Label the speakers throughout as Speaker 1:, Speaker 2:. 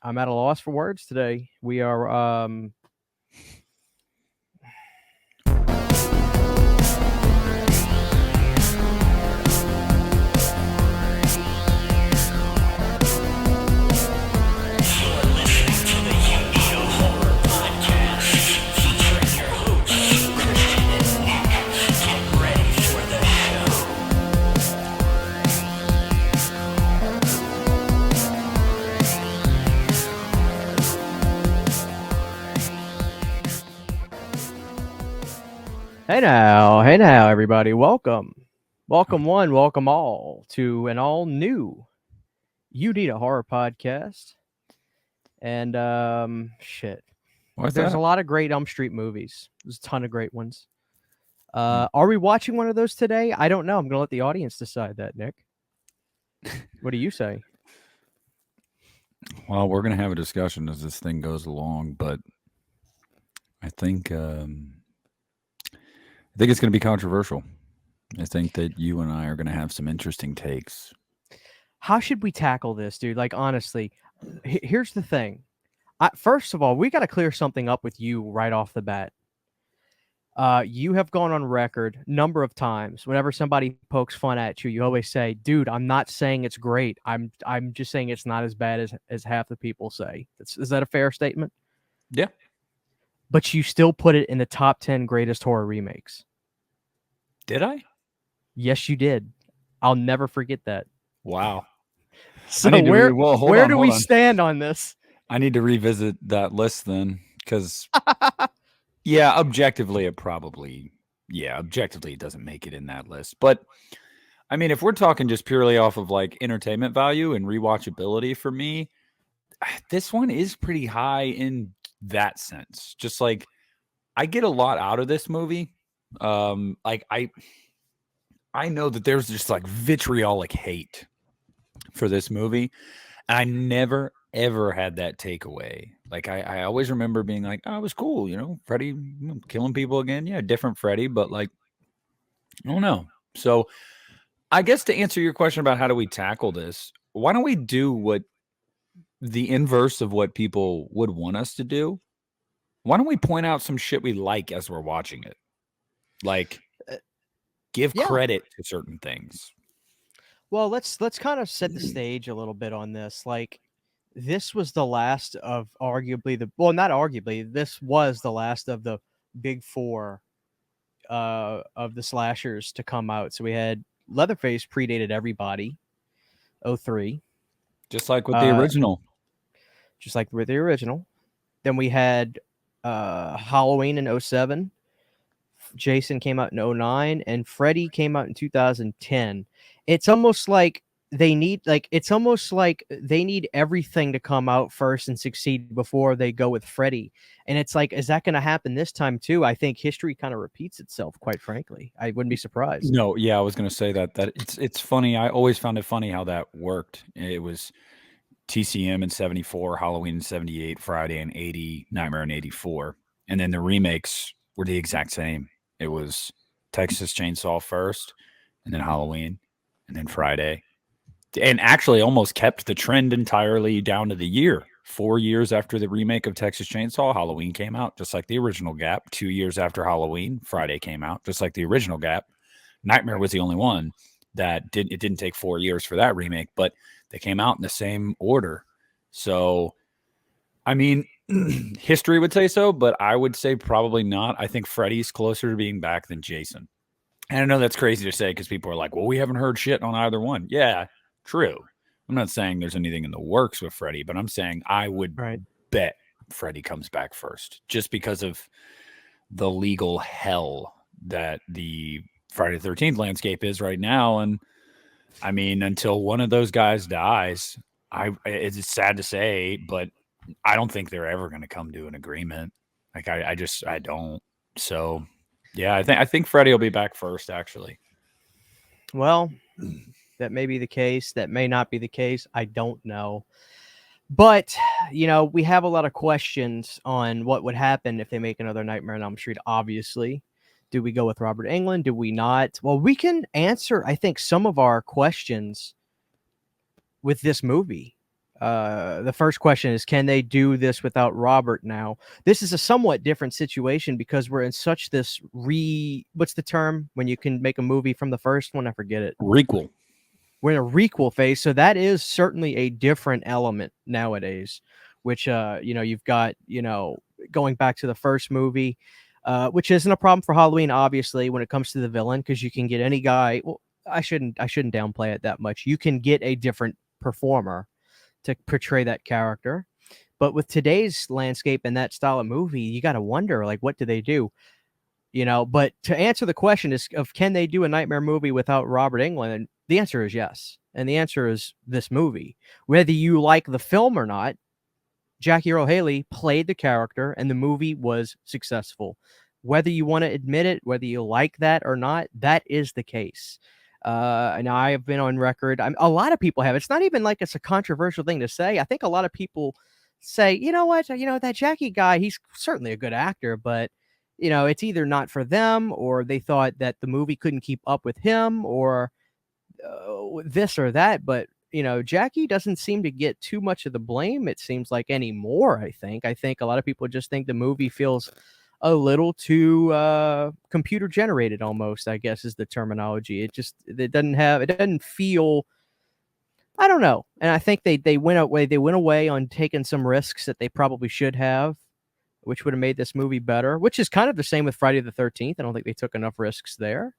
Speaker 1: I'm at a loss for words today. We are Hey now, everybody. Welcome one, welcome all to an all new Uneeda horror podcast. And shit,
Speaker 2: What's
Speaker 1: there's
Speaker 2: that?
Speaker 1: a lot of great Elm Street movies. There's a ton of great ones. Are we watching one of those today? I don't know. I'm gonna let the audience decide that. Nick, what do you say?
Speaker 2: Well, we're gonna have a discussion as this thing goes along, but I think it's gonna be controversial. I think that you and I are gonna have some interesting takes.
Speaker 1: How should we tackle this, dude? Like, honestly, here's the thing. First of all, we got to clear something up with you right off the bat. You have gone on record number of times. Whenever somebody pokes fun at you, you always say, "Dude, I'm not saying it's great. I'm just saying it's not as bad as half the people say." Is that a fair statement?
Speaker 2: Yeah.
Speaker 1: But you still put it in the top 10 greatest horror remakes.
Speaker 2: Did I?
Speaker 1: Yes, you did. I'll never forget that.
Speaker 2: Wow.
Speaker 1: So
Speaker 2: Well, hold
Speaker 1: where
Speaker 2: on,
Speaker 1: do
Speaker 2: hold
Speaker 1: we
Speaker 2: on.
Speaker 1: stand on this?
Speaker 2: I need to revisit that list then, because yeah, objectively it doesn't make it in that list. But I mean, if we're talking just purely off of like entertainment value and rewatchability for me, this one is pretty high in that sense. Just like I get a lot out of this movie. I know that there's just like vitriolic hate for this movie. And I never ever had that takeaway. Like I always remember being like, oh, it was cool, Freddy killing people again. Yeah, different Freddy, but like I don't know. So I guess to answer your question about how do we tackle this, why don't we do what the inverse of what people would want us to do? Why don't we point out some shit we like as we're watching it? Like give
Speaker 1: Yeah.
Speaker 2: credit to certain things.
Speaker 1: Well, let's kind of set the stage a little bit on this. Like, this was the last of arguably not arguably, this was the last of the big four of the slashers to come out. So we had Leatherface predated everybody, 03.
Speaker 2: Just like with the original.
Speaker 1: Just like with the original. Then we had Halloween in 07. Jason came out in 09, and Freddy came out in 2010. It's almost like they need everything to come out first and succeed before they go with Freddy. And it's like, is that going to happen this time too? I think history kind of repeats itself, quite frankly. I wouldn't be surprised.
Speaker 2: No, yeah, I was going to say that it's funny. I always found it funny how that worked. It was TCM in 74, Halloween in 78, Friday in 80, Nightmare in 84. And then the remakes were the exact same. It was Texas Chainsaw first, and then Halloween, and then Friday. And actually almost kept the trend entirely down to the year. 4 years after the remake of Texas Chainsaw, Halloween came out, just like the original Gap. 2 years after Halloween, Friday came out, just like the original Gap. Nightmare was the only one that didn't take 4 years for that remake, but they came out in the same order. So, I mean, history would say so, but I would say probably not. I think Freddy's closer to being back than Jason. And I know that's crazy to say because people are like, well, we haven't heard shit on either one. Yeah, true. I'm not saying there's anything in the works with Freddy, but I'm saying I would bet Freddy comes back first just because of the legal hell that the Friday the 13th landscape is right now. And I mean, until one of those guys dies, it's sad to say, but I don't think they're ever going to come to an agreement. Like I don't. So yeah, I think Freddy will be back first, actually.
Speaker 1: Well, that may be the case. That may not be the case. I don't know. But, we have a lot of questions on what would happen if they make another Nightmare on Elm Street, obviously. Do we go with Robert Englund? Do we not? Well, we can answer, I think, some of our questions with this movie. The first question is, can they do this without Robert now? This is a somewhat different situation because we're in such this what's the term when you can make a movie from the first one? I forget it.
Speaker 2: Requel.
Speaker 1: We're in a requel phase, so that is certainly a different element nowadays, which you've got, going back to the first movie, which isn't a problem for Halloween, obviously, when it comes to the villain, because you can get any guy. Well, I shouldn't downplay it that much. You can get a different performer to portray that character. But with today's landscape and that style of movie, you got to wonder, like, what do they do? But to answer the question of can they do a Nightmare movie without Robert Englund? The answer is yes. And the answer is this movie. Whether you like the film or not, Jackie Earle Haley played the character and the movie was successful. Whether you want to admit it, whether you like that or not, that is the case. And I have been on record. A lot of people have. It's not even like it's a controversial thing to say. I think a lot of people say, you know what, that Jackie guy, he's certainly a good actor, but it's either not for them, or they thought that the movie couldn't keep up with him, or this or that. But Jackie doesn't seem to get too much of the blame, it seems like, anymore. I think a lot of people just think the movie feels a little too computer generated, almost, I guess is the terminology. It doesn't feel, I don't know. And I think they went away on taking some risks that they probably should have, which would have made this movie better, which is kind of the same with Friday the 13th. I don't think they took enough risks there.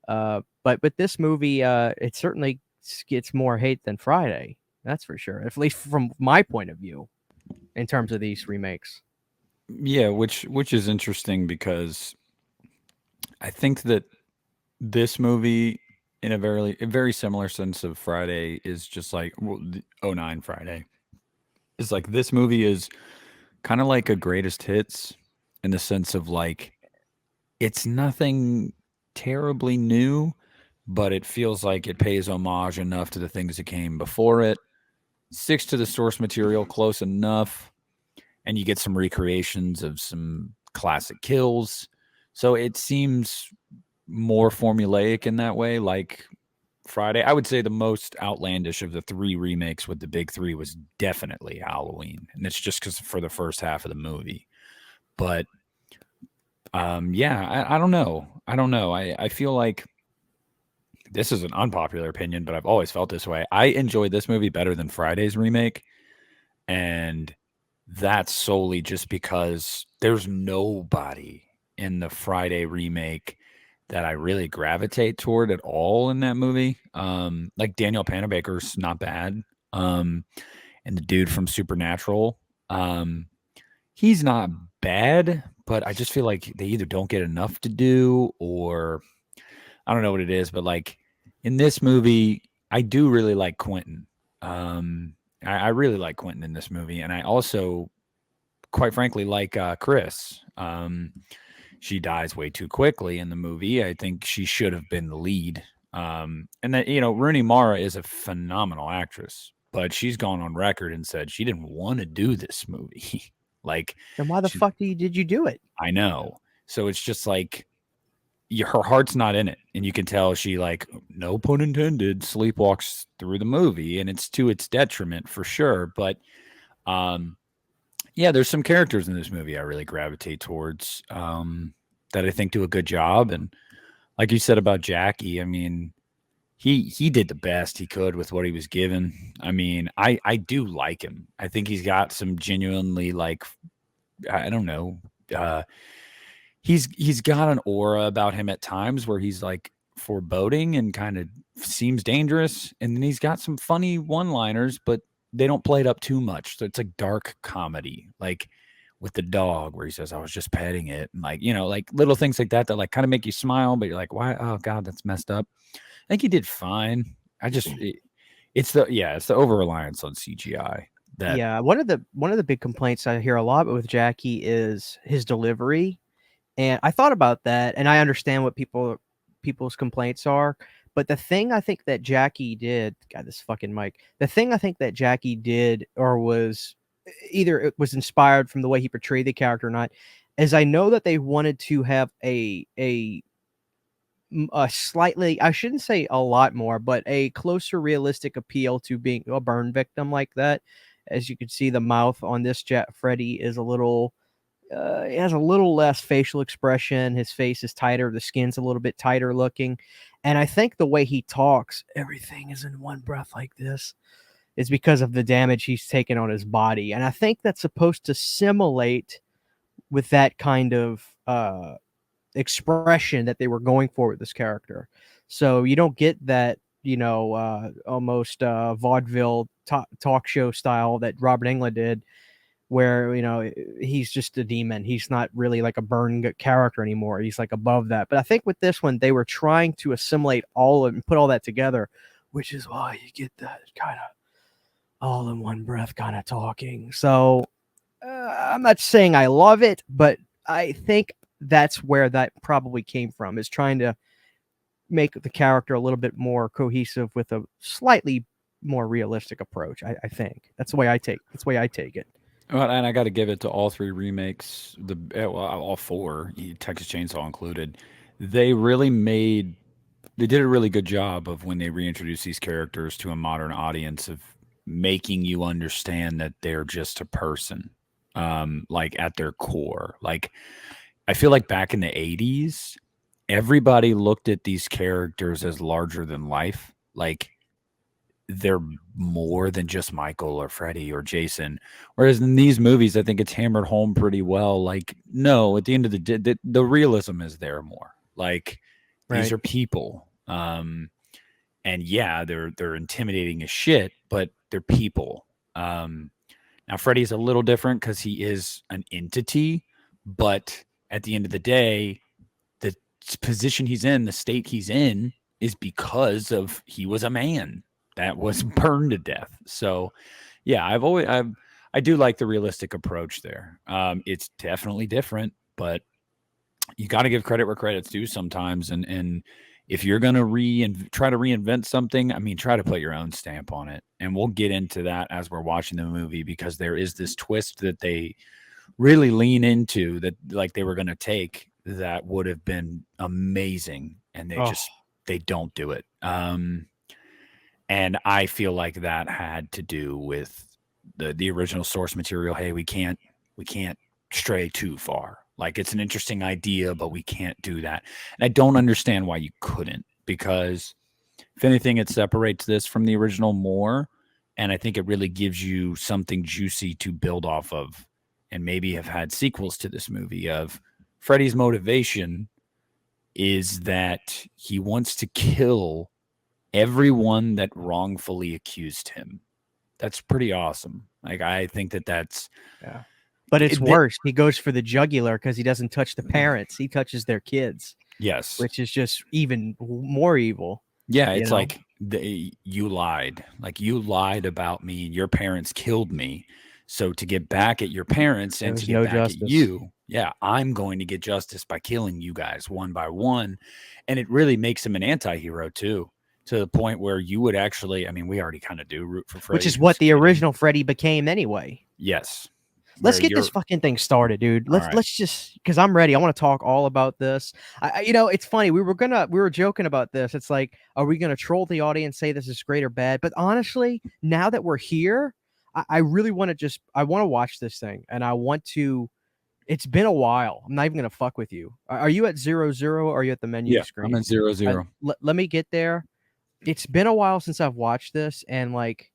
Speaker 1: But with this movie, it certainly gets more hate than Friday. That's for sure. At least from my point of view, in terms of these remakes.
Speaker 2: Yeah, which is interesting because I think that this movie, in a very similar sense of Friday, is just like the '09 Friday. Is like this movie is kind of like a greatest hits in the sense of like it's nothing terribly new, but it feels like it pays homage enough to the things that came before it, sticks to the source material close enough, and you get some recreations of some classic kills. So it seems more formulaic in that way, like Friday. I would say the most outlandish of the three remakes with the big three was definitely Halloween. And it's just because for the first half of the movie. But yeah, I don't know. I don't know. I feel like this is an unpopular opinion, but I've always felt this way. I enjoyed this movie better than Friday's remake. And that's solely just because there's nobody in the Friday remake that I really gravitate toward at all in that movie. Like Daniel Panabaker's not bad. And the dude from Supernatural, he's not bad, but I just feel like they either don't get enough to do, or I don't know what it is, but like in this movie, I do really like Quentin. I really like Quentin in this movie, and I also, quite frankly, like Chris. She dies way too quickly in the movie. I think she should have been the lead. And that Rooney Mara is a phenomenal actress, but she's gone on record and said she didn't want to do this movie. Like,
Speaker 1: Then why the fuck did you do it?
Speaker 2: I know. So it's just like her heart's not in it, and you can tell she, like, no pun intended, sleepwalks through the movie, and it's to its detriment for sure. But yeah, there's some characters in this movie I really gravitate towards that I think do a good job. And like you said about Jackie, I mean, he did the best he could with what he was given. I mean, I do like him. I think he's got some genuinely, like, I don't know, he's got an aura about him at times where he's like foreboding and kind of seems dangerous, and then he's got some funny one-liners, but they don't play it up too much. So it's like dark comedy, like with the dog where he says, "I was just petting it," and like like little things like that that like kind of make you smile, but you're like, "Why? Oh God, that's messed up." I think he did fine. It's the over reliance on CGI.
Speaker 1: Yeah, one of the big complaints I hear a lot with Jackie is his delivery. And I thought about that, and I understand what people's complaints are. But the thing I think that Jackie did, God, this fucking mic. The thing I think that Jackie did, or was either it was inspired from the way he portrayed the character or not, is I know that they wanted to have a a slightly, I shouldn't say a lot more, but a closer realistic appeal to being a burn victim like that. As you can see, the mouth on this Jet Freddy is a little, it has a little less facial expression. His face is tighter, the skin's a little bit tighter looking. And I think the way he talks, everything is in one breath like this, is because of the damage he's taken on his body. And I think that's supposed to simulate with that kind of expression that they were going for with this character. So you don't get that, almost vaudeville talk show style that Robert Englund did, where he's just a demon. He's not really like a burn character anymore. He's like above that. But I think with this one, they were trying to assimilate all of and put all that together, which is why you get that kind of all in one breath kind of talking. So I'm not saying I love it, but I think that's where that probably came from, is trying to make the character a little bit more cohesive with a slightly more realistic approach. I think that's the way I take. That's the way I take it.
Speaker 2: Well, and I got to give it to all three remakes, all four, Texas Chainsaw included. They really made, they did a really good job of when they reintroduced these characters to a modern audience of making you understand that they're just a person, like at their core. Like I feel like back in the 80s, everybody looked at these characters as larger than life. Like they're more than just Michael or Freddy or Jason. Whereas in these movies, I think it's hammered home pretty well. Like, no, at the end of the day, the realism is there more. Like, these
Speaker 1: Right.
Speaker 2: are people. And yeah, they're intimidating as shit, but they're people. Now Freddy's a little different because he is an entity, but at the end of the day, the position he's in, the state he's in, is because of he was a man that was burned to death. So yeah, I do like the realistic approach there. It's definitely different, but you got to give credit where credit's due sometimes. And if you're gonna try to reinvent something, I mean, try to put your own stamp on it. And we'll get into that as we're watching the movie because there is this twist that they really lean into that, like they were gonna take, that would have been amazing, and
Speaker 1: Oh,
Speaker 2: they don't do it. And I feel like that had to do with the original source material. Hey, we can't stray too far. Like it's an interesting idea, but we can't do that. And I don't understand why you couldn't, because if anything, it separates this from the original more. And I think it really gives you something juicy to build off of, and maybe have had sequels to this movie of Freddy's motivation is that he wants to kill everyone that wrongfully accused him. That's pretty awesome. Like I think that's
Speaker 1: yeah. But it's
Speaker 2: it,
Speaker 1: worse. He goes for the jugular because he doesn't touch the parents. He touches their kids,
Speaker 2: yes.
Speaker 1: which is just even more evil.
Speaker 2: Yeah,
Speaker 1: You
Speaker 2: it's
Speaker 1: know,
Speaker 2: like you lied. Like you lied about me. Your parents killed me. So to get back at your parents
Speaker 1: there
Speaker 2: and to
Speaker 1: was
Speaker 2: get
Speaker 1: no
Speaker 2: back at
Speaker 1: justice.
Speaker 2: you, yeah, I'm going to get justice by killing you guys one by one. And it really makes him an anti-hero too, to the point where you would actually, I mean, we already kind of do root for
Speaker 1: Which
Speaker 2: Freddy
Speaker 1: is
Speaker 2: from
Speaker 1: what the
Speaker 2: Skitty.
Speaker 1: original Freddy became anyway.
Speaker 2: Yes.
Speaker 1: Let's
Speaker 2: Where
Speaker 1: get this
Speaker 2: you're
Speaker 1: fucking thing started, dude.
Speaker 2: all
Speaker 1: Let's
Speaker 2: right.
Speaker 1: let's just, because I'm ready. I want to talk all about this. It's funny. We were joking about this. It's like, are we gonna troll the audience, say this is great or bad? But honestly, now that we're here, I really want to I want to watch this thing, and I want to. It's been a while. I'm not even gonna fuck with you. Are you at 0-0? Or are you at the menu
Speaker 2: Yeah, I'm
Speaker 1: screen?
Speaker 2: at 0-0.
Speaker 1: Let me get there. It's been a while since I've watched this, and like,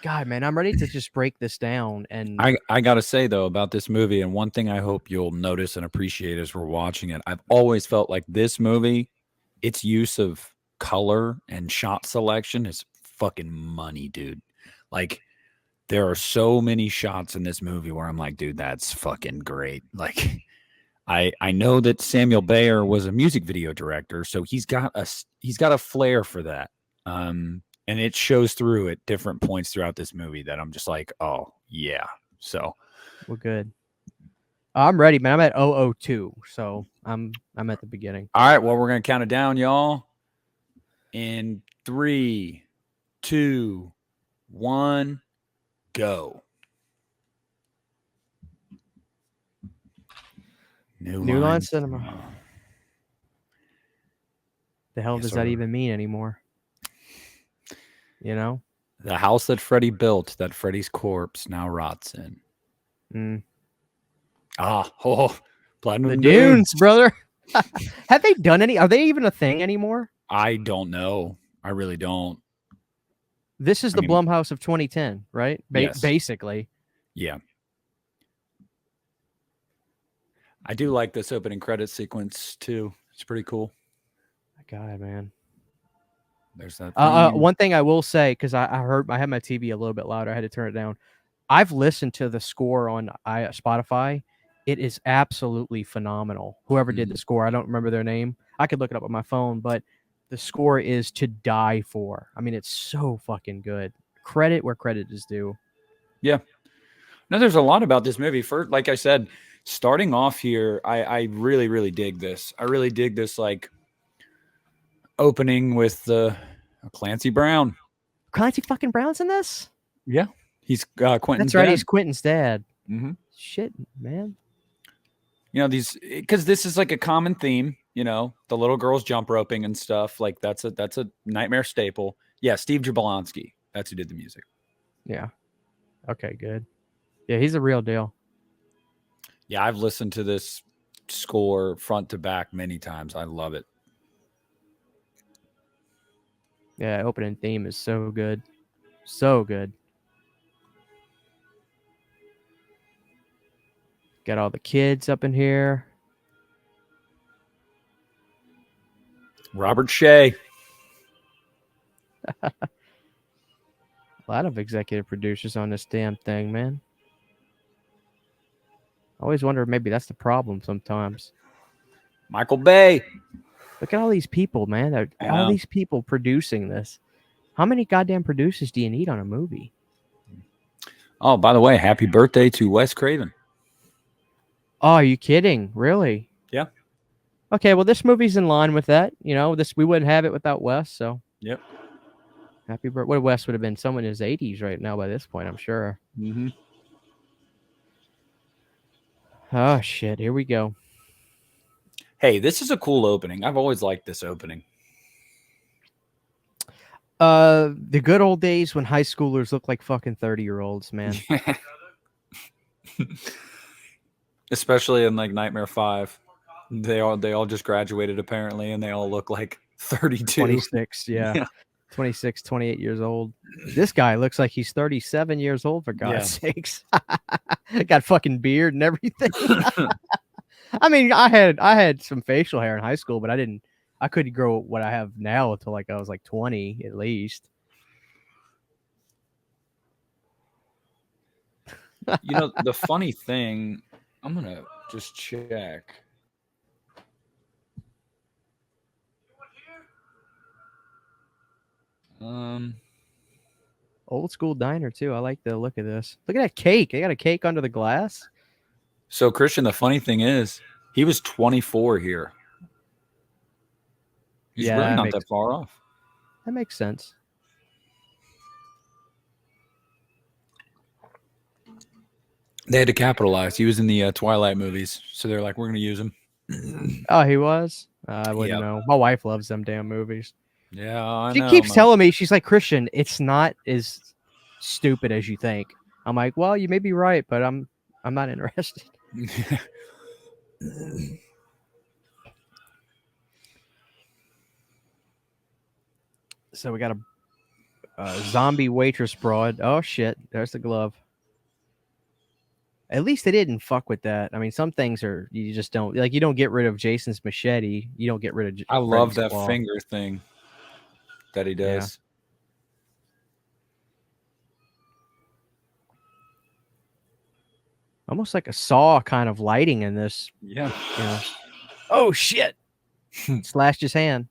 Speaker 1: God, man, I'm ready to just break this down. And
Speaker 2: I gotta say though about this movie, and one thing I hope you'll notice and appreciate as we're watching it, I've always felt like this movie, its use of color and shot selection is fucking money, dude. Like there are so many shots in this movie where I'm like, dude, that's fucking great. Like I know that Samuel Bayer was a music video director, so he's got a flair for that. And it shows through at different points throughout this movie that I'm just like, oh yeah. So
Speaker 1: we're good. I'm ready, man. I'm at 002, so I'm at the beginning.
Speaker 2: all right, well, we're gonna count it down, y'all. In 3, 2, 1, go. New
Speaker 1: New Line
Speaker 2: Line
Speaker 1: Cinema.
Speaker 2: Cinema.
Speaker 1: The hell
Speaker 2: Yeah,
Speaker 1: does
Speaker 2: sort
Speaker 1: that
Speaker 2: of.
Speaker 1: even mean anymore? You know?
Speaker 2: The house that Freddy built, that Freddy's corpse now rots in.
Speaker 1: Mm.
Speaker 2: Oh,
Speaker 1: The
Speaker 2: Platinum
Speaker 1: Dunes,
Speaker 2: Dunes.
Speaker 1: brother. Have they done any? Are they even a thing anymore?
Speaker 2: I don't know. I really don't.
Speaker 1: This is
Speaker 2: I
Speaker 1: the
Speaker 2: mean,
Speaker 1: Blumhouse of 2010, right?
Speaker 2: yes.
Speaker 1: Basically.
Speaker 2: Yeah. I do like this opening credit sequence too. It's pretty cool.
Speaker 1: God, man.
Speaker 2: There's that theme.
Speaker 1: One thing I will say, because I heard I had my TV a little bit louder, I had to turn it down. I've listened to the score on Spotify. It is absolutely phenomenal. Whoever did the score, I don't remember their name. I could look it up on my phone, but the score is to die for. I mean, it's so fucking good. Credit where credit is due.
Speaker 2: Yeah. No, there's a lot about this movie. First, like I said, starting off here, I really, really dig this. I really dig this like opening with Clancy Brown.
Speaker 1: Clancy fucking Brown's in this?
Speaker 2: Yeah. He's Quentin's
Speaker 1: That's right.
Speaker 2: dad.
Speaker 1: He's Quentin's dad.
Speaker 2: Mm-hmm.
Speaker 1: Shit, man.
Speaker 2: You know, these, because this is like a common theme, you know, the little girls jump roping and stuff. Like that's a Nightmare staple. Yeah, Steve Jablonsky. That's who did the music.
Speaker 1: Yeah. Okay, good. Yeah, he's a real deal.
Speaker 2: Yeah, I've listened to this score front to back many times. I love it.
Speaker 1: Yeah, opening theme is so good. So good. Got all the kids up in here.
Speaker 2: Robert Shea.
Speaker 1: A lot of executive producers on this damn thing, man. I always wonder if maybe that's the problem sometimes.
Speaker 2: Michael Bay.
Speaker 1: Look at all these people, man. All these people producing this. How many goddamn producers do you need on a movie?
Speaker 2: Oh, by the way, happy birthday to Wes Craven.
Speaker 1: Oh, are you kidding? Really?
Speaker 2: Yeah.
Speaker 1: Okay, well, this movie's in line with that. You know, we wouldn't have it without Wes, so.
Speaker 2: Yep.
Speaker 1: Happy birthday. What Wes would have been someone in his 80s right now by this point, I'm sure.
Speaker 2: Mm-hmm.
Speaker 1: Oh, shit. Here we go.
Speaker 2: Hey, this is a cool opening. I've always liked this opening.
Speaker 1: The good old days when high schoolers look like fucking 30-year-olds, man.
Speaker 2: Especially in like Nightmare 5. They all just graduated apparently, and they all look like 32.
Speaker 1: 26, yeah. 26, 28 years old. This guy looks like he's 37 years old, for God's sakes. Got fucking beard and everything. I mean, I had some facial hair in high school, but I couldn't grow what I have now until like I was like 20 at least.
Speaker 2: You know, the funny thing, I'm going to just check.
Speaker 1: Old school diner too. I like the look of this. Look at that cake. They got a cake under the glass.
Speaker 2: So Christian, the funny thing is, he was 24 here. He's really not that far off.
Speaker 1: That makes sense.
Speaker 2: They had to capitalize. He was in the Twilight movies, so they're like, we're going to use him.
Speaker 1: Oh, he was? I wouldn't know. My wife loves them damn movies.
Speaker 2: Yeah, I
Speaker 1: she
Speaker 2: know.
Speaker 1: Keeps telling me, she's like, Christian, it's not as stupid as you think. I'm like, well, you may be right, but I'm not interested. So we got a zombie waitress broad. Oh shit, there's the glove. At least they didn't fuck with that. I mean, some things are you just don't like. You don't get rid of Jason's machete. You don't get rid of.
Speaker 2: I love that
Speaker 1: claw.
Speaker 2: finger thing that he does.
Speaker 1: Yeah. Almost like a Saw kind of lighting in this.
Speaker 2: Yeah.
Speaker 1: You know. Oh shit! Slashed his hand.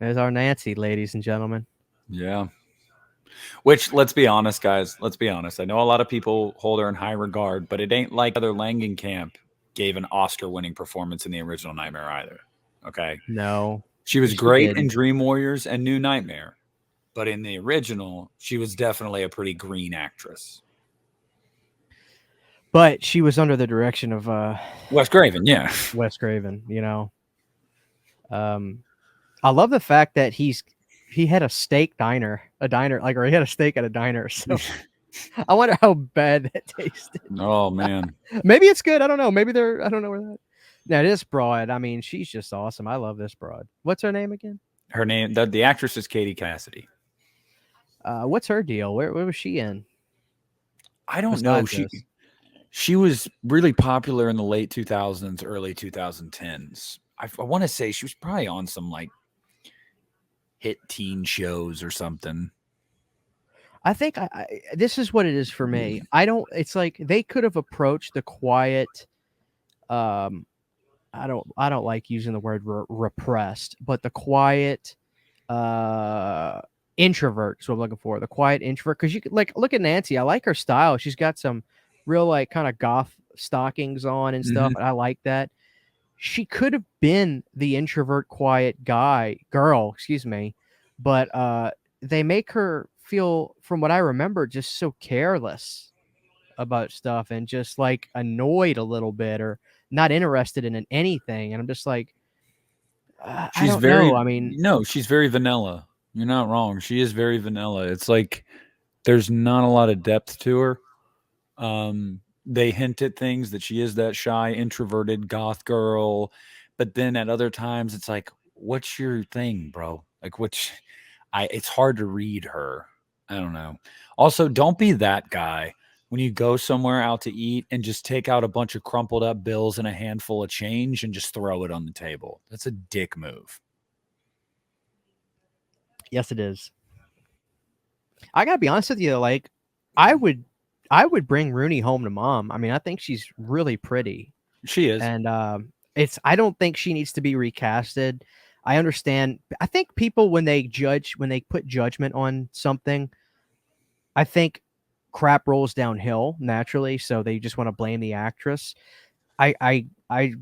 Speaker 1: There's our Nancy, ladies and gentlemen.
Speaker 2: Yeah. Which, let's be honest, guys. Let's be honest. I know a lot of people hold her in high regard, but it ain't like Heather Langenkamp gave an Oscar-winning performance in the original Nightmare either. Okay?
Speaker 1: No.
Speaker 2: She was great in Dream Warriors and New Nightmare, but in the original, she was definitely a pretty green actress.
Speaker 1: But she was under the direction of
Speaker 2: Wes Craven, yeah.
Speaker 1: Wes Craven, you know. I love the fact that he had a steak diner, or he had a steak at a diner. So I wonder how bad that tasted.
Speaker 2: Oh man,
Speaker 1: Maybe it's good. I don't know. Maybe I don't know where that. Now this broad, I mean, she's just awesome. I love this broad. What's her name again?
Speaker 2: her name. The actress is Katie Cassidy.
Speaker 1: What's her deal? Where was she in?
Speaker 2: I don't know.
Speaker 1: Besides this?
Speaker 2: She was really popular in the late 2000s, early 2010s. I want to say she was probably on some like hit teen shows or something.
Speaker 1: I think this is what it is for me. I don't. It's like they could have approached the quiet. Um, I don't like using the word repressed, but the quiet introvert is what I'm looking for. The quiet introvert, because you could like look at Nancy. I like her style. She's got some real like kind of goth stockings on and stuff. And I like that. She could have been the introvert, quiet girl, excuse me, but they make her feel, from what I remember, just so careless about stuff and just like annoyed a little bit or not interested in anything. And I'm just like, I
Speaker 2: She's
Speaker 1: don't
Speaker 2: very
Speaker 1: know. I mean,
Speaker 2: no, she's very vanilla. You're not wrong. She is very vanilla. It's like there's not a lot of depth to her. They hint at things that she is that shy, introverted goth girl, but then at other times it's like, what's your thing, bro? Like, it's hard to read her. I don't know. Also, don't be that guy when you go somewhere out to eat and just take out a bunch of crumpled up bills and a handful of change and just throw it on the table. That's a dick move.
Speaker 1: yes, it is. I gotta be honest with you. Like, I would, I would bring Rooney home to mom. I mean, I think she's really pretty,
Speaker 2: She is.
Speaker 1: and I don't think she needs to be recasted. I understand. I think people when they put judgment on something, I think crap rolls downhill naturally. So they just want to blame the actress. I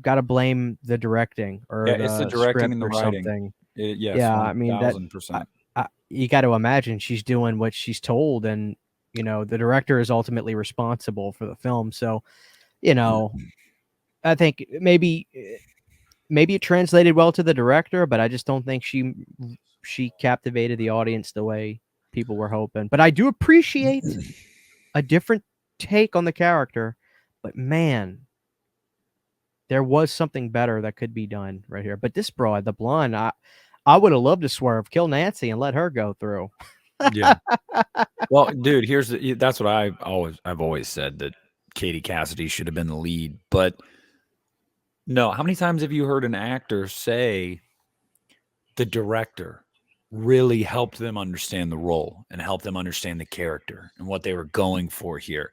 Speaker 1: gotta blame the directing or
Speaker 2: Yeah, it's the
Speaker 1: the
Speaker 2: directing
Speaker 1: script
Speaker 2: and the
Speaker 1: or
Speaker 2: writing.
Speaker 1: something.
Speaker 2: Yes,
Speaker 1: Yeah, I mean that. I,
Speaker 2: 1000%.
Speaker 1: you got to imagine she's doing what she's told, and the director is ultimately responsible for the film. So, I think maybe it translated well to the director, but I just don't think she captivated the audience the way people were hoping. But I do appreciate a different take on the character. But man, there was something better that could be done right here. But this broad, the blonde, I would have loved to swerve, kill Nancy, and let her go through.
Speaker 2: Yeah. Well, dude, that's what I've always said, that Katie Cassidy should have been the lead. But no, how many times have you heard an actor say the director really helped them understand the role and helped them understand the character and what they were going for here?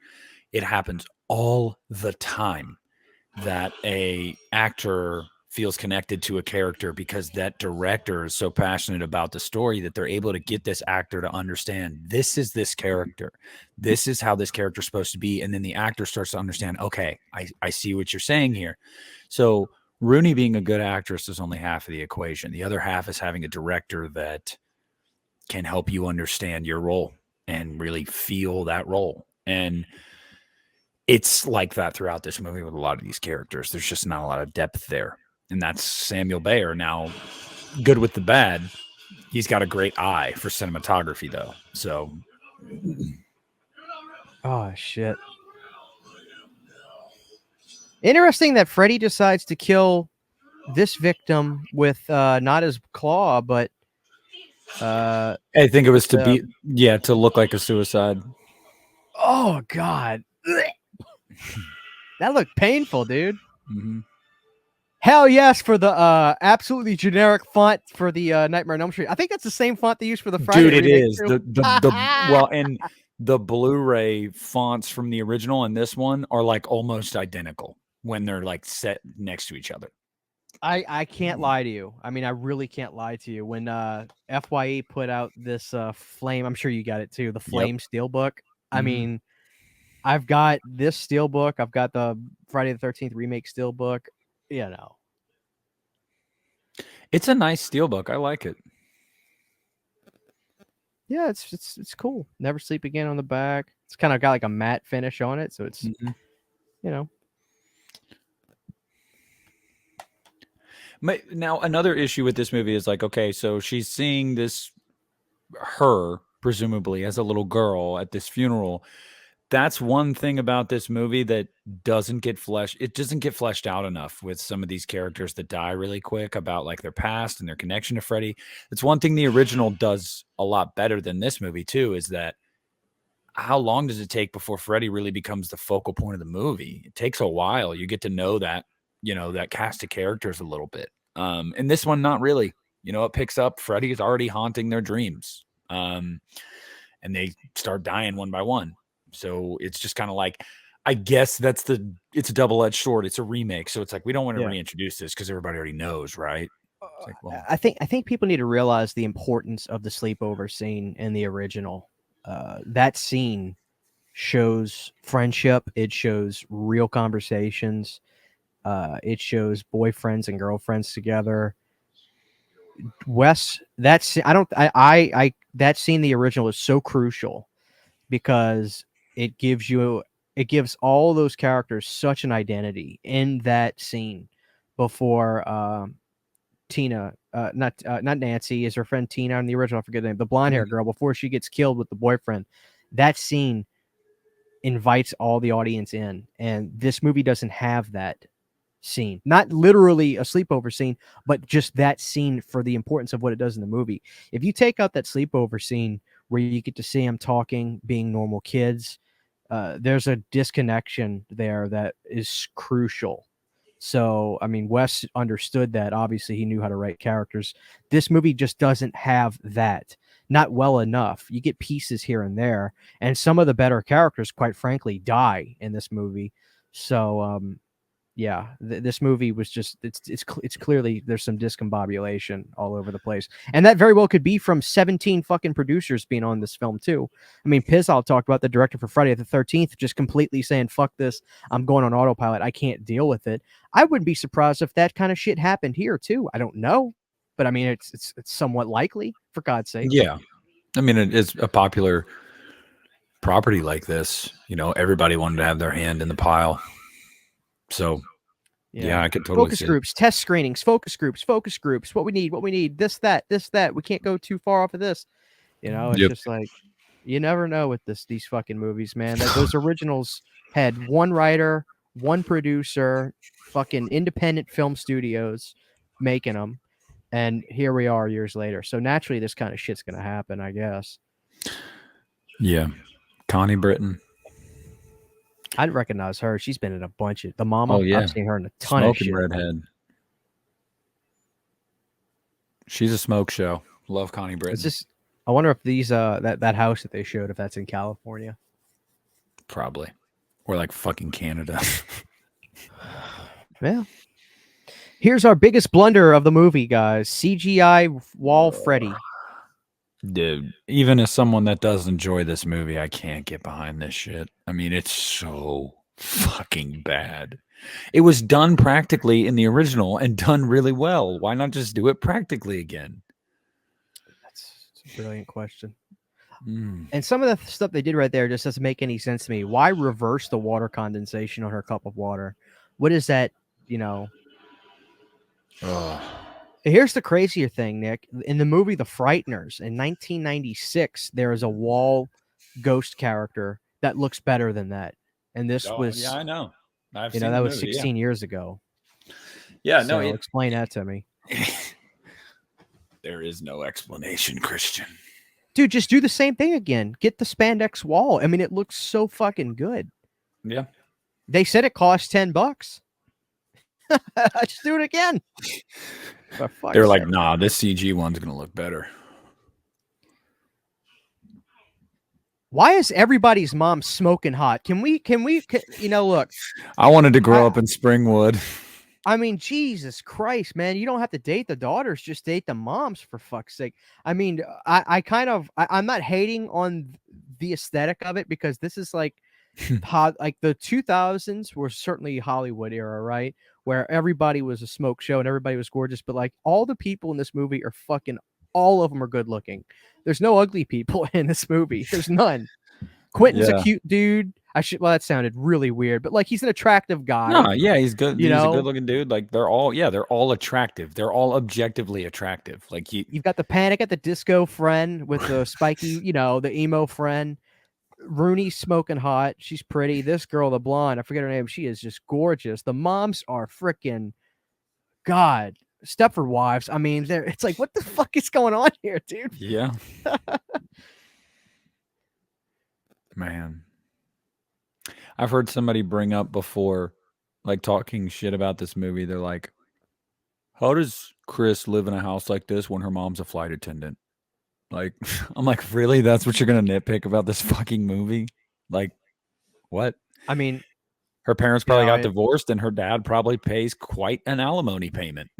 Speaker 2: It happens all the time that a actor feels connected to a character because that director is so passionate about the story that they're able to get this actor to understand this is this character. This is how this character is supposed to be. And then the actor starts to understand, okay, I see what you're saying here. So Rooney being a good actress is only half of the equation. The other half is having a director that can help you understand your role and really feel that role. And it's like that throughout this movie with a lot of these characters. There's just not a lot of depth there. And that's Samuel Bayer. Now, good with the bad. He's got a great eye for cinematography, though. So,
Speaker 1: Oh shit. Interesting that Freddy decides to kill this victim with not his claw, but
Speaker 2: I think it was to look like a suicide.
Speaker 1: oh god. That looked painful, dude.
Speaker 2: Mm-hmm.
Speaker 1: Hell yes for the absolutely generic font for the Nightmare on Elm Street. I think that's the same font they use for the Friday
Speaker 2: Dude, it
Speaker 1: remake
Speaker 2: is.
Speaker 1: too.
Speaker 2: Well, and the Blu-ray fonts from the original and this one are like almost identical when they're like set next to each other.
Speaker 1: I can't lie to you. I mean, I really can't lie to you. When FYE put out this Flame, I'm sure you got it too, the Flame Steelbook. I mean, I've got this Steelbook. I've got the Friday the 13th remake Steelbook.
Speaker 2: It's a nice Steelbook. I like it.
Speaker 1: Yeah, it's cool. Never Sleep Again on the back. It's kind of got like a matte finish on it, so it's
Speaker 2: Now, another issue with this movie is like, okay, so she's seeing her presumably as a little girl at this funeral. That's one thing about this movie that it doesn't get fleshed out enough with some of these characters that die really quick about like their past and their connection to Freddy. It's one thing the original does a lot better than this movie too, is that how long does it take before Freddy really becomes the focal point of the movie? It takes a while. You get to know that cast of characters a little bit. And this one, not really. It picks up. Freddy is already haunting their dreams. And they start dying one by one. So it's just kind of like, I guess it's a double-edged sword. It's a remake. So it's like, we don't want to reintroduce this because everybody already knows, right? It's like, well,
Speaker 1: I think people need to realize the importance of the sleepover scene in the original. That scene shows friendship. It shows real conversations. It shows boyfriends and girlfriends together. Wes, that scene, that scene, the original, is so crucial because it gives all those characters such an identity in that scene before Tina, not Nancy, is her friend Tina in the original. I forget the name, the blonde hair girl, before she gets killed with the boyfriend. That scene invites all the audience in, and this movie doesn't have that scene. Not literally a sleepover scene, but just that scene for the importance of what it does in the movie. If you take out that sleepover scene where you get to see them talking, being normal kids, there's a disconnection there that is crucial. So, I mean, Wes understood that. Obviously, he knew how to write characters. This movie just doesn't have that. Not well enough. You get pieces here and there, and some of the better characters, quite frankly, die in this movie. So, yeah, this movie was just it's clearly there's some discombobulation all over the place, and that very well could be from 17 fucking producers being on this film too. I mean, Pizzal talked about the director for Friday the 13th just completely saying, "Fuck this, I'm going on autopilot. I can't deal with it." I wouldn't be surprised if that kind of shit happened here too. I don't know, but I mean, it's somewhat likely, for God's sake.
Speaker 2: yeah. I mean, it is a popular property like this. Everybody wanted to have their hand in the pile. So, yeah, I could totally
Speaker 1: focus
Speaker 2: see
Speaker 1: groups, test screenings, focus groups. What we need, this, that. We can't go too far off of this. It's just like, you never know with these fucking movies, man. Those originals had one writer, one producer, fucking independent film studios making them, and here we are years later. So naturally, this kind of shit's gonna happen, I guess.
Speaker 2: Yeah, Connie Britton.
Speaker 1: I'd recognize her. She's been in a bunch of the Mama.
Speaker 2: Oh yeah,
Speaker 1: I've seen her in a ton
Speaker 2: Smoking
Speaker 1: of shit.
Speaker 2: Redhead. She's a smoke show. Love Connie Britton.
Speaker 1: I wonder if these that house that they showed, if that's in California.
Speaker 2: Probably. Or like fucking Canada.
Speaker 1: Yeah. Here's our biggest blunder of the movie, guys. CGI wall Freddy.
Speaker 2: Dude, even as someone that does enjoy this movie, I can't get behind this shit. I mean, it's so fucking bad. It was done practically in the original and done really well. Why not just do it practically again?
Speaker 1: That's a brilliant question. And some of the stuff they did right there just doesn't make any sense to me. Why reverse the water condensation on her cup of water? What is that, Here's the crazier thing, Nick. In the movie The Frighteners in 1996, there is a wall ghost character that looks better than that. And this was...
Speaker 2: Yeah, I know. I've
Speaker 1: seen that was 16 years ago.
Speaker 2: Yeah,
Speaker 1: so explain that to me.
Speaker 2: There is no explanation, Christian.
Speaker 1: Dude, just do the same thing again. Get the spandex wall. I mean, it looks so fucking good.
Speaker 2: Yeah.
Speaker 1: They said it cost $10. Just do it again.
Speaker 2: They're like, nah, this CG one's going to look better.
Speaker 1: Why is everybody's mom smoking hot? Can we, look.
Speaker 2: I wanted to grow up in Springwood.
Speaker 1: I mean, Jesus Christ, man. You don't have to date the daughters. Just date the moms, for fuck's sake. I mean, I'm not hating on the aesthetic of it, because this is like, like the 2000s were certainly Hollywood era, right? Where everybody was a smoke show and everybody was gorgeous. But like, all the people in this movie are fucking, all of them are good looking. There's no ugly people in this movie. There's none. Quentin's a cute dude. Well, that sounded really weird, but like he's an attractive guy.
Speaker 2: No, yeah, he's good.
Speaker 1: You
Speaker 2: He's a
Speaker 1: know,
Speaker 2: good-looking dude. Like they're all attractive. They're all objectively attractive. Like he,
Speaker 1: you've got the Panic at the Disco friend with the spiky, the emo friend. Rooney's smoking hot. She's pretty. This girl, the blonde, I forget her name. She is just gorgeous. The moms are freaking God. Stepford Wives. I mean, it's like, what the fuck is going on here, dude?
Speaker 2: yeah, man. I've heard somebody bring up before, like talking shit about this movie. They're like, "How does Chris live in a house like this when her mom's a flight attendant?" Like, I'm like, really? That's what you're gonna nitpick about this fucking movie? Like, what?
Speaker 1: I mean,
Speaker 2: Her parents probably got divorced, and her dad probably pays quite an alimony payment.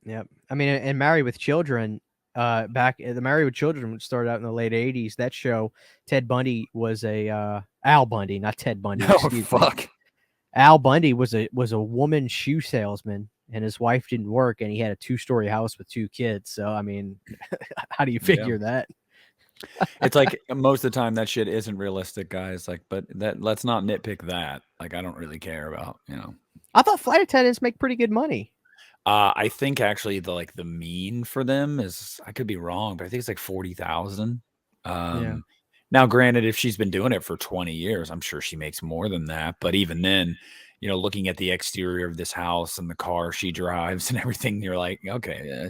Speaker 1: Yeah, I mean, and Married with Children, back the Married with Children started out in the late '80s. That show, Ted Bundy was a Al Bundy, not Ted Bundy.
Speaker 2: Oh
Speaker 1: Excuse me.
Speaker 2: fuck!
Speaker 1: Al Bundy was a woman shoe salesman, and his wife didn't work, and he had a 2-story house with 2 kids. So, I mean, how do you figure that?
Speaker 2: It's like most of the time that shit isn't realistic, guys. Like, but let's not nitpick that. Like, I don't really care about.
Speaker 1: I thought flight attendants make pretty good money.
Speaker 2: I think actually the mean for them is, I could be wrong, but I think it's like 40,000.
Speaker 1: Yeah.
Speaker 2: Now, granted, if she's been doing it for 20 years, I'm sure she makes more than that. But even then, looking at the exterior of this house and the car she drives and everything, you're like, okay,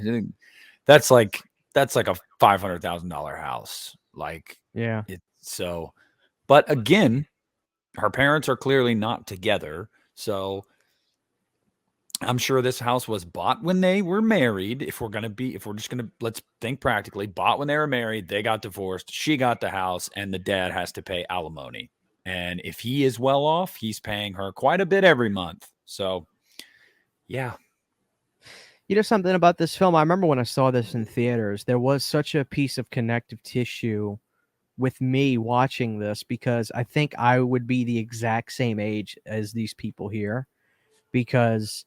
Speaker 2: that's like a $500,000 house. Like,
Speaker 1: Yeah.
Speaker 2: so, but again, her parents are clearly not together. So I'm sure this house was bought when they were married. If we're just going to, let's think practically, bought when they were married, they got divorced, she got the house, and the dad has to pay alimony. And if he is well off, he's paying her quite a bit every month. So, yeah.
Speaker 1: Something about this film, I remember when I saw this in theaters, there was such a piece of connective tissue with me watching this, because I think I would be the exact same age as these people here, because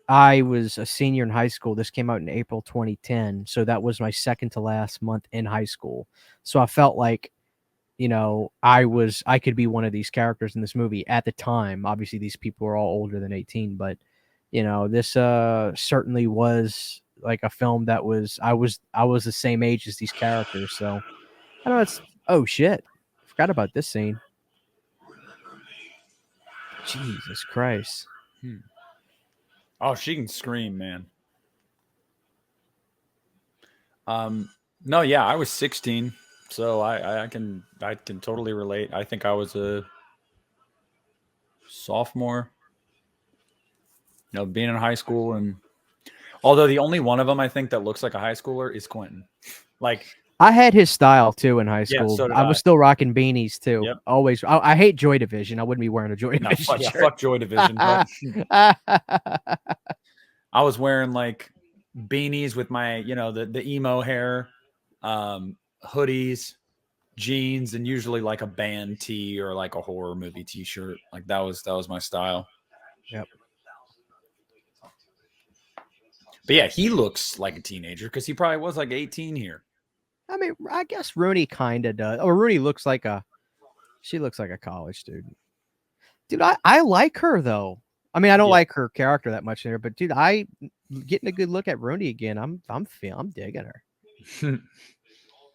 Speaker 1: I was a senior in high school. This came out in April 2010, so that was my second to last month in high school. So I felt like, I could be one of these characters in this movie at the time. Obviously, these people are all older than 18, but this certainly was like a film that I was the same age as these characters. So I don't know. Oh shit! Forgot about this scene. Jesus Christ!
Speaker 2: Oh, she can scream, man. No, yeah, I was 16, so I can totally relate. I think I was a sophomore, being in high school, and although the only one of them I think that looks like a high schooler is Quentin. Like,
Speaker 1: I had his style too in high school.
Speaker 2: so did
Speaker 1: I was still rocking beanies too.
Speaker 2: Yep.
Speaker 1: Always. I hate Joy Division. I wouldn't be wearing a Joy Division shirt.
Speaker 2: Fuck Joy Division. But I was wearing like beanies with my, the emo hair, hoodies, jeans, and usually like a band tee or like a horror movie t-shirt. Like that was my style.
Speaker 1: Yep.
Speaker 2: But yeah, he looks like a teenager because he probably was like 18 here.
Speaker 1: I mean, I guess Rooney kind of does. Or Rooney looks like she looks like a college student. Dude, I like her though. I mean, I don't like her character that much in her, but dude, getting a good look at Rooney again. I'm digging her.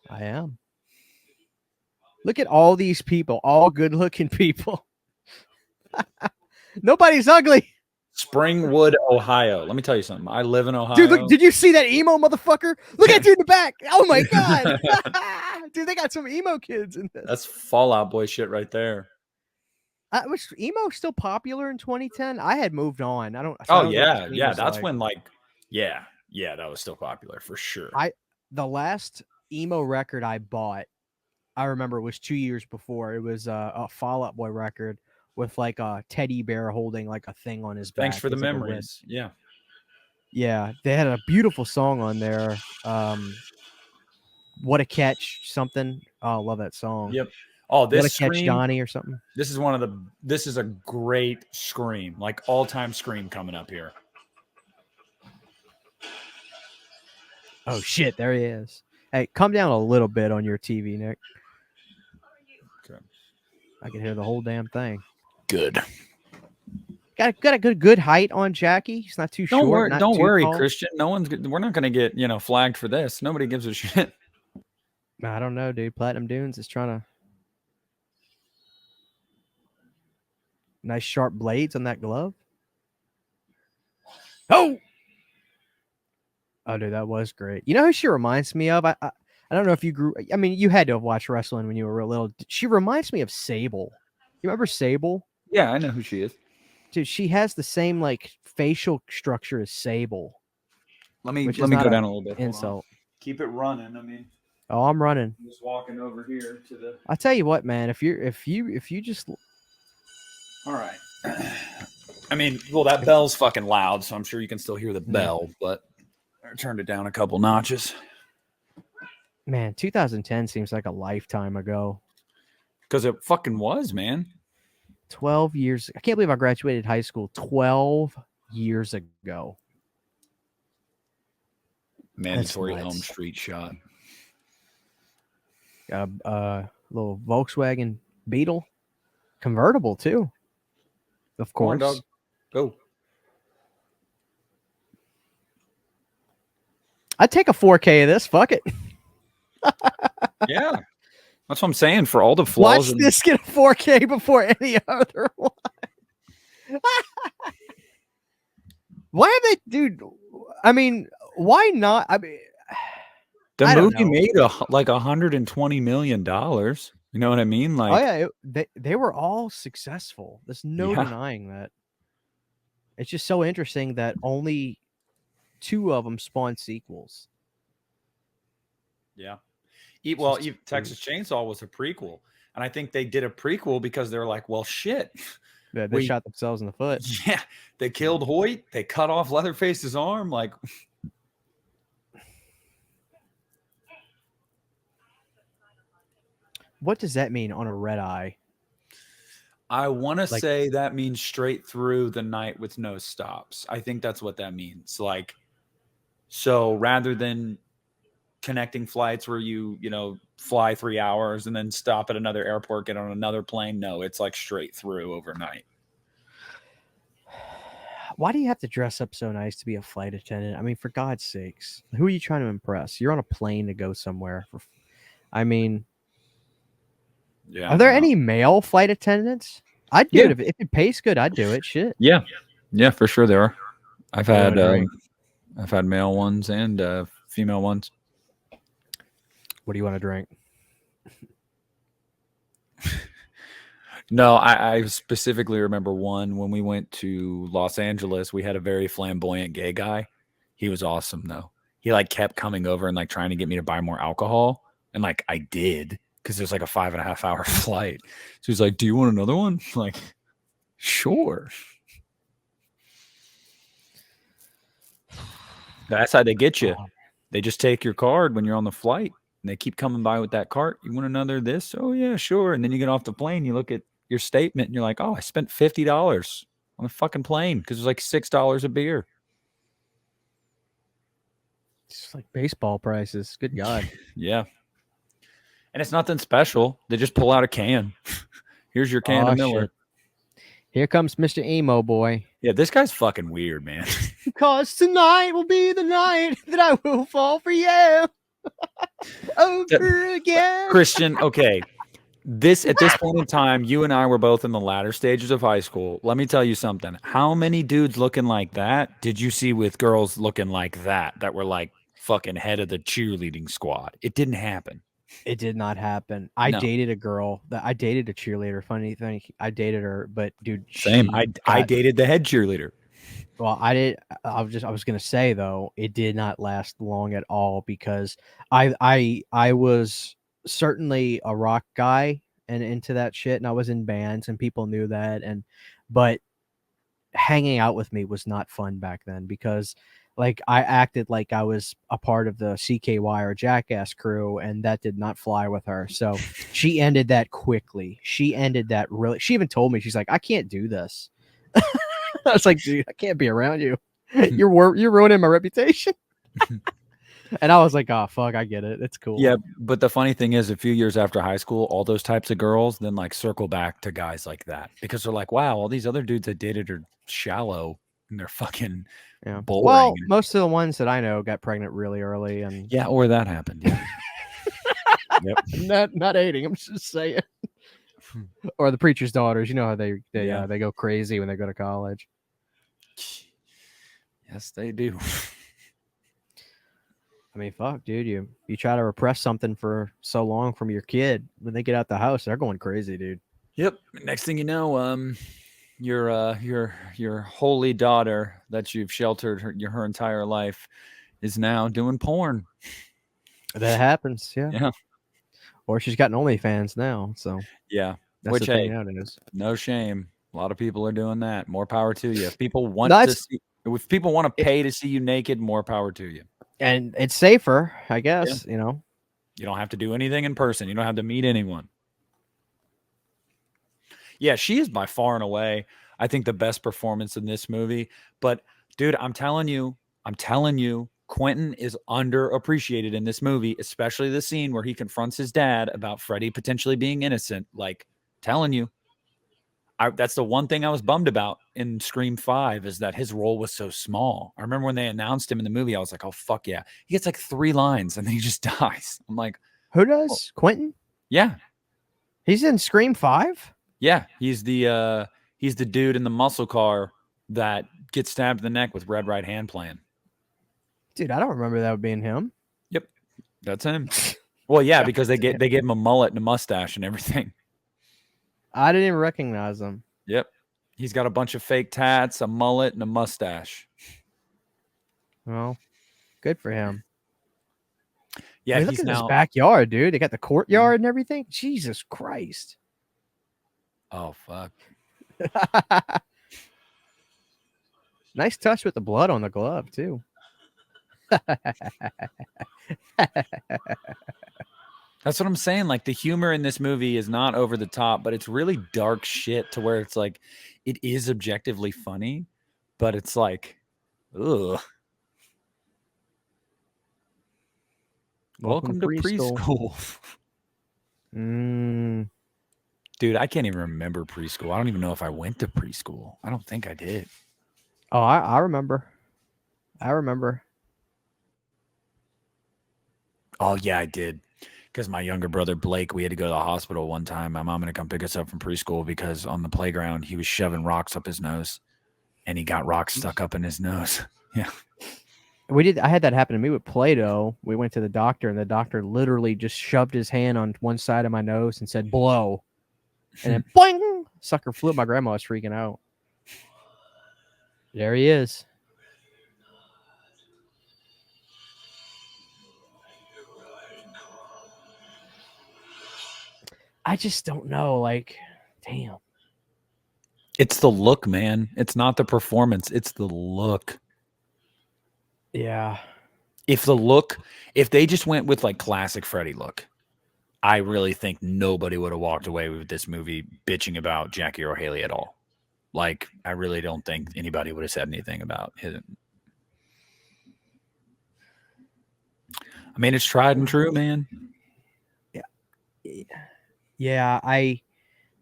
Speaker 1: I am. Look at all these people, all good looking people. Nobody's ugly.
Speaker 2: Springwood, Ohio. Let me tell you something. I live in Ohio.
Speaker 1: Dude, look, did you see that emo motherfucker? Look at you in the back. Oh my God. Dude, they got some emo kids in this.
Speaker 2: That's Fall Out Boy shit right there.
Speaker 1: Was emo still popular in 2010? I had moved on. I don't.
Speaker 2: Yeah. That's when that was still popular for sure.
Speaker 1: The last emo record I bought, I remember it was 2 years before. It was a Fall Out Boy record with like a teddy bear holding like a thing on his back.
Speaker 2: Thanks for the memories. Yeah.
Speaker 1: Yeah, they had a beautiful song on there. What a Catch something. Oh, I love that song.
Speaker 2: Yep. Oh, this
Speaker 1: What a Catch Johnny or something.
Speaker 2: This is a great scream, like all-time scream coming up here.
Speaker 1: Oh shit, there he is. Hey, come down a little bit on your TV, Nick.
Speaker 2: Okay.
Speaker 1: I can hear the whole damn thing.
Speaker 2: Good.
Speaker 1: Got a good height on Jackie. He's not too short, not
Speaker 2: Don't
Speaker 1: too
Speaker 2: worry,
Speaker 1: tall.
Speaker 2: Christian. We're not gonna get flagged for this. Nobody gives a shit.
Speaker 1: I don't know, dude. Platinum Dunes is trying to nice sharp blades on that glove. Oh, dude, that was great. You know who she reminds me of? I don't know if you grew. I mean, you had to have watched wrestling when you were real little. She reminds me of Sable. You remember Sable?
Speaker 2: Yeah, I know who she is.
Speaker 1: Dude, she has the same like facial structure as Sable.
Speaker 2: Let me
Speaker 1: go
Speaker 2: down a little bit.
Speaker 1: Insult.
Speaker 2: Keep it running. I mean,
Speaker 1: oh, I'm running.
Speaker 2: I'm just walking over here to the.
Speaker 1: I tell you what, man. If you just.
Speaker 2: All right. I mean, well, that bell's fucking loud, so I'm sure you can still hear the bell, but I turned it down a couple notches.
Speaker 1: Man, 2010 seems like a lifetime ago.
Speaker 2: Because it fucking was, man.
Speaker 1: 12 years. I can't believe I graduated high school 12 years ago.
Speaker 2: Mandatory Elm Street shot.
Speaker 1: Got a little Volkswagen Beetle. Convertible, too. Of course.
Speaker 2: Come on, dog. Go.
Speaker 1: I'd take a 4K of this. Fuck it.
Speaker 2: Yeah. That's what I'm saying. For all the flaws.
Speaker 1: Watch this get a 4K before any other one. Why are they, dude? I mean, why not? I mean,
Speaker 2: the movie made like $120 million. You know what I mean? Like,
Speaker 1: oh yeah, they were all successful. There's no denying that. It's just so interesting that only 2 of them spawned sequels.
Speaker 2: Yeah. Well, Texas Chainsaw was a prequel, and I think they did a prequel because they're like, well, shit.
Speaker 1: Yeah, they shot themselves in the foot.
Speaker 2: Yeah, they killed Hoyt. They cut off Leatherface's arm. Like,
Speaker 1: what does that mean on a red eye?
Speaker 2: I want to say that means straight through the night with no stops. I think that's what that means. Like, so rather than connecting flights where you fly 3 hours and then stop at another airport, get on another plane, no, it's like straight through overnight.
Speaker 1: Why do you have to dress up so nice to be a flight attendant? I mean, for God's sakes, who are you trying to impress? You're on a plane to go somewhere. I mean,
Speaker 2: yeah.
Speaker 1: Are there any male flight attendants? I'd do it if it pays good. I'd do it. Shit.
Speaker 2: Yeah, for sure there are. I've had male ones and female ones.
Speaker 1: What do you want to drink?
Speaker 2: No, I specifically remember one when we went to Los Angeles. We had a very flamboyant gay guy. He was awesome, though. He like kept coming over and like trying to get me to buy more alcohol, and like I did because there's like a 5.5 hour flight. So he's like, "Do you want another one?" I'm like, sure. That's how they get you. They just take your card when you're on the flight, and they keep coming by with that cart. You want another this? Oh yeah, sure. And then you get off the plane, you look at your statement, and you're like, oh, I spent $50 on the fucking plane because it was like $6 a beer.
Speaker 1: It's like baseball prices. Good God.
Speaker 2: Yeah. And it's nothing special. They just pull out a can. Here's your can of Miller.
Speaker 1: Shit. Here comes Mr. Emo Boy.
Speaker 2: Yeah, this guy's fucking weird, man.
Speaker 1: Because tonight will be the night that I will fall for you. Over again.
Speaker 2: Christian, okay. At this point in time, you and I were both in the latter stages of high school. Let me tell you something. How many dudes looking like that did you see with girls looking like that were like fucking head of the cheerleading squad? It didn't happen.
Speaker 1: It did not happen. I dated a girl that I dated a cheerleader. Funny thing, I dated her, but dude,
Speaker 2: same. I dated the head cheerleader.
Speaker 1: Well, I did. I was gonna say though, it did not last long at all because I was certainly a rock guy and into that shit, and I was in bands and people knew that, but hanging out with me was not fun back then because like I acted like I was a part of the CKY or Jackass crew, and that did not fly with her. So she ended that quickly. She ended that really. She even told me, she's like, I can't do this. I was like, dude, I can't be around you. You're ruining my reputation. And I was like, oh fuck, I get it. It's cool.
Speaker 2: Yeah, but the funny thing is, a few years after high school, all those types of girls then like circle back to guys like that because they're like, wow, all these other dudes I dated are shallow and they're fucking
Speaker 1: Yeah.
Speaker 2: boring.
Speaker 1: Well, most of the ones that I know got pregnant really early, and
Speaker 2: Yeah, or that happened. Yeah. Yep.
Speaker 1: not hating. I'm just saying. Or the preacher's daughters. You know how they go crazy when they go to college.
Speaker 2: Yes, they do.
Speaker 1: I mean, fuck, dude. You try to repress something for so long from your kid. When they get out the house, they're going crazy, dude.
Speaker 2: Yep. Next thing you know, your holy daughter that you've sheltered her entire life is now doing porn.
Speaker 1: That happens, yeah.
Speaker 2: Yeah.
Speaker 1: Or she's got an OnlyFans now, so
Speaker 2: Yeah.
Speaker 1: that's
Speaker 2: Which,
Speaker 1: the thing
Speaker 2: hey,
Speaker 1: nowadays.
Speaker 2: no shame. A lot of people are doing that. More power to you. If people want
Speaker 1: No,
Speaker 2: to see, if people want to pay to see you naked, more power to you.
Speaker 1: and it's safer, I
Speaker 2: Yeah.
Speaker 1: guess. You know,
Speaker 2: You don't have to do anything in person. You don't have to meet anyone. Yeah, she is by far and away, I think, the best performance in this movie. But dude, I'm telling you, Quentin is underappreciated in this movie, especially the scene where he confronts his dad about Freddy potentially being innocent. Like, telling you, that's the one thing I was bummed about in Scream 5 is that his role was so small. I remember when they announced him in the movie, I was like, oh, fuck yeah. He gets like 3 lines and then he just dies. I'm like,
Speaker 1: who does? Quentin?
Speaker 2: yeah.
Speaker 1: He's in Scream 5?
Speaker 2: Yeah. He's the dude in the muscle car that gets stabbed in the neck with Red Right Hand playing.
Speaker 1: Dude, I don't remember that being him.
Speaker 2: Yep. That's him. Well, yeah, because they gave him a mullet and a mustache and everything.
Speaker 1: I didn't even recognize him.
Speaker 2: Yep. He's got a bunch of fake tats, a mullet, and a mustache.
Speaker 1: Well, good for him.
Speaker 2: Yeah,
Speaker 1: I mean, look at his backyard, dude. They got the courtyard and everything. Jesus Christ.
Speaker 2: Oh, fuck.
Speaker 1: Nice touch with the blood on the glove, too.
Speaker 2: That's what I'm saying. Like, the humor in this movie is not over the top, but it's really dark shit to where it's like, it is objectively funny, but it's like, ugh. Welcome to preschool. Dude, I can't even remember preschool. I don't even know if I went to preschool. I don't think I did.
Speaker 1: Oh, I remember.
Speaker 2: Oh, yeah, I did. Because my younger brother, Blake, we had to go to the hospital one time. My mom had to come pick us up from preschool because on the playground, he was shoving rocks up his nose. And he got rocks stuck up in his nose. Yeah.
Speaker 1: I had that happen to me with Play-Doh. We went to the doctor, and the doctor literally just shoved his hand on one side of my nose and said, blow. And then, boing! Sucker flew. My grandma was freaking out. There he is. I just don't know. Like, damn.
Speaker 2: It's the look, man. It's not the performance. It's the look.
Speaker 1: Yeah.
Speaker 2: If they just went with like classic Freddy look, I really think nobody would have walked away with this movie bitching about Jackie or Haley at all. Like, I really don't think anybody would have said anything about him. I mean, it's tried and true, man.
Speaker 1: Yeah, I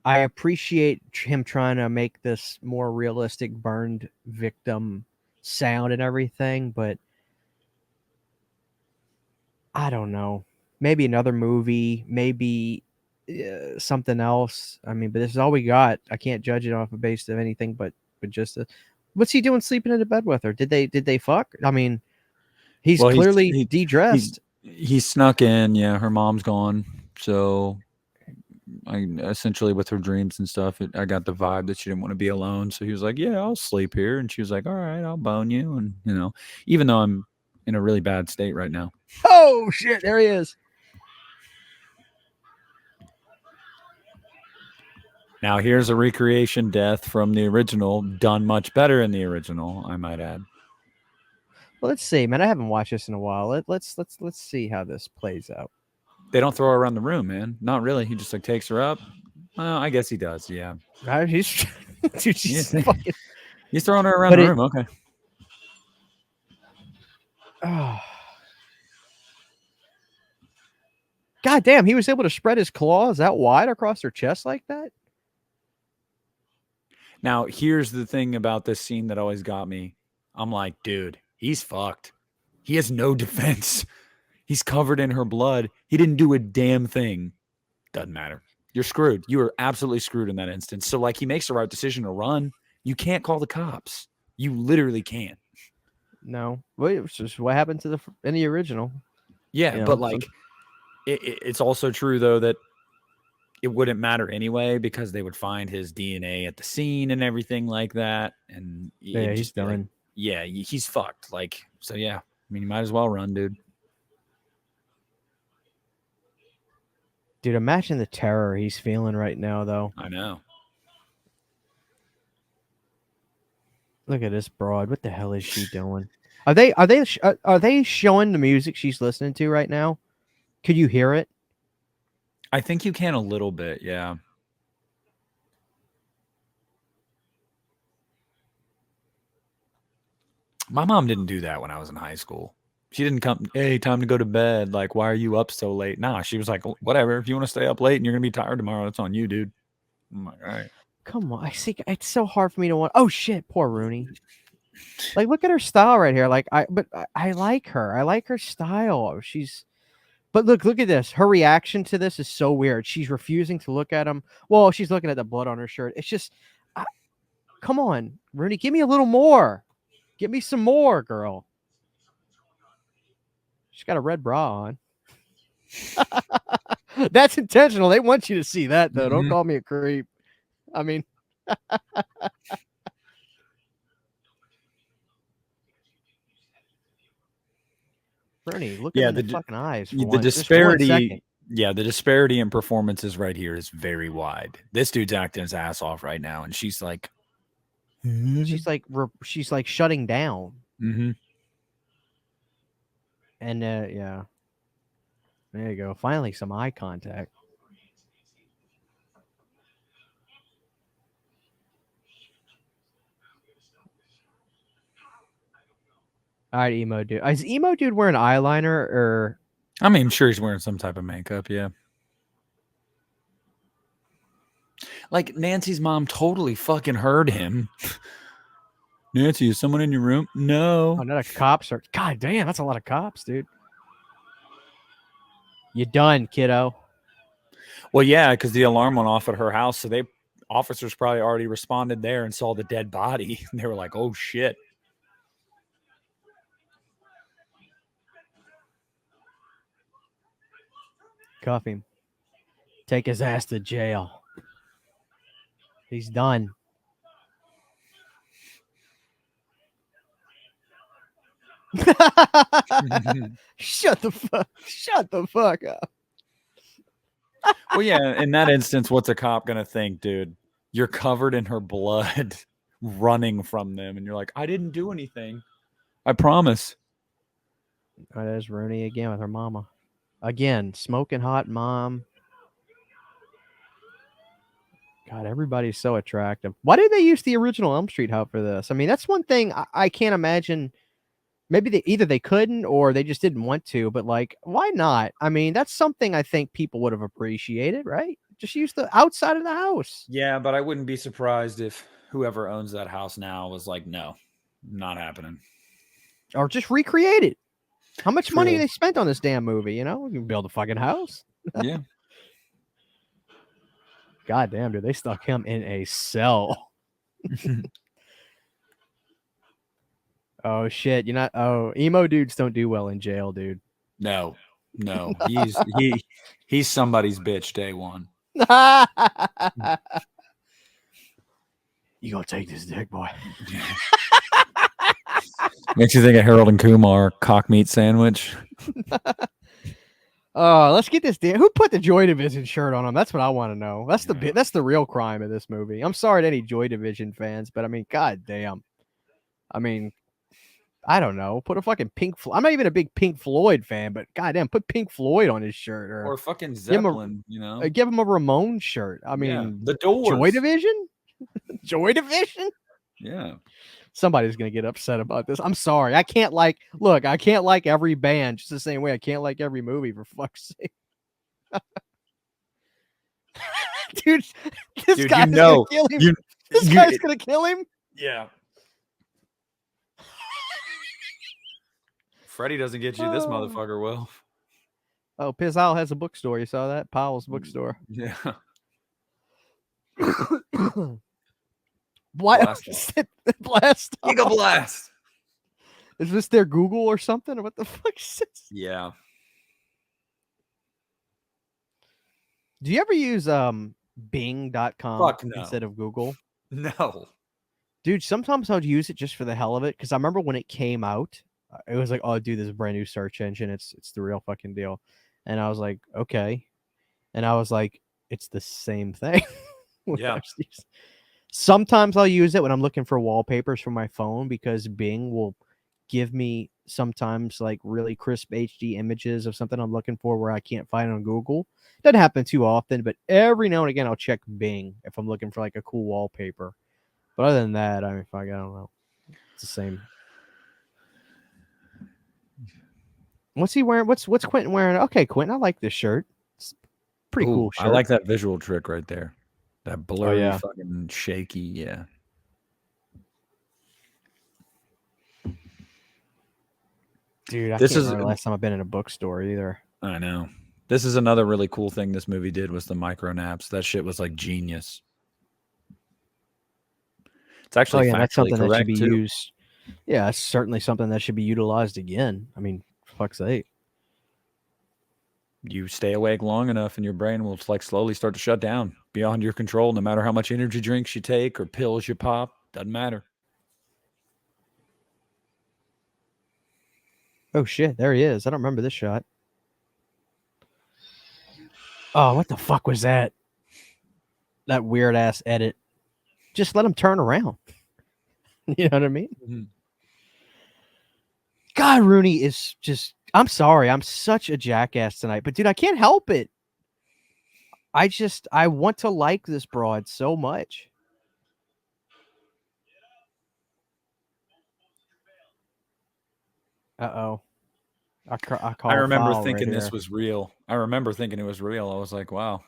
Speaker 1: appreciate him trying to make this more realistic burned victim sound and everything, but I don't know. Maybe another movie, maybe something else. I mean, but this is all we got. I can't judge it off a base of anything, but just what's he doing sleeping in the bed with her? Did they fuck? I mean, he's clearly de-dressed.
Speaker 2: He snuck in. Yeah, her mom's gone, so I essentially with her dreams and stuff. I got the vibe that she didn't want to be alone, so he was like, "Yeah, I'll sleep here," and she was like, "All right, I'll bone you," and even though I'm in a really bad state right now.
Speaker 1: Oh shit! There he is.
Speaker 2: Now here's a recreation death from the original, done much better in the original, I might add.
Speaker 1: Well, let's see, man. I haven't watched this in a while. Let's see how this plays out.
Speaker 2: They don't throw her around the room, man. Not really. He just like takes her up. Well, I guess he does. Yeah.
Speaker 1: He's
Speaker 2: he's throwing her around the room. Okay.
Speaker 1: Oh. God damn, he was able to spread his claws out wide across her chest like that?
Speaker 2: Now, here's the thing about this scene that always got me. I'm like, dude, he's fucked. He has no defense. He's covered in her blood. He didn't do a damn thing. Doesn't matter. You're screwed. You are absolutely screwed in that instance. So, like, he makes the right decision to run. You can't call the cops. You literally can't.
Speaker 1: No. Well, it's just what happened to in the original.
Speaker 2: Yeah,
Speaker 1: You know,
Speaker 2: but like, it's also true though that it wouldn't matter anyway because they would find his DNA at the scene and everything like that, and
Speaker 1: yeah, he's done.
Speaker 2: Like, yeah, he's fucked. Like, so yeah, I mean, you might as well run, dude.
Speaker 1: Dude, imagine the terror he's feeling right now, though.
Speaker 2: I know.
Speaker 1: Look at this broad. What the hell is she doing? Are they showing the music she's listening to right now? Could you hear it?
Speaker 2: I think you can a little bit, yeah. My mom didn't do that when I was in high school. She didn't come, hey, time to go to bed. Like, why are you up so late? Nah, she was like, whatever. If you want to stay up late and you're going to be tired tomorrow, that's on you, dude. I'm like, all right.
Speaker 1: Come on. I see. It's so hard for me to want. Oh, shit. Poor Rooney. Like, look at her style right here. Like, I like her. I like her style. But look at this. Her reaction to this is so weird. She's refusing to look at him. Well, she's looking at the blood on her shirt. It's just, come on, Rooney, give me a little more. Give me some more, girl. She's got a red bra on. That's intentional. They want you to see that, though. Don't call me a creep. I mean, Rooney, look at the fucking eyes.
Speaker 2: The disparity. Yeah, the disparity in performances right here is very wide. This dude's acting his ass off right now, and she's like
Speaker 1: shutting down.
Speaker 2: Mm-hmm.
Speaker 1: And yeah, there you go. Finally, some eye contact. All right, emo dude. Is emo dude wearing eyeliner or?
Speaker 2: I mean, I'm sure he's wearing some type of makeup. Yeah. Like Nancy's mom totally fucking heard him. Nancy, is someone in your room? No.
Speaker 1: Oh, not a cop search. God damn, that's a lot of cops, dude. You done, kiddo.
Speaker 2: Well, yeah, because the alarm went off at her house, so officers probably already responded there and saw the dead body. And they were like, "Oh shit."
Speaker 1: Cuff him. Take his ass to jail. He's done. Shut the fuck up.
Speaker 2: Well, yeah, in that instance, what's a cop gonna think, dude? You're covered in her blood, running from them, and you're like, I didn't do anything. I promise.
Speaker 1: Oh, there's Rooney again with her mama. Again, smoking hot mom. God, everybody's so attractive. Why did they use the original Elm Street house for this? I mean, that's one thing I can't imagine. Maybe either they couldn't or they just didn't want to, but like, why not? I mean, that's something I think people would have appreciated, right? Just use the outside of the house.
Speaker 2: Yeah, but I wouldn't be surprised if whoever owns that house now was like, no, not happening.
Speaker 1: Or just recreate it. How much money they spent on this damn movie, you know? You can build a fucking house.
Speaker 2: Yeah.
Speaker 1: God damn, dude, they stuck him in a cell. Oh shit, you're not. Oh, emo dudes don't do well in jail, dude.
Speaker 2: No. He's somebody's bitch day one.
Speaker 1: You gonna take this dick, boy?
Speaker 2: Makes you think of Harold and Kumar cock meat sandwich.
Speaker 1: Oh, let's get this damn. Who put the Joy Division shirt on him? That's what I want to know. That's the real crime of this movie. I'm sorry to any Joy Division fans, but I mean, god damn. I mean, I don't know. Put a fucking Pink Floyd. I'm not even a big Pink Floyd fan, but goddamn, put Pink Floyd on his shirt
Speaker 2: or fucking Zeppelin.
Speaker 1: Give him a Ramones shirt. I mean,
Speaker 2: the Doors.
Speaker 1: Joy Division. Joy Division.
Speaker 2: Yeah.
Speaker 1: Somebody's gonna get upset about this. I'm sorry. I can't like every band just the same way I can't like every movie, for fuck's sake. Dude, this
Speaker 2: Dude,
Speaker 1: guy's gonna kill him. This guy's gonna kill him.
Speaker 2: Yeah. Freddy doesn't get you. This motherfucker will.
Speaker 1: Oh, Pizal has a bookstore. You saw that? Powell's bookstore.
Speaker 2: Yeah.
Speaker 1: Why?
Speaker 2: Blast
Speaker 1: Blast off.
Speaker 2: Giga blast.
Speaker 1: Is this their Google or something? Or what the fuck is this?
Speaker 2: Yeah.
Speaker 1: Do you ever use Bing.com
Speaker 2: Fuck no.
Speaker 1: instead of Google?
Speaker 2: No.
Speaker 1: Dude, sometimes I'd use it just for the hell of it because I remember when it came out, it was like, oh, dude, this is a brand new search engine. It's the real fucking deal. And I was like, okay. And I was like, it's the same thing.
Speaker 2: Yeah.
Speaker 1: Sometimes I'll use it when I'm looking for wallpapers for my phone because Bing will give me sometimes like really crisp HD images of something I'm looking for where I can't find it on Google. Doesn't happen too often, but every now and again I'll check Bing if I'm looking for like a cool wallpaper. But other than that, I mean, fuck, I don't know. It's the same. What's he wearing? What's Quentin wearing? Okay, Quentin, I like this shirt. It's pretty cool shirt.
Speaker 2: I like that visual trick right there. That blurry,
Speaker 1: yeah.
Speaker 2: fucking shaky, yeah.
Speaker 1: Dude, I can't remember the last time I've been in a bookstore either.
Speaker 2: I know. This is another really cool thing this movie did was the micro naps. That shit was like genius. It's actually
Speaker 1: that's something
Speaker 2: correct
Speaker 1: that should be
Speaker 2: too.
Speaker 1: used. Yeah, it's certainly something that should be utilized again. I mean, for fuck's sake.
Speaker 2: You stay awake long enough and your brain will like slowly start to shut down beyond your control, no matter how much energy drinks you take or pills you pop. Doesn't matter.
Speaker 1: Oh shit, there he is. I don't remember this shot. Oh, what the fuck was that? That weird ass edit. Just let him turn around. You know what I mean?
Speaker 2: Mm-hmm.
Speaker 1: God, Rooney is just. I'm sorry. I'm such a jackass tonight, but dude, I can't help it. I want to like this broad so much. Uh-oh. I
Speaker 2: remember thinking this was real. I remember thinking it was real. I was like, wow.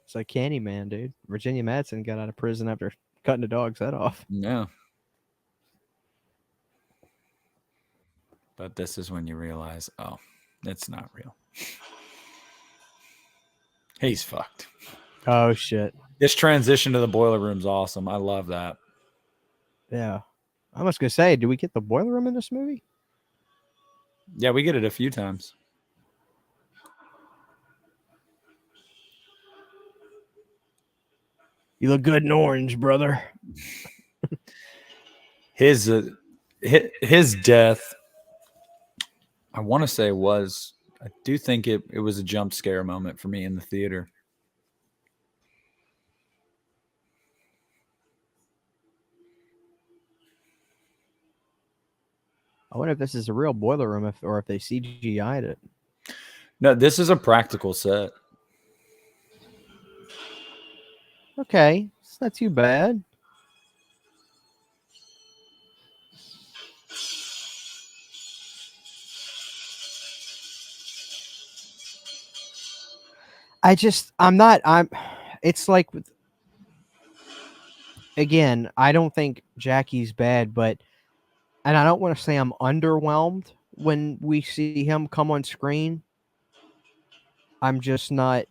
Speaker 1: It's like Candyman, dude. Virginia Madsen got out of prison after cutting a dog's head off.
Speaker 2: Yeah. But this is when you realize, oh, it's not real. He's fucked.
Speaker 1: Oh, shit.
Speaker 2: This transition to the boiler room's awesome. I love that.
Speaker 1: Yeah. I was going to say, do we get the boiler room in this movie?
Speaker 2: Yeah, we get it a few times.
Speaker 1: You look good in orange, brother.
Speaker 2: His death, I want to say I do think it was a jump scare moment for me in the theater.
Speaker 1: I wonder if this is a real boiler room or if they CGI'd it.
Speaker 2: No, this is a practical set.
Speaker 1: Okay, it's not too bad. It's like, again, I don't think Jackie's bad, and I don't want to say I'm underwhelmed when we see him come on screen. I'm just not.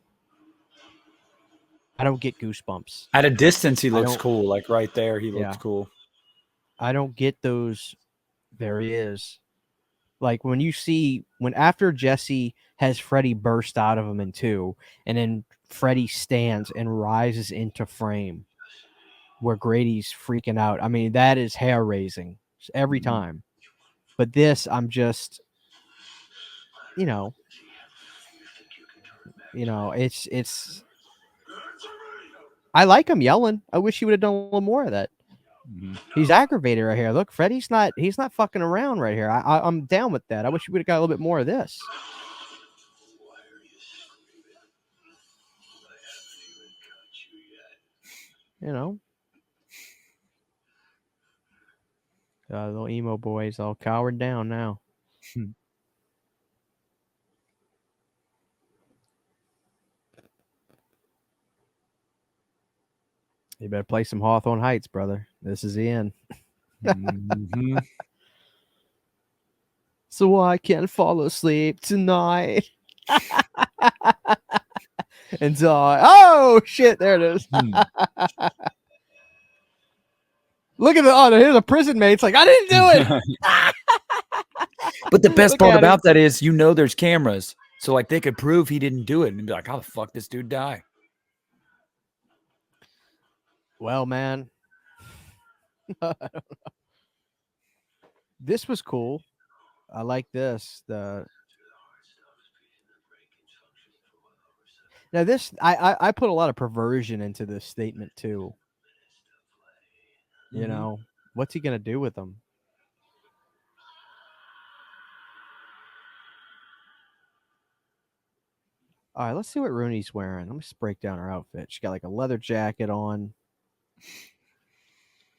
Speaker 1: I don't get goosebumps.
Speaker 2: At a distance, he looks cool. Like right there, he looks cool.
Speaker 1: I don't get those. There he is. Like when after Jesse has Freddy burst out of him in 2, and then Freddy stands and rises into frame where Grady's freaking out. I mean, that is hair raising every time. But this, I'm just, it's. I like him yelling. I wish he would have done a little more of that. Mm-hmm. He's aggravated right here. Look, Freddy's not fucking around right here. I'm down with that. I wish we would have got a little bit more of this. Little emo boy's all cowered down now. You better play some Hawthorne Heights, brother. This is the end.
Speaker 2: Mm-hmm.
Speaker 1: So I can't fall asleep tonight and die. Oh shit! There it is. Look at here's a prison mate. It's like I didn't do it.
Speaker 2: But the best
Speaker 1: Look
Speaker 2: part
Speaker 1: at him.
Speaker 2: about that is, there's cameras, so like they could prove he didn't do it and be like, how the fuck this dude die?
Speaker 1: Well, man, this was cool. I like this. Now this I put a lot of perversion into this statement too. You know, what's he gonna do with them? All right, let's see what Rooney's wearing. Let me just break down her outfit. She got like a leather jacket on.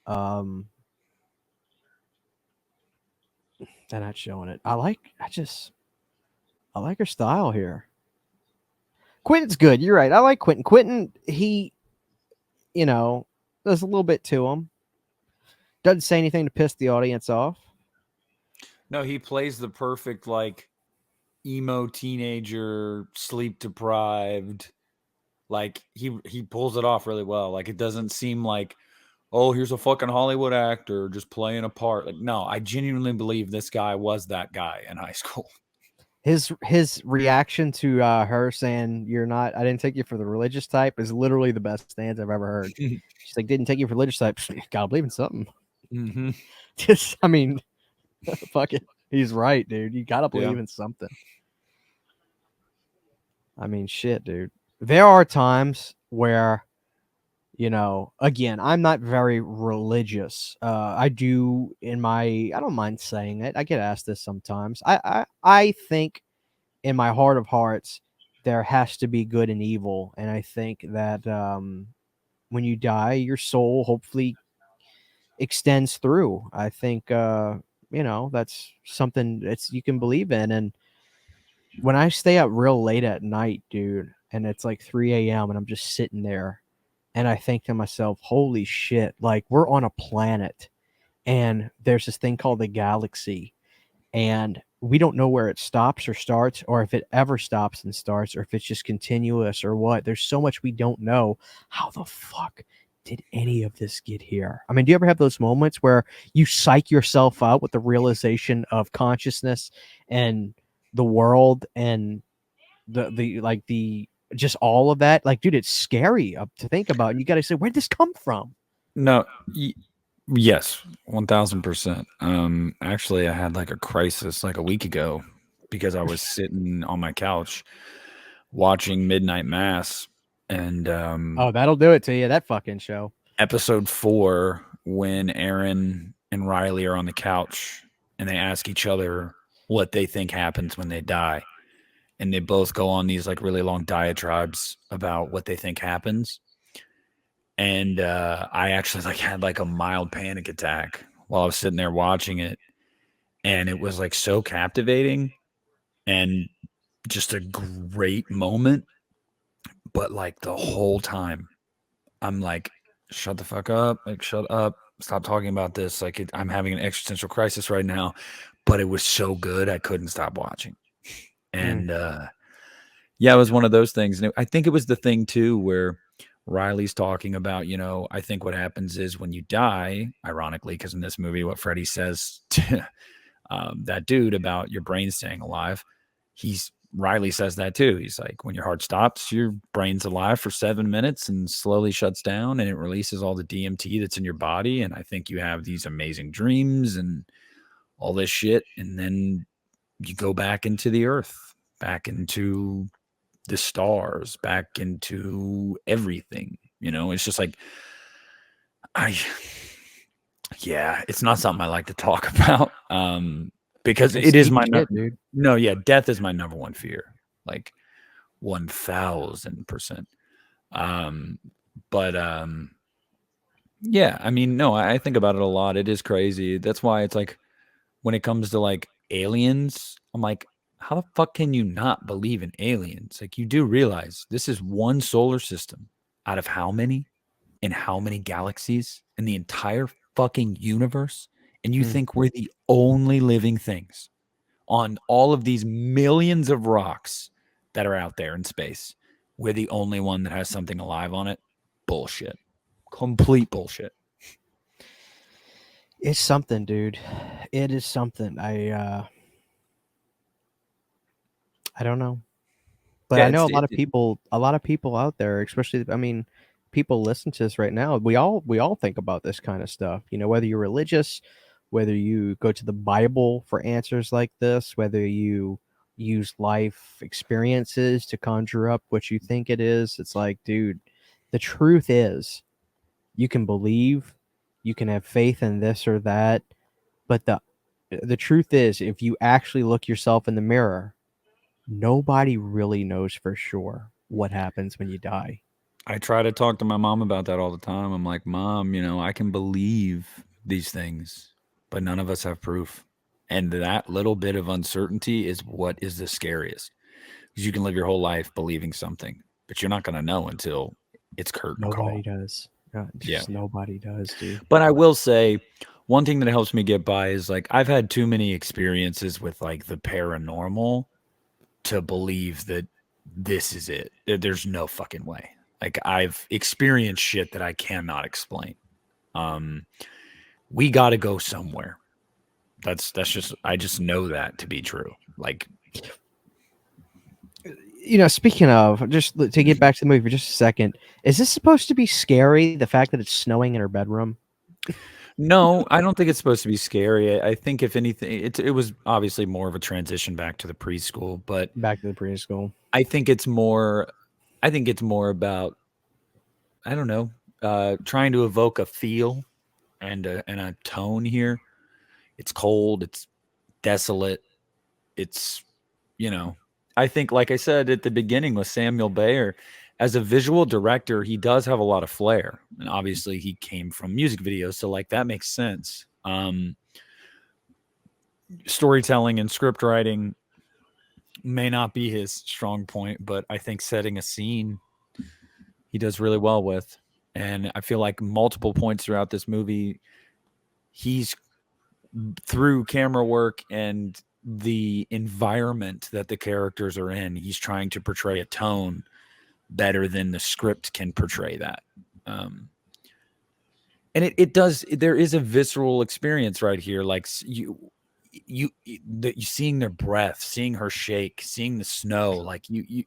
Speaker 1: They're not showing it. I like her style here. Quentin's good. You're right. I like Quentin. Quentin, he, there's a little bit to him. Doesn't say anything to piss the audience off.
Speaker 2: No, he plays the perfect like emo teenager, sleep deprived. Like he pulls it off really well. Like it doesn't seem like, oh, here's a fucking Hollywood actor just playing a part. Like, no, I genuinely believe this guy was that guy in high school.
Speaker 1: His reaction to her saying I didn't take you for the religious type is literally the best stance I've ever heard. She's like, didn't take you for religious type. Gotta believe in something.
Speaker 2: Mm-hmm.
Speaker 1: Just, I mean, fuck it. He's right, dude. You gotta believe in something. I mean, shit, dude. There are times where, again, I'm not very religious. I don't mind saying it. I get asked this sometimes. I think in my heart of hearts, there has to be good and evil. And I think that when you die, your soul hopefully extends through. I think, that's something you can believe in. And when I stay up real late at night, dude, and it's like 3 a.m. and I'm just sitting there and I think to myself, holy shit, like we're on a planet and there's this thing called the galaxy and we don't know where it stops or starts or if it ever stops and starts or if it's just continuous or what. There's so much we don't know. How the fuck did any of this get here? I mean, do you ever have those moments where you psych yourself out with the realization of consciousness and the world and the just all of that? Like, dude, it's scary to think about. And you got to say, where'd this come from?
Speaker 2: No, yes, 1000%. Actually, I had like a crisis like a week ago because I was sitting on my couch watching Midnight Mass and
Speaker 1: Oh, that'll do it to you. That fucking show.
Speaker 2: episode 4 when Aaron and Riley are on the couch and they ask each other what they think happens when they die. And they both go on these like really long diatribes about what they think happens. And I actually like had like a mild panic attack while I was sitting there watching it. And it was like so captivating and just a great moment. But like the whole time, I'm like, shut the fuck up. Like, shut up. Stop talking about this. Like, I'm having an existential crisis right now. But it was so good, I couldn't stop watching. And yeah, it was one of those things. And I think it was the thing, too, where Riley's talking about, I think what happens is when you die, ironically, because in this movie, what Freddy says to that dude about your brain staying alive, Riley says that too. He's like, when your heart stops, your brain's alive for 7 minutes and slowly shuts down and it releases all the DMT that's in your body. And I think you have these amazing dreams and all this shit. And then you go back into the earth, back into the stars, back into everything. It's just like, it's not something I like to talk about. Because it is my
Speaker 1: dude.
Speaker 2: No, yeah, death is my number one fear, like 1000%. But yeah, I mean, no, I think about it a lot. It is crazy. That's why it's like when it comes to like aliens, I'm like, how the fuck can you not believe in aliens? Like, you do realize this is one solar system out of how many? in how many galaxies in the entire fucking universe, and you
Speaker 1: Hmm.
Speaker 2: think we're the only living things on all of these millions of rocks that are out there in space. We're the only one that has something alive on it. Bullshit. Complete bullshit.
Speaker 1: It's something, dude. It is something. I don't know. But
Speaker 2: Yeah,
Speaker 1: I know a lot of people out there, especially, I mean, people listen to this right now. We all think about this kind of stuff. You know, whether you're religious, whether you go to the Bible for answers like this, whether you use life experiences to conjure up what you think it is. It's like, dude, the truth is, you can believe, you can have faith in this or that, but the truth is, if you actually look yourself in the mirror, nobody really knows for sure what happens when you die.
Speaker 2: I try to talk to my mom about that all the time. I'm like, Mom, I can believe these things, but none of us have proof. And that little bit of uncertainty is what is the scariest. Because you can live your whole life believing something, but you're not going to know until it's curtain
Speaker 1: Nobody
Speaker 2: call.
Speaker 1: does.
Speaker 2: Yeah.
Speaker 1: Just nobody does, dude.
Speaker 2: But I will say one thing that helps me get by is like I've had too many experiences with like the paranormal to believe that this is it. There's no fucking way. Like I've experienced shit that I cannot explain. Um, we got to go somewhere. That's just I just know that to be true. Like
Speaker 1: You know, speaking of, just to get back to the movie for just a second, is this supposed to be scary? The fact that it's snowing in her bedroom?
Speaker 2: no, I don't think it's supposed to be scary. I think if anything, it was obviously more of a transition back to the preschool, but
Speaker 1: Back to the preschool.
Speaker 2: I think it's more. I think it's more about I don't know, trying to evoke a feel and a tone here. It's cold. It's desolate. It's I think, like I said at the beginning with Samuel Bayer, as a visual director, he does have a lot of flair, and obviously he came from music videos, so like that makes sense. Storytelling and script writing may not be his strong point, but I think setting a scene he does really well with. And I feel like multiple points throughout this movie, he's through camera work and the environment that the characters are in, he's trying to portray a tone better than the script can portray that. And it does. There is a visceral experience right here, like you seeing their breath, seeing her shake, seeing the snow, like you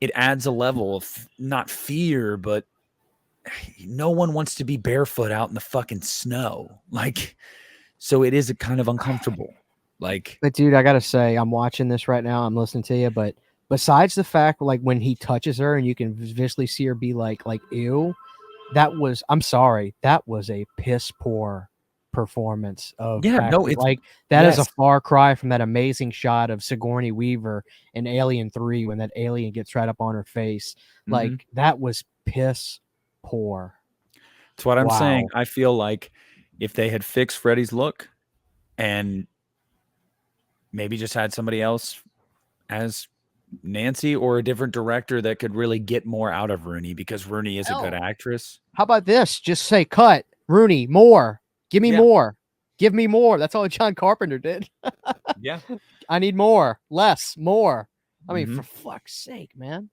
Speaker 2: it adds a level of not fear, but no one wants to be barefoot out in the fucking snow. Like, so it is a kind of uncomfortable. Like,
Speaker 1: But dude, I gotta say, I'm watching this right now. I'm listening to you, but besides the fact, like when he touches her and you can visually see her be like ew, I'm sorry, that was a piss poor performance of
Speaker 2: yeah, no,
Speaker 1: practice.
Speaker 2: it's
Speaker 1: Like that is a
Speaker 2: yes.
Speaker 1: far cry from that amazing shot of Sigourney Weaver in Alien 3 when that alien gets right up on her face.
Speaker 2: Mm-hmm.
Speaker 1: Like that was piss poor.
Speaker 2: It's what I'm saying.
Speaker 1: Wow.
Speaker 2: I feel like if they had fixed Freddy's look and maybe just had somebody else as Nancy or a different director that could really get more out of Rooney, because Rooney is a good
Speaker 1: Hell,
Speaker 2: actress.
Speaker 1: how about this? Just say cut. Rooney, more. Give me
Speaker 2: Yeah.
Speaker 1: more. Give me more. That's all John Carpenter did.
Speaker 2: Yeah.
Speaker 1: I need more. Less. More. I mean,
Speaker 2: Mhm.
Speaker 1: for fuck's sake, man.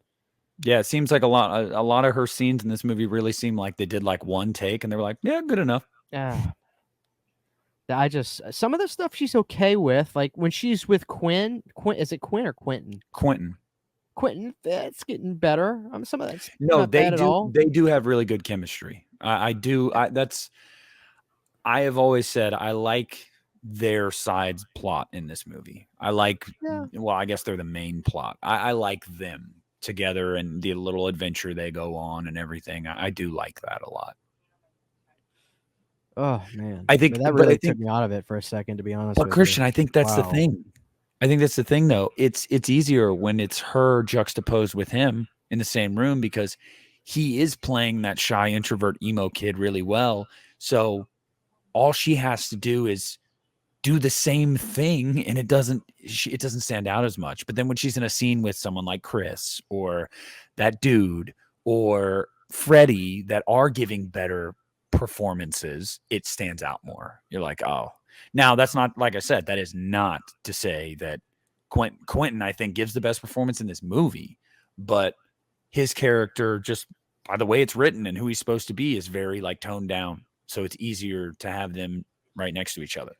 Speaker 2: Yeah, it seems like a lot of her scenes in this movie really seem like they did like one take and they were like, yeah, good enough.
Speaker 1: Ah, I just some of the stuff she's okay with, like when she's with Quinn. Is it Quinn or Quentin?
Speaker 2: Quentin.
Speaker 1: Quentin. It's getting better. Some of that's
Speaker 2: No,
Speaker 1: not bad at all.
Speaker 2: they do have really good chemistry. I do. I have always said I like their side's plot in this movie. I like,
Speaker 1: Yeah.
Speaker 2: well, I guess they're the main plot. I like them together and the little adventure they go on and everything. I do like that a lot.
Speaker 1: Oh man,
Speaker 2: I think,
Speaker 1: but that
Speaker 2: but I
Speaker 1: really took
Speaker 2: think,
Speaker 1: me out of it for a second, to be honest
Speaker 2: but
Speaker 1: with you.
Speaker 2: Christian, I think that's the
Speaker 1: Wow.
Speaker 2: thing. I think that's the thing, though. It's easier when it's her juxtaposed with him in the same room because he is playing that shy introvert emo kid really well. So all she has to do is do the same thing, and it doesn't stand out as much. But then when she's in a scene with someone like Chris or that dude or Freddy that are giving better performances, it stands out more. You're like, oh. Now, that's not, like I said, that is not to say that Quentin, I think, gives the best performance in this movie, but his character, just by the way it's written and who he's supposed to be, is very like toned down. So it's easier to have them right next to each other.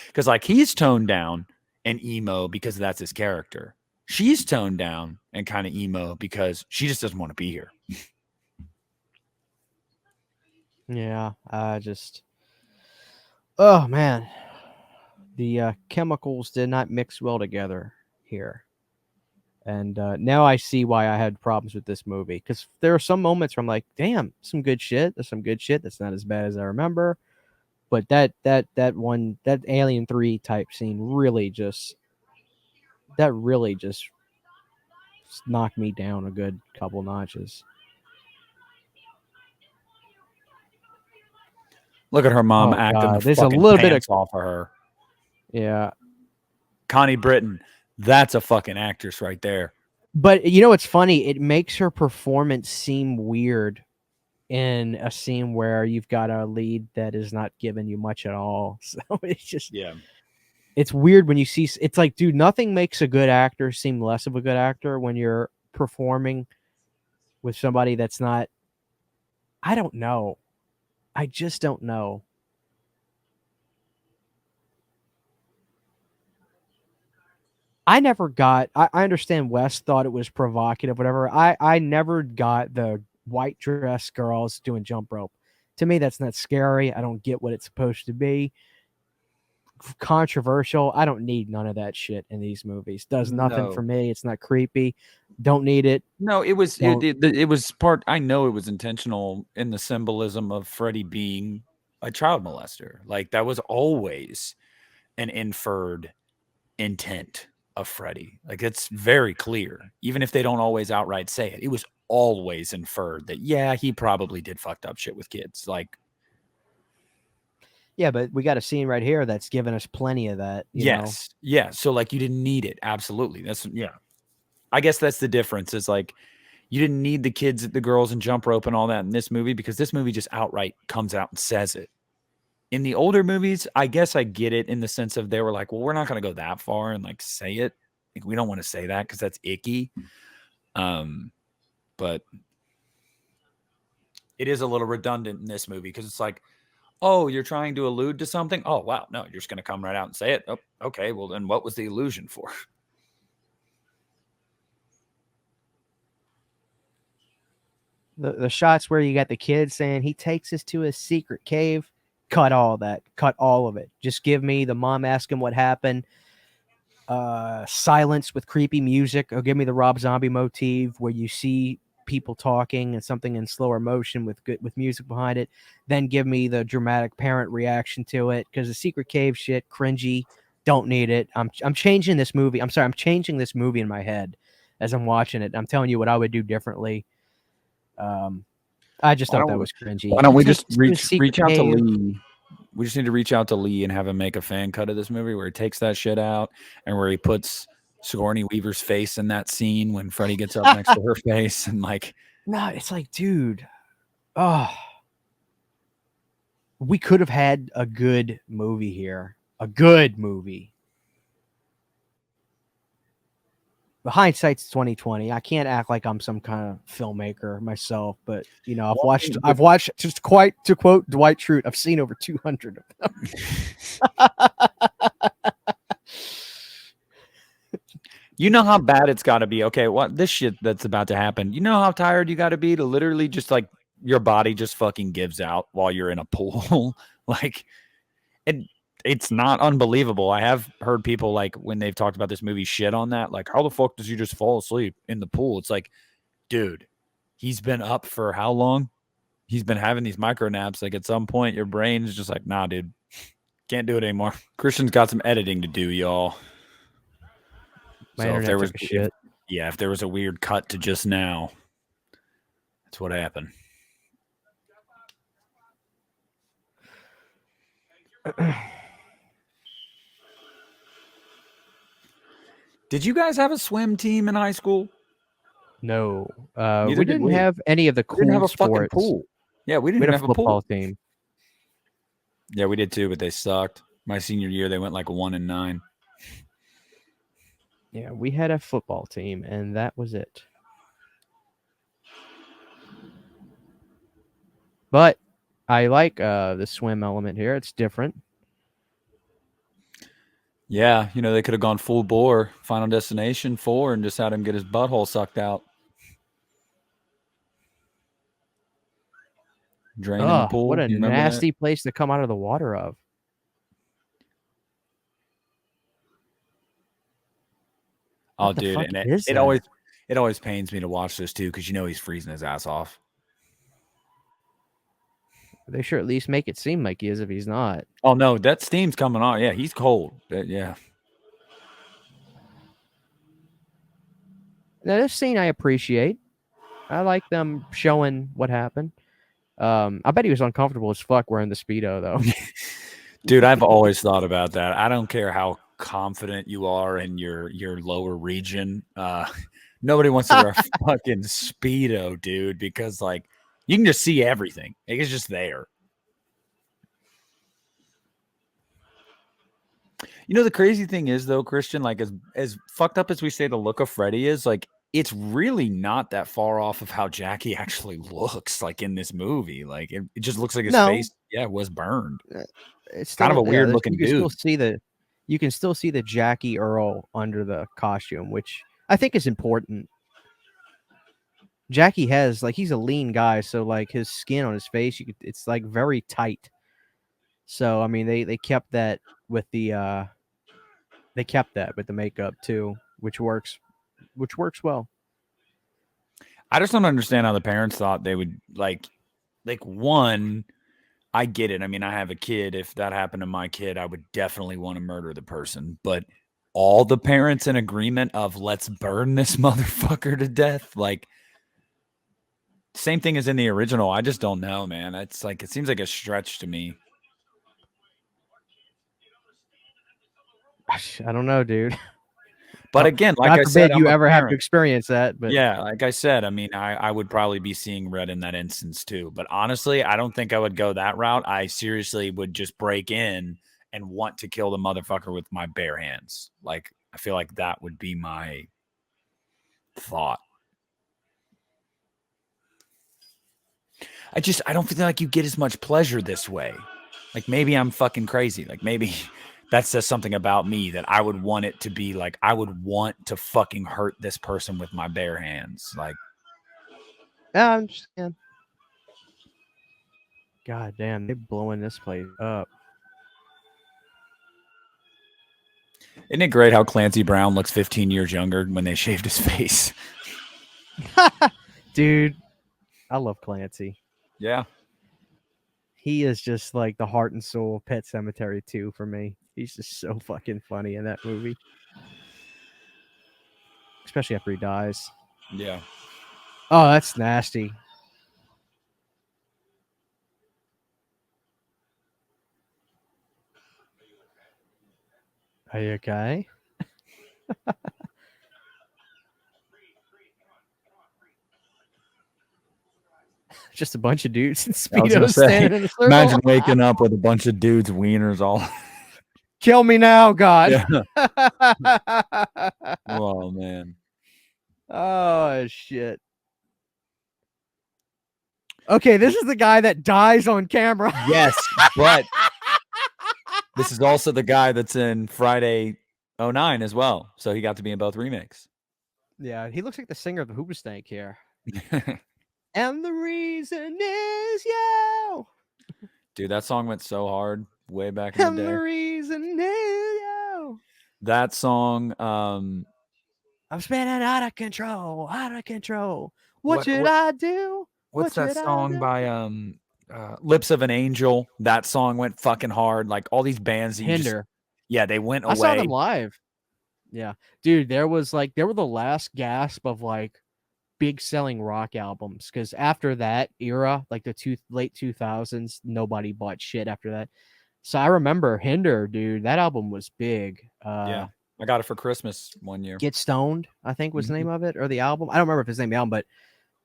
Speaker 2: Because like he's toned down and emo because that's his character. She's toned down and kind of emo because she just doesn't want to be here.
Speaker 1: Yeah, oh man, the chemicals did not mix well together here. And now I see why I had problems with this movie, because there are some moments where I'm like, damn, some good shit. There's some good shit that's not as bad as I remember. But that Alien 3 type scene really just knocked me down a good couple notches.
Speaker 2: Look at her mom acting the
Speaker 1: There's
Speaker 2: fucking
Speaker 1: a little bit of
Speaker 2: pants off of her.
Speaker 1: Yeah.
Speaker 2: Connie Britton, that's a fucking actress right there.
Speaker 1: But you know what's funny? It makes her performance seem weird in a scene where you've got a lead that is not giving you much at all. So it's just, it's weird when you see, it's like, dude, nothing makes a good actor seem less of a good actor when you're performing with somebody that's not, I don't know. I just don't know. I never got, I understand Wes thought it was provocative, whatever. I never got the white dress girls doing jump rope. To me, that's not scary. I don't get what it's supposed to be. Controversial. I don't need none of that shit in these movies. Does nothing for me. It's not creepy. Don't need it.
Speaker 2: No, it was it was part. I know it was intentional in the symbolism of Freddy being a child molester. Like that was always an inferred intent of Freddy. Like it's very clear, even if they don't always outright say it. It was always inferred that yeah, he probably did fucked up shit with kids. Like
Speaker 1: yeah, but we got a scene right here that's given us plenty of that. You know?
Speaker 2: Yeah. So like you didn't need it. Absolutely. That's I guess that's the difference. Is like you didn't need the kids, the girls, and jump rope and all that in this movie because this movie just outright comes out and says it. In the older movies, I guess I get it in the sense of they were like, well, we're not going to go that far and like say it. Like, we don't want to say that because that's icky. But it is a little redundant in this movie because it's like, oh, you're trying to allude to something? Oh, wow. No, you're just going to come right out and say it. Oh, okay. Well, then what was the illusion for?
Speaker 1: The shots where you got the kid saying he takes us to a secret cave, cut all that. Cut all of it. Just give me the mom asking what happened. Silence with creepy music, or give me the Rob Zombie motif where you see people talking and something in slower motion with music behind it. Then give me the dramatic parent reaction to it, because the secret cave shit, cringy, don't need it. I'm changing this movie. I'm sorry, I'm changing this movie in my head as I'm watching it. I'm telling you what I would do differently. I just thought that was cringy.
Speaker 2: Why don't we just reach out to Lee? We just need to reach out to Lee and have him make a fan cut of this movie where he takes that shit out and where he puts Sigourney Weaver's face in that scene when Freddy gets up next to her face and like.
Speaker 1: No, it's like, dude, we could have had a good movie here. A good movie. But hindsight's 2020. I can't act like I'm some kind of filmmaker myself, but you know, I've watched just quite to quote Dwight Schrute, I've seen over 200 of them.
Speaker 2: You know how bad it's got to be. Okay, what this shit that's about to happen. You know how tired you got to be to literally just like your body just fucking gives out while you're in a pool. Like, it's not unbelievable. I have heard people like when they've talked about this movie shit on that. Like, how the fuck does he just fall asleep in the pool? It's like, dude, he's been up for how long? He's been having these micro naps. Like at some point, your brain's just like, nah, dude, can't do it anymore. Christian's got some editing to do, y'all.
Speaker 1: My so if there was
Speaker 2: if there was a weird cut to just now, that's what happened. Did you guys have a swim team in high school?
Speaker 1: No,
Speaker 2: Neither
Speaker 1: we
Speaker 2: did
Speaker 1: didn't
Speaker 2: we.
Speaker 1: have any of the
Speaker 2: We didn't have
Speaker 1: cool
Speaker 2: a fucking
Speaker 1: sports.
Speaker 2: pool. Yeah, we
Speaker 1: We
Speaker 2: didn't
Speaker 1: had
Speaker 2: even
Speaker 1: a
Speaker 2: have a pool.
Speaker 1: football team.
Speaker 2: Yeah, we did too, but they sucked. My senior year, they went like 1-9.
Speaker 1: Yeah, we had a football team, and that was it. But I like the swim element here. It's different.
Speaker 2: Yeah, they could have gone full bore, Final Destination 4, and just had him get his butthole sucked out. Drain in the
Speaker 1: Ugh, what
Speaker 2: pool.
Speaker 1: a
Speaker 2: You remember that?
Speaker 1: nasty place to come out of the water of.
Speaker 2: Oh,
Speaker 1: What the
Speaker 2: dude,
Speaker 1: fuck
Speaker 2: and
Speaker 1: is
Speaker 2: it
Speaker 1: that?
Speaker 2: always pains me to watch this too, because he's freezing his ass off.
Speaker 1: They should at least make it seem like he is if he's not.
Speaker 2: Oh no, that steam's coming on. Yeah, he's cold. Yeah.
Speaker 1: Now this scene I appreciate. I like them showing what happened. I bet he was uncomfortable as fuck wearing the Speedo though.
Speaker 2: Dude, I've always thought about that. I don't care how confident you are in your lower region. Nobody wants to wear a fucking Speedo, dude, because like you can just see everything. It's just there. The crazy thing is though, Christian, like as fucked up as we say the look of Freddy is, like it's really not that far off of how Jackie actually looks like in this movie. Like it just looks like his
Speaker 1: No,
Speaker 2: face, was burned.
Speaker 1: it's
Speaker 2: Kind of
Speaker 1: still
Speaker 2: a weird looking
Speaker 1: you can
Speaker 2: dude.
Speaker 1: still see the Jackie Earl under the costume, which I think is important. Jackie has he's a lean guy, so like his skin on his face, it's like very tight. So I mean they kept that with the makeup too, which works well.
Speaker 2: I just don't understand how the parents thought they would like one. I get it. I mean, I have a kid. If that happened to my kid, I would definitely want to murder the person. But all the parents in agreement of let's burn this motherfucker to death. Like, same thing as in the original. I just don't know, man. It's like, it seems like a stretch to me.
Speaker 1: I don't know, dude.
Speaker 2: But again, like
Speaker 1: God
Speaker 2: I said,
Speaker 1: forbid
Speaker 2: I'm
Speaker 1: you
Speaker 2: a
Speaker 1: ever have to
Speaker 2: parent.
Speaker 1: experience that. But
Speaker 2: Yeah, like I said, I mean, I would probably be seeing red in that instance too. But honestly, I don't think I would go that route. I seriously would just break in and want to kill the motherfucker with my bare hands. Like, I feel like that would be my thought. I don't feel like you get as much pleasure this way. Like, maybe I'm fucking crazy. Like, maybe that says something about me that I would want it to be like, I would want to fucking hurt this person with my bare hands. Like,
Speaker 1: I understand. God damn, they're blowing this place up.
Speaker 2: isn't it great how Clancy Brown looks 15 years younger when they shaved his face?
Speaker 1: Dude, I love Clancy.
Speaker 2: Yeah.
Speaker 1: He is just like the heart and soul of Pet Cemetery 2 for me. He's just so fucking funny in that movie. Especially after he dies.
Speaker 2: Yeah.
Speaker 1: Oh, that's nasty. Are you okay? Just a bunch of dudes in
Speaker 2: I was gonna
Speaker 1: Speedos
Speaker 2: say,
Speaker 1: standing in a circle.
Speaker 2: imagine waking up with a bunch of dudes' wieners all.
Speaker 1: Kill me now, God.
Speaker 2: Yeah. Oh man.
Speaker 1: Oh shit. Okay, this is the guy that dies on camera.
Speaker 2: Yes, but this is also the guy that's in Friday 09 as well. So he got to be in both remakes.
Speaker 1: Yeah, he looks like the singer of the Hoobastank here. And the reason is you.
Speaker 2: Dude, that song went so hard way back in
Speaker 1: And
Speaker 2: the
Speaker 1: the
Speaker 2: day.
Speaker 1: reason is you.
Speaker 2: That song,
Speaker 1: I'm spinning out of control, out of control. What should
Speaker 2: what
Speaker 1: I do?
Speaker 2: what's
Speaker 1: What
Speaker 2: that
Speaker 1: should I
Speaker 2: song
Speaker 1: do?
Speaker 2: by Lips of an Angel? That song went fucking hard. Like all these bands that
Speaker 1: Hinder.
Speaker 2: they went
Speaker 1: I saw them
Speaker 2: away.
Speaker 1: live. Yeah. Dude, they were the last gasp of like big selling rock albums, because after that era, like the late 2000s, nobody bought shit after that. So I remember Hinder, dude. That album was big.
Speaker 2: Yeah. I got it for Christmas one year.
Speaker 1: Get Stoned, I think was the name of it, or the album. I don't remember if it's the name of the album, but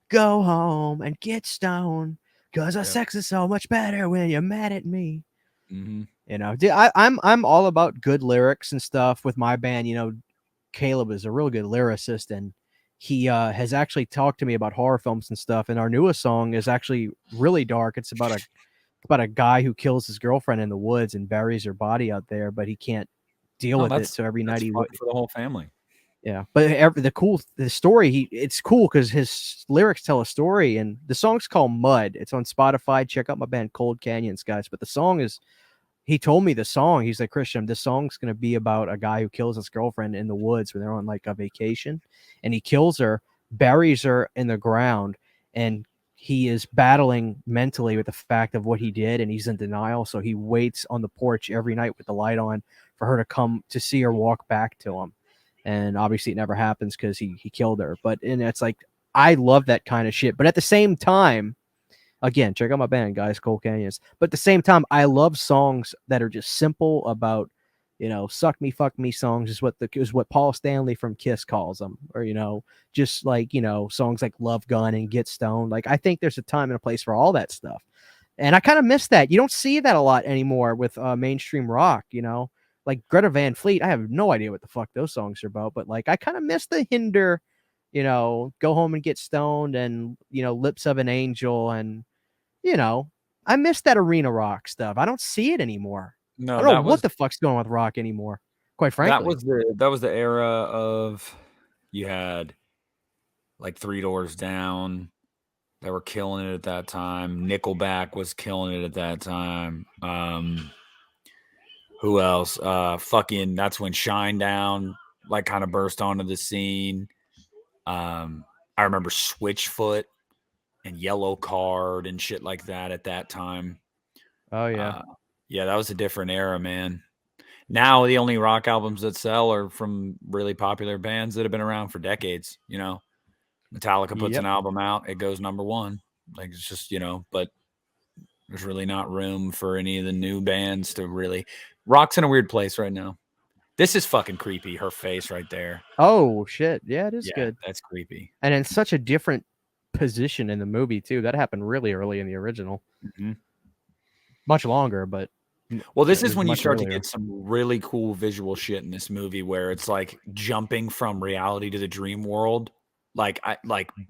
Speaker 1: go home and get stoned, cause our sex is so much better when you're mad at me.
Speaker 2: Mm-hmm.
Speaker 1: You know, I'm all about good lyrics and stuff with my band. You know, Caleb is a real good lyricist, and he has actually talked to me about horror films and stuff. And our newest song is actually really dark. It's about a guy who kills his girlfriend in the woods and buries her body out there, but he can't deal with it. So every night he
Speaker 2: fun for the whole family.
Speaker 1: Yeah, but the story, it's cool because his lyrics tell a story, and the song's called Mud. It's on Spotify. Check out my band Cold Canyons, guys. But the song is, he told me the song. He's like, Christian, this song's gonna be about a guy who kills his girlfriend in the woods when they're on like a vacation, and he kills her, buries her in the ground, and he is battling mentally with the fact of what he did, and he's in denial. So he waits on the porch every night with the light on for her to come to see her walk back to him. And obviously it never happens because he killed her. But and it's like, I love that kind of shit. But at the same time, again, check out my band, guys, Cold Canyons. But at the same time, I love songs that are just simple about, you know, suck me, fuck me songs is what Paul Stanley from Kiss calls them. Or, you know, just like, you know, songs like Love Gun and Get Stoned. Like, I think there's a time and a place for all that stuff. And I kind of miss that. You don't see that a lot anymore with mainstream rock, you know. Like Greta Van Fleet, I have no idea what the fuck those songs are about, but like I kind of miss the Hinder, you know, Go Home and Get Stoned, and, you know, Lips of an Angel, and, you know, I miss that arena rock stuff. I don't see it anymore.
Speaker 2: No,
Speaker 1: I don't know what the fuck's going on with rock anymore, quite frankly.
Speaker 2: That was the era of, you had like Three Doors Down. They were killing it at that time. Nickelback was killing it at that time. Who else? Fucking, that's when Shinedown like kind of burst onto the scene. I remember Switchfoot and Yellow Card and shit like that at that time.
Speaker 1: Oh yeah.
Speaker 2: Yeah, that was a different era, man. Now the only rock albums that sell are from really popular bands that have been around for decades. You know, Metallica puts an album out, it goes number one. Like, it's just, you know, but there's really not room for any of the new bands to really. Rock's in a weird place right now. This is fucking creepy. Her face right there.
Speaker 1: Oh shit. Yeah, it is good.
Speaker 2: That's creepy.
Speaker 1: And in such a different position in the movie too. That happened really early in the original.
Speaker 2: Mm-hmm.
Speaker 1: Much longer, but
Speaker 2: well, this is when you start to get some really cool visual shit in this movie, where it's like jumping from reality to the dream world, like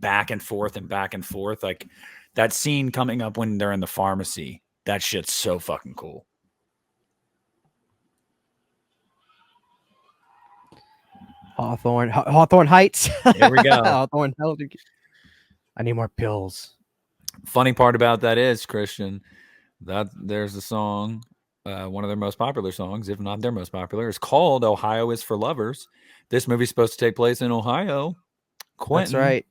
Speaker 2: back and forth and back and forth. Like that scene coming up when they're in the pharmacy. That shit's so fucking cool.
Speaker 1: Hawthorne Heights.
Speaker 2: There we go.
Speaker 1: Hawthorne. I need more pills.
Speaker 2: Funny part about that is, Christian, that there's a song, one of their most popular songs, if not their most popular, is called "Ohio Is for Lovers." This movie's supposed to take place in Ohio. Quentin.
Speaker 1: That's right.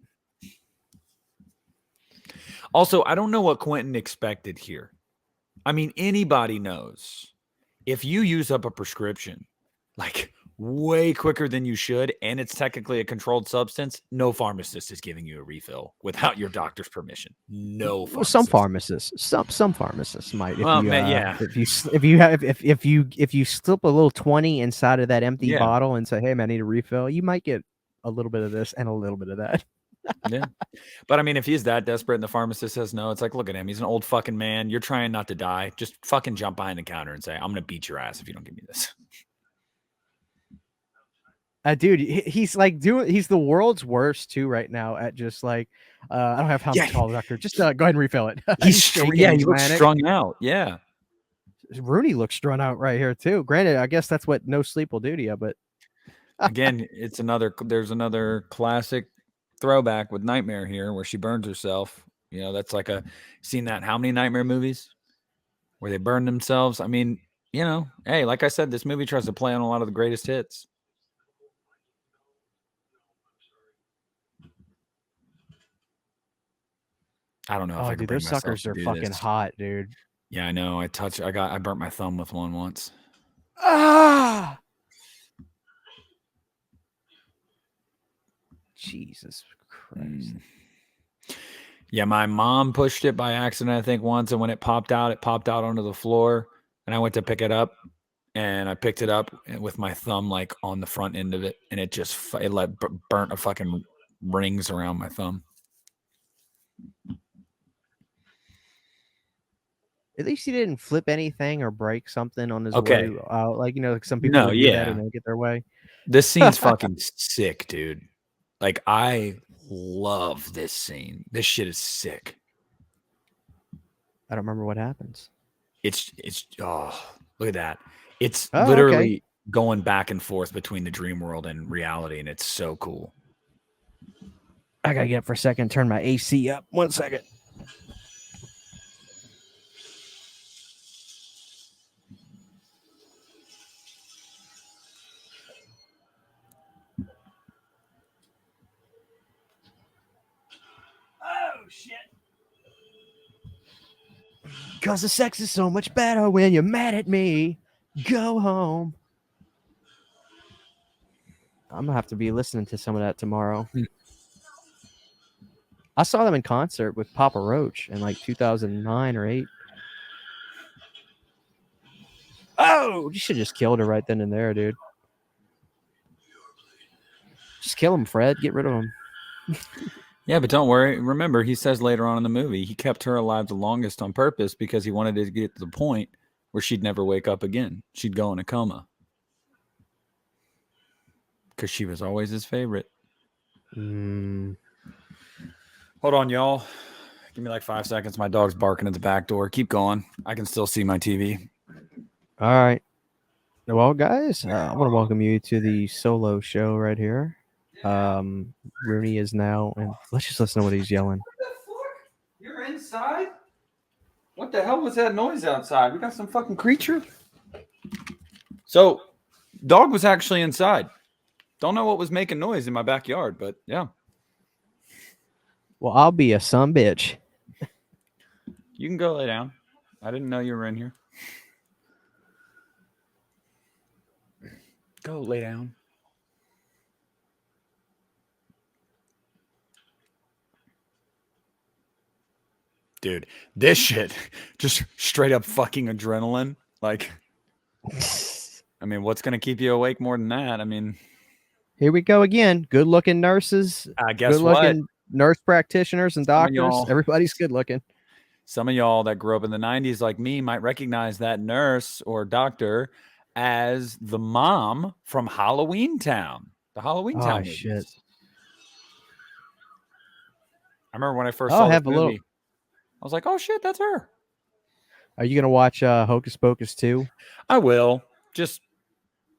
Speaker 2: Also, I don't know what Quentin expected here. I mean, anybody knows if you use up a prescription, like way quicker than you should, and it's technically a controlled substance, no pharmacist is giving you a refill without your doctor's permission. No pharmacist.
Speaker 1: Well, some pharmacists might. If you slip a little 20 inside of that empty bottle and say, "Hey man, I need a refill," you might get a little bit of this and a little bit of that.
Speaker 2: Yeah, but I mean, if he's that desperate and the pharmacist says no, it's like, look at him. He's an old fucking man. You're trying not to die. Just fucking jump behind the counter and say, "I'm gonna beat your ass if you don't give me this."
Speaker 1: Dude, he's the world's worst too right now at just like, I don't have time to call the doctor. Just go ahead and refill it.
Speaker 2: He looks strung out. Yeah.
Speaker 1: Rooney looks strung out right here too. Granted, I guess that's what no sleep will do to you, but
Speaker 2: again, there's another classic throwback with Nightmare here where she burns herself. You know, that's like seen that how many Nightmare movies where they burn themselves? I mean, you know, hey, like I said, this movie tries to play on a lot of the greatest hits. I don't know if I can
Speaker 1: dude,
Speaker 2: bring
Speaker 1: those
Speaker 2: myself
Speaker 1: suckers
Speaker 2: to
Speaker 1: are
Speaker 2: do
Speaker 1: fucking
Speaker 2: this.
Speaker 1: hot, dude.
Speaker 2: Yeah, I know. I burnt my thumb with one once.
Speaker 1: Ah! Jesus Christ.
Speaker 2: Yeah, my mom pushed it by accident, I think, once, and when it popped out onto the floor, and I went to pick it up, and I picked it up with my thumb like on the front end of it, and it just burnt a fucking rings around my thumb.
Speaker 1: At least he didn't flip anything or break something on his
Speaker 2: Okay.
Speaker 1: way out. Like, like some people
Speaker 2: No,
Speaker 1: would do that
Speaker 2: yeah.
Speaker 1: and they get their way.
Speaker 2: This scene's fucking sick, dude. Like, I love this scene. This shit is sick.
Speaker 1: I don't remember what happens.
Speaker 2: It's oh, look at that. It's
Speaker 1: Oh,
Speaker 2: literally
Speaker 1: okay.
Speaker 2: going back and forth between the dream world and reality, and it's so cool.
Speaker 1: I gotta get up for a second, turn my AC up. 1 second. Oh, shit. Because the sex is so much better when you're mad at me. Go home. I'm gonna have to be listening to some of that tomorrow. I saw them in concert with Papa Roach in like 2009 or 8. Oh, you should have just killed her right then and there, dude. Just kill him, Fred. Get rid of him.
Speaker 2: Yeah, but don't worry. Remember, he says later on in the movie, he kept her alive the longest on purpose because he wanted to get to the point where she'd never wake up again. She'd go in a coma. Because she was always his favorite. Hold on, y'all. Give me like 5 seconds. My dog's barking at the back door. Keep going. I can still see my TV.
Speaker 1: All right. Well, guys, I want to welcome you to the solo show right here. Rooney is now, and let's just listen to what he's yelling.
Speaker 2: What the fuck? You're inside? What the hell was that noise outside? We got some fucking creature? So, dog was actually inside. Don't know what was making noise in my backyard, but yeah.
Speaker 1: Well, I'll be a son bitch.
Speaker 2: You can go lay down. I didn't know you were in here. Go lay down. Dude, this shit just straight up fucking adrenaline. Like, I mean, what's going to keep you awake more than that? I mean,
Speaker 1: here we go again. Good looking nurses.
Speaker 2: Guess
Speaker 1: good looking nurse practitioners and doctors. Everybody's good looking.
Speaker 2: Some of y'all that grew up in the 90s like me might recognize that nurse or doctor as the mom from Halloween Town. The Halloween Town movies.
Speaker 1: Shit.
Speaker 2: I remember when I first saw this movie, I was like, oh shit, that's her.
Speaker 1: Are you going to watch Hocus Pocus 2?
Speaker 2: I will, just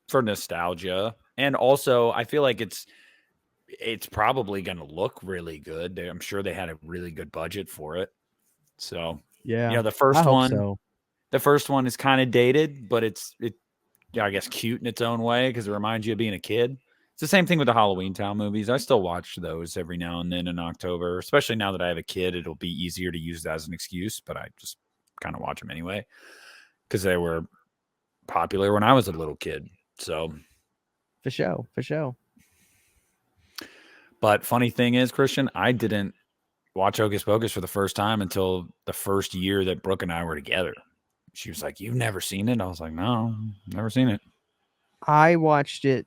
Speaker 2: for nostalgia. And also, I feel like it's probably going to look really good. I'm sure they had a really good budget for it. So,
Speaker 1: yeah,
Speaker 2: the first one is kind of dated, but it's I guess cute in its own way because it reminds you of being a kid. It's the same thing with the Halloween Town movies. I still watch those every now and then in October, especially now that I have a kid. It'll be easier to use that as an excuse, but I just kind of watch them anyway because they were popular when I was a little kid. So,
Speaker 1: for sure.
Speaker 2: But funny thing is, Christian, I didn't watch Hocus Pocus for the first time until the first year that Brooke and I were together. She was like, "You've never seen it?" I was like, "No, never seen it."
Speaker 1: I watched it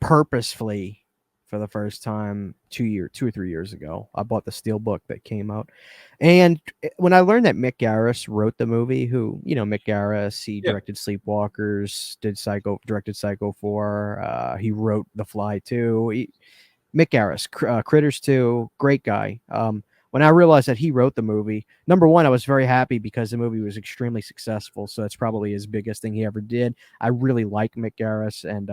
Speaker 1: purposefully for the first time 2 or 3 years ago. I bought the Steelbook that came out, and when I learned that Mick Garris wrote the movie, who Mick Garris, he directed Sleepwalkers, directed Psycho 4. He wrote The Fly 2. Mick Garris, Critters 2, great guy. When I realized that he wrote the movie, number one, I was very happy because the movie was extremely successful. So that's probably his biggest thing he ever did. I really like Mick Garris, and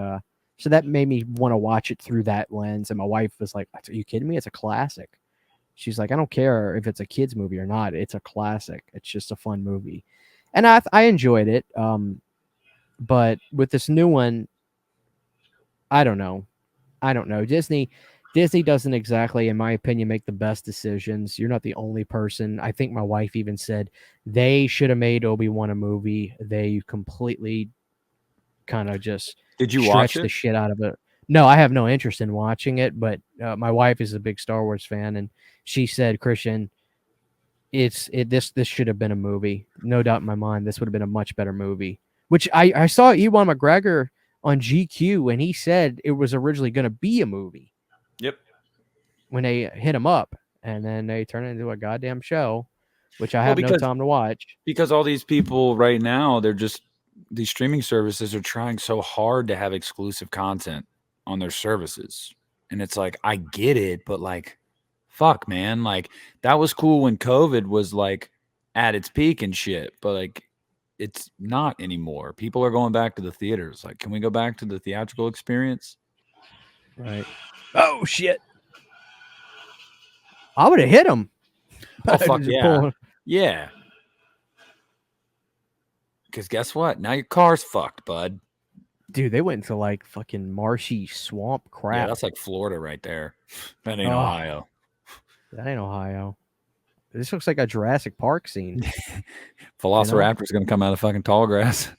Speaker 1: so that made me want to watch it through that lens. And my wife was like, "Are you kidding me? It's a classic." She's like, "I don't care if it's a kid's movie or not. It's a classic. It's just a fun movie." And I enjoyed it. But with this new one, I don't know. Disney doesn't exactly, in my opinion, make the best decisions. You're not the only person. I think my wife even said they should have made Obi-Wan a movie. They completely kind of just stretched the shit out of it. No, I have no interest in watching it, but my wife is a big Star Wars fan, and she said, Christian, this should have been a movie. No doubt in my mind, this would have been a much better movie. Which I saw Ewan McGregor on GQ, and he said it was originally going to be a movie
Speaker 2: Yep.
Speaker 1: when they hit him up, and then they turned it into a goddamn show, which I
Speaker 2: Well,
Speaker 1: have no time to watch.
Speaker 2: because all these people right now, these streaming services are trying so hard to have exclusive content on their services. And it's like, I get it, but like, fuck, man. Like, that was cool when COVID was like at its peak and shit, but like, it's not anymore. People are going back to the theaters. Like, can we go back to the theatrical experience?
Speaker 1: Right. Oh shit! I would have hit him.
Speaker 2: Oh, fuck
Speaker 1: Just
Speaker 2: yeah.
Speaker 1: pulling-
Speaker 2: Yeah. Because guess what? Now your car's fucked, bud.
Speaker 1: Dude, they went into like fucking marshy swamp
Speaker 2: Yeah,
Speaker 1: crap.
Speaker 2: that's like Florida right there. That ain't
Speaker 1: Oh.
Speaker 2: Ohio.
Speaker 1: That ain't Ohio. This looks like a Jurassic Park scene.
Speaker 2: Velociraptor's going to come out of fucking tall grass.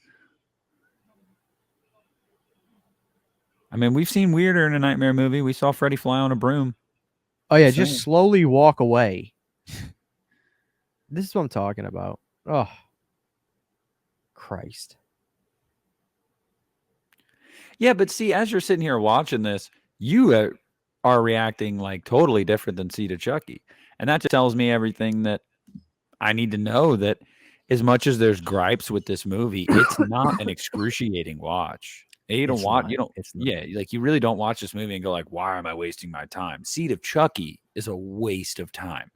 Speaker 2: I mean, we've seen weirder in a nightmare movie. We saw Freddy fly on a broom.
Speaker 1: Oh yeah,
Speaker 2: Same.
Speaker 1: just slowly walk away. This is what I'm talking about. Oh, Christ.
Speaker 2: Yeah, but see, as you're sitting here watching this, you are reacting like totally different than Seed of Chucky. And that just tells me everything that I need to know, that as much as there's gripes with this movie, it's not an excruciating watch. You don't
Speaker 1: It's
Speaker 2: watch,
Speaker 1: not.
Speaker 2: you don't,
Speaker 1: It's not.
Speaker 2: yeah, like you really don't watch this movie and go like, why am I wasting my time? Seed of Chucky is a waste of time.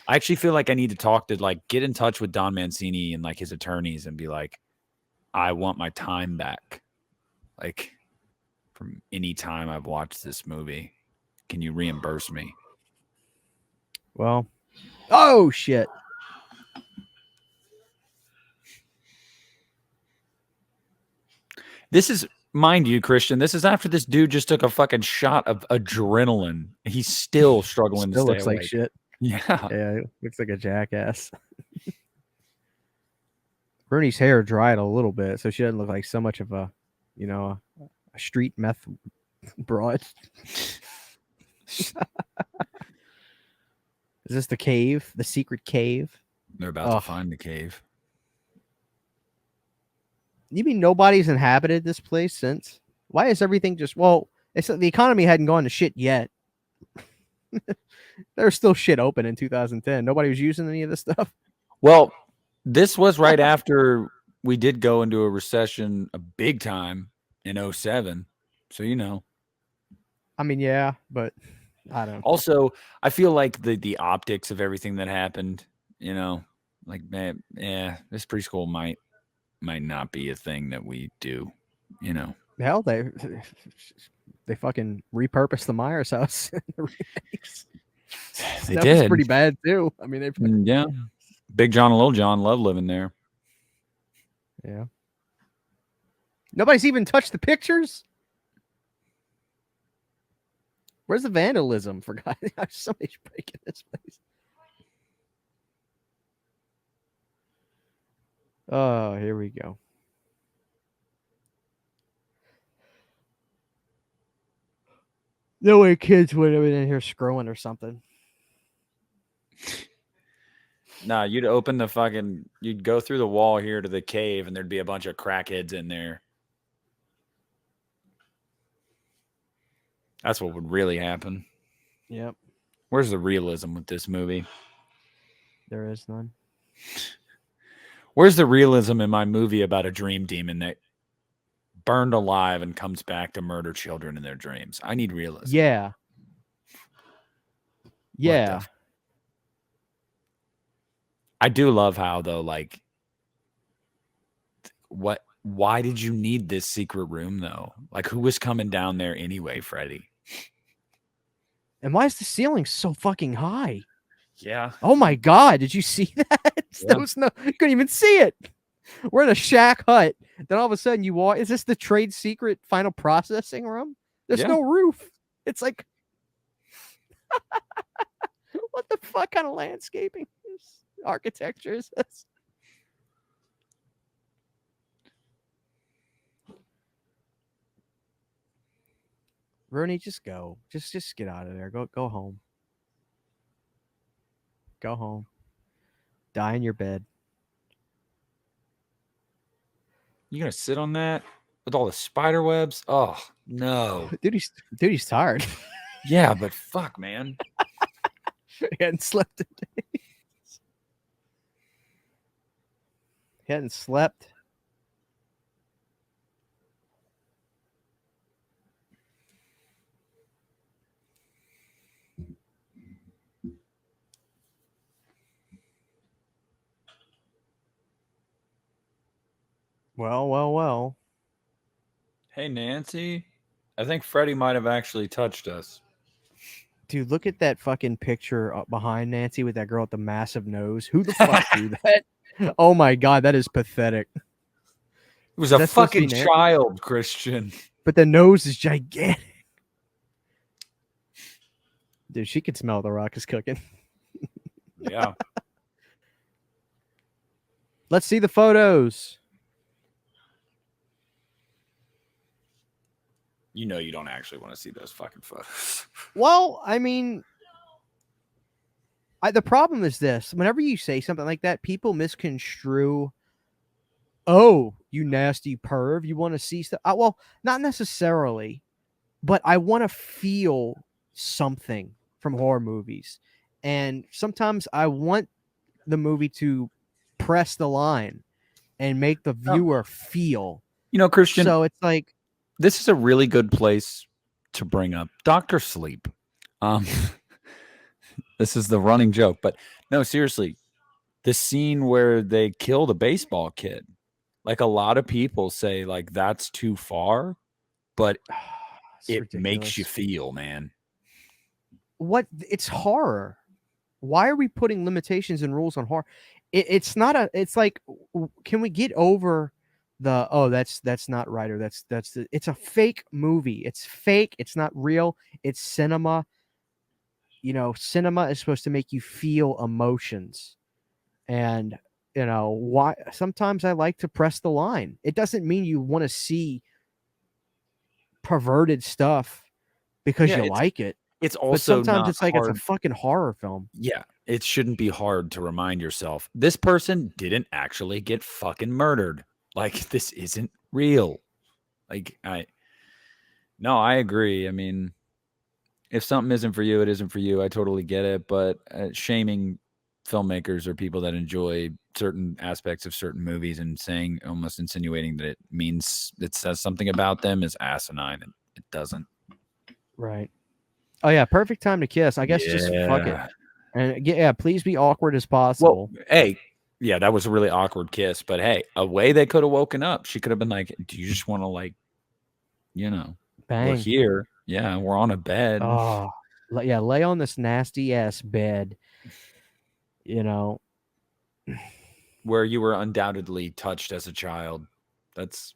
Speaker 2: I actually feel like I need to talk to, like, get in touch with Don Mancini and like his attorneys and be like, I want my time back. Like, from any time I've watched this movie, can you reimburse me?
Speaker 1: Well, oh shit.
Speaker 2: This is, mind you, Christian, this is after this dude just took a fucking shot of adrenaline. He's still struggling
Speaker 1: Still
Speaker 2: to
Speaker 1: looks
Speaker 2: stay
Speaker 1: like
Speaker 2: awake.
Speaker 1: shit.
Speaker 2: Yeah.
Speaker 1: Yeah, it looks like a jackass. Bernie's hair dried a little bit, so she doesn't look like so much of a, a street meth broad. Is this the cave? The secret cave?
Speaker 2: They're about to find the cave.
Speaker 1: You mean nobody's inhabited this place since? Why is everything just, well, it's the economy hadn't gone to shit yet. There's still shit open in 2010. Nobody was using any of this stuff.
Speaker 2: Well, this was right after we did go into a recession a big time in 2007. So,
Speaker 1: I mean, yeah, but I don't know.
Speaker 2: Also, I feel like the optics of everything that happened, like, man, this preschool might not be a thing that we do,
Speaker 1: Hell, they fucking repurposed the Myers house in the remakes.
Speaker 2: They
Speaker 1: that
Speaker 2: did.
Speaker 1: was pretty bad too. I mean,
Speaker 2: Yeah. Big John and Little John love living there.
Speaker 1: Yeah. Nobody's even touched the pictures. Where's the vandalism for guys? Somebody's breaking this place. Oh, here we go. No way kids would have been in here scrolling or something.
Speaker 2: Nah, you'd go through the wall here to the cave and there'd be a bunch of crackheads in there. That's what would really happen.
Speaker 1: Yep.
Speaker 2: Where's the realism with this movie?
Speaker 1: There is none.
Speaker 2: Where's the realism in my movie about a dream demon that burned alive and comes back to murder children in their dreams? I need realism.
Speaker 1: Yeah. Yeah.
Speaker 2: I do love how, though, like, why did you need this secret room, though? Like, who was coming down there anyway, Freddy?
Speaker 1: And why is the ceiling so fucking high?
Speaker 2: Yeah.
Speaker 1: Oh my God. Did you see that?
Speaker 2: Yeah.
Speaker 1: There was couldn't even see it. We're in a shack hut. Then all of a sudden you walk. Is this the trade secret final processing room? There's no roof. It's like, what the fuck kind of landscaping architecture is this? Rooney, just go. Just get out of there. Go home. Go home. Die in your bed.
Speaker 2: You gonna sit on that with all the spider webs? Oh no.
Speaker 1: Dude, he's tired.
Speaker 2: Yeah, but fuck, man.
Speaker 1: He hadn't slept. He hadn't slept. Well, well, well.
Speaker 2: Hey, Nancy. I think Freddy might have actually touched us.
Speaker 1: Dude, look at that fucking picture behind Nancy with that girl with the massive nose. Who the fuck drew that? Oh my god, that is pathetic.
Speaker 2: It was
Speaker 1: Is
Speaker 2: a
Speaker 1: that supposed to be
Speaker 2: fucking
Speaker 1: Nancy?
Speaker 2: child, Christian.
Speaker 1: But the nose is gigantic. Dude, she could smell the rock is cooking.
Speaker 2: Yeah.
Speaker 1: Let's see the photos.
Speaker 2: You know you don't actually want to see those fucking photos.
Speaker 1: Well, I mean, the problem is this. Whenever you say something like that, people misconstrue. Oh, you nasty perv. You want to see stuff? Well, not necessarily, but I want to feel something from horror movies. And sometimes I want the movie to press the line and make the viewer feel.
Speaker 2: You know, Christian,
Speaker 1: So it's like,
Speaker 2: this is a really good place to bring up Dr. Sleep. This is the running joke, but no, seriously, the scene where they kill the baseball kid, like a lot of people say, like that's too far, but it
Speaker 1: ridiculous.
Speaker 2: makes you feel, man.
Speaker 1: What? It's horror. Why are we putting limitations and rules on horror? It's not a. It's like, can we get over the? Oh, that's not right, or it's a fake movie. It's fake. It's not real. It's cinema. You know, cinema is supposed to make you feel emotions, and you know why. Sometimes I like to press the line. It doesn't mean you want to see perverted stuff because you like it.
Speaker 2: It's
Speaker 1: But
Speaker 2: also
Speaker 1: sometimes
Speaker 2: not
Speaker 1: it's like
Speaker 2: hard.
Speaker 1: it's a fucking horror film.
Speaker 2: Yeah, it shouldn't be hard to remind yourself this person didn't actually get fucking murdered. Like this isn't real. Like I agree. I mean, if something isn't for you, it isn't for you. I totally get it, but shaming filmmakers or people that enjoy certain aspects of certain movies and saying, almost insinuating that it means it says something about them is asinine, and it doesn't.
Speaker 1: Right. Oh yeah, perfect time to kiss. I guess just fuck it. And yeah, please be awkward as possible.
Speaker 2: Well, hey, yeah, that was a really awkward kiss, but hey, a way they could have woken up. She could have been like, "Do you just want to like, you know, we're
Speaker 1: Bang.
Speaker 2: here. Yeah, we're on a bed."
Speaker 1: Oh, yeah, lay on this nasty ass bed. You know,
Speaker 2: where you were undoubtedly touched as a child. That's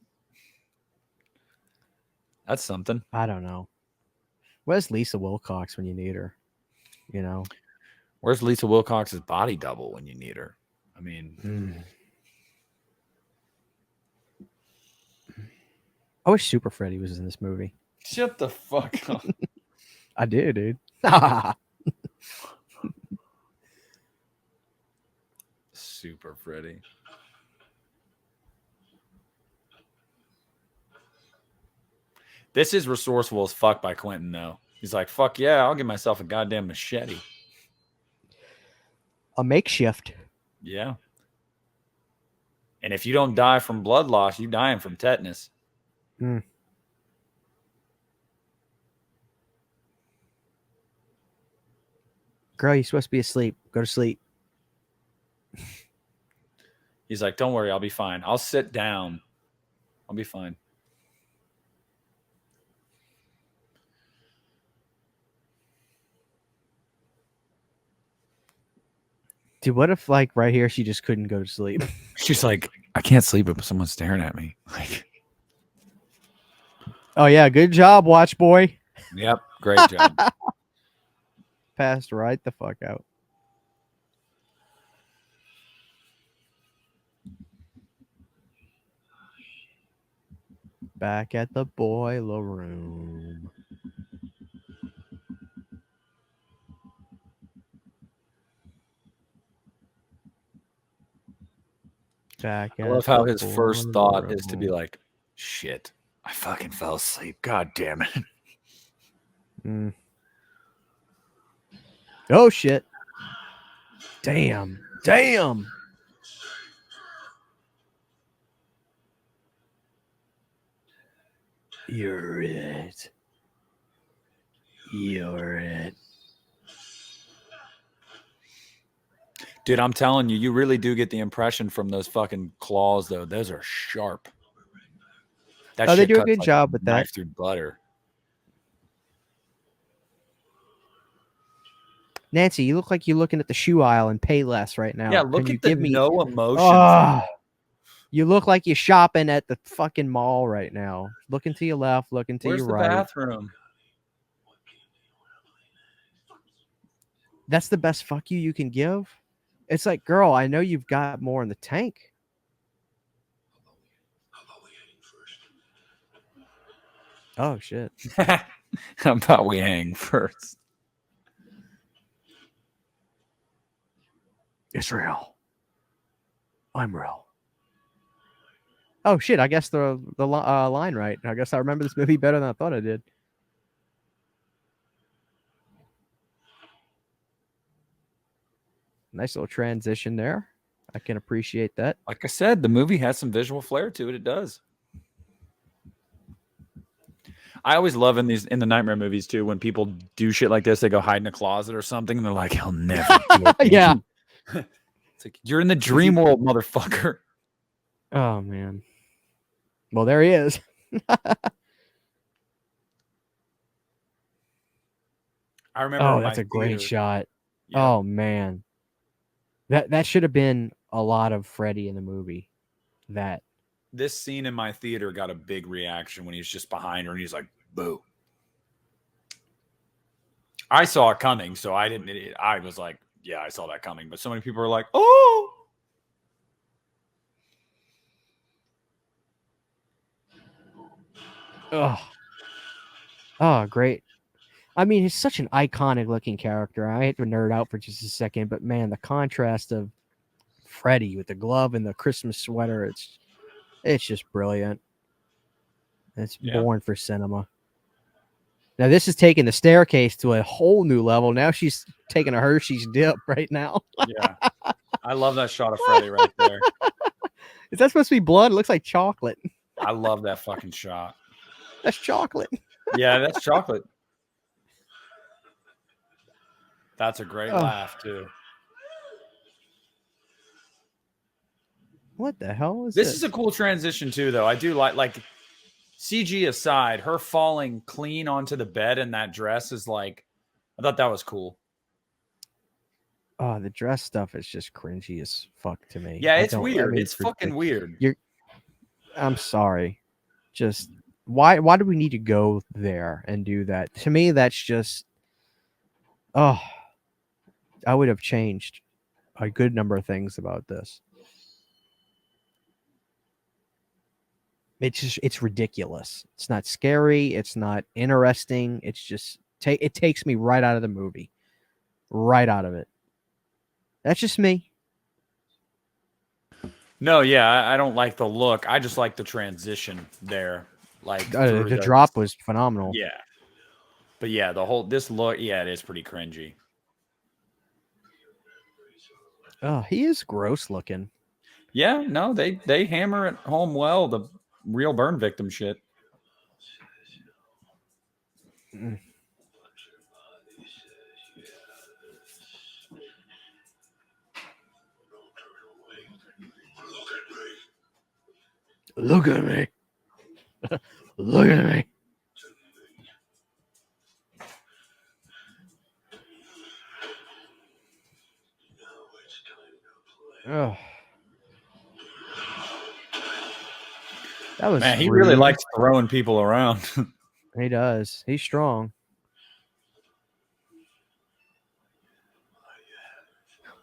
Speaker 2: something.
Speaker 1: I don't know. Where's Lisa Wilcox when you need her? You know,
Speaker 2: where's Lisa Wilcox's body double when you need her? I mean,
Speaker 1: I wish Super Freddy was in this movie.
Speaker 2: Shut the fuck up.
Speaker 1: I did, dude.
Speaker 2: Super Freddy. This is resourceful as fuck by Quentin, though. He's like, fuck yeah, I'll give myself a goddamn machete.
Speaker 1: A makeshift.
Speaker 2: Yeah. And if you don't die from blood loss, you dying from tetanus.
Speaker 1: Mm. Girl, you're supposed to be asleep. Go to sleep.
Speaker 2: He's like, don't worry, I'll be fine. I'll sit down. I'll be fine.
Speaker 1: Dude, what if like right here she just couldn't go to sleep?
Speaker 2: She's like, I can't sleep if someone's staring at me. Like,
Speaker 1: oh yeah, good job, watch boy.
Speaker 2: Yep, great job.
Speaker 1: Passed right the fuck out. Back at the boiler room. Back
Speaker 2: I
Speaker 1: at
Speaker 2: love how
Speaker 1: the
Speaker 2: his first thought is to be
Speaker 1: boardroom.
Speaker 2: like, shit, I fucking fell asleep. God damn it.
Speaker 1: Mm. Oh shit! Damn! Damn! You're it. You're it.
Speaker 2: Dude, I'm telling you, you really do get the impression from those fucking claws, though. Those are sharp. That
Speaker 1: Oh, they
Speaker 2: shit
Speaker 1: do a
Speaker 2: cuts
Speaker 1: good
Speaker 2: like
Speaker 1: job with that.
Speaker 2: knife through butter.
Speaker 1: Nancy, you look like you're looking at the shoe aisle in Payless right now.
Speaker 2: Yeah,
Speaker 1: Can
Speaker 2: look
Speaker 1: you
Speaker 2: at the
Speaker 1: give me?
Speaker 2: no emotion.
Speaker 1: Ah, you look like you're shopping at the fucking mall right now. Looking to your left, looking to
Speaker 2: Where's
Speaker 1: your
Speaker 2: the
Speaker 1: right.
Speaker 2: bathroom?
Speaker 1: That's the best fuck you can give. It's like, girl, I know you've got more in the tank. Oh shit.
Speaker 2: How about we hang first?
Speaker 1: It's real. I'm real. Oh shit! I guess the line right. I guess I remember this movie better than I thought I did. Nice little transition there. I can appreciate that.
Speaker 2: Like I said, the movie has some visual flair to it. It does. I always love in the Nightmare movies too when people do shit like this. They go hide in a closet or something, and they're like, "He'll never do it."
Speaker 1: Yeah.
Speaker 2: It's like you're in the dream world, motherfucker.
Speaker 1: Oh man. Well, there he is.
Speaker 2: I remember.
Speaker 1: Oh,
Speaker 2: in
Speaker 1: that's
Speaker 2: my
Speaker 1: a great
Speaker 2: theater,
Speaker 1: shot.
Speaker 2: yeah,
Speaker 1: Oh man. That should have been a lot of Freddy in the movie. That.
Speaker 2: this scene in my theater got a big reaction when he's just behind her and he's like, "Boo." I saw it coming, so I didn't. I was like, "Yeah, I saw that coming," but so many people are like, "Oh."
Speaker 1: Oh. Oh, great. I mean, he's such an iconic looking character. I hate to nerd out for just a second, but man, the contrast of Freddy with the glove and the Christmas sweater, it's just brilliant. It's born for cinema. Now this is taking the staircase to a whole new level. Now she's taking a Hershey's dip right now.
Speaker 2: Yeah. I love that shot of Freddy right there.
Speaker 1: Is that supposed to be blood? It looks like chocolate.
Speaker 2: I love that fucking shot.
Speaker 1: That's chocolate.
Speaker 2: Yeah, that's chocolate. That's a great laugh too.
Speaker 1: What the hell is
Speaker 2: This is a cool transition too, though. I do like CG aside, her falling clean onto the bed in that dress is like, I thought that was cool.
Speaker 1: Oh, the dress stuff is just cringy as fuck to me.
Speaker 2: Yeah, it's weird. It's fucking weird.
Speaker 1: I'm sorry. Just why do we need to go there and do that? To me, that's just I would have changed a good number of things about this. It's ridiculous. It's not scary. It's not interesting. It's just it takes me right out of the movie, right out of it. That's just me.
Speaker 2: No, yeah, I don't like the look. I just like the transition there. Like
Speaker 1: The drop was phenomenal.
Speaker 2: Yeah, but yeah, this look, yeah, it is pretty cringy.
Speaker 1: Oh, he is gross looking.
Speaker 2: Yeah, no, they hammer it home well. The real burn victim shit.
Speaker 1: Mm. Look at me. Look at me. Oh. That was
Speaker 2: Man, he
Speaker 1: rude.
Speaker 2: really likes throwing people around.
Speaker 1: He does. He's strong.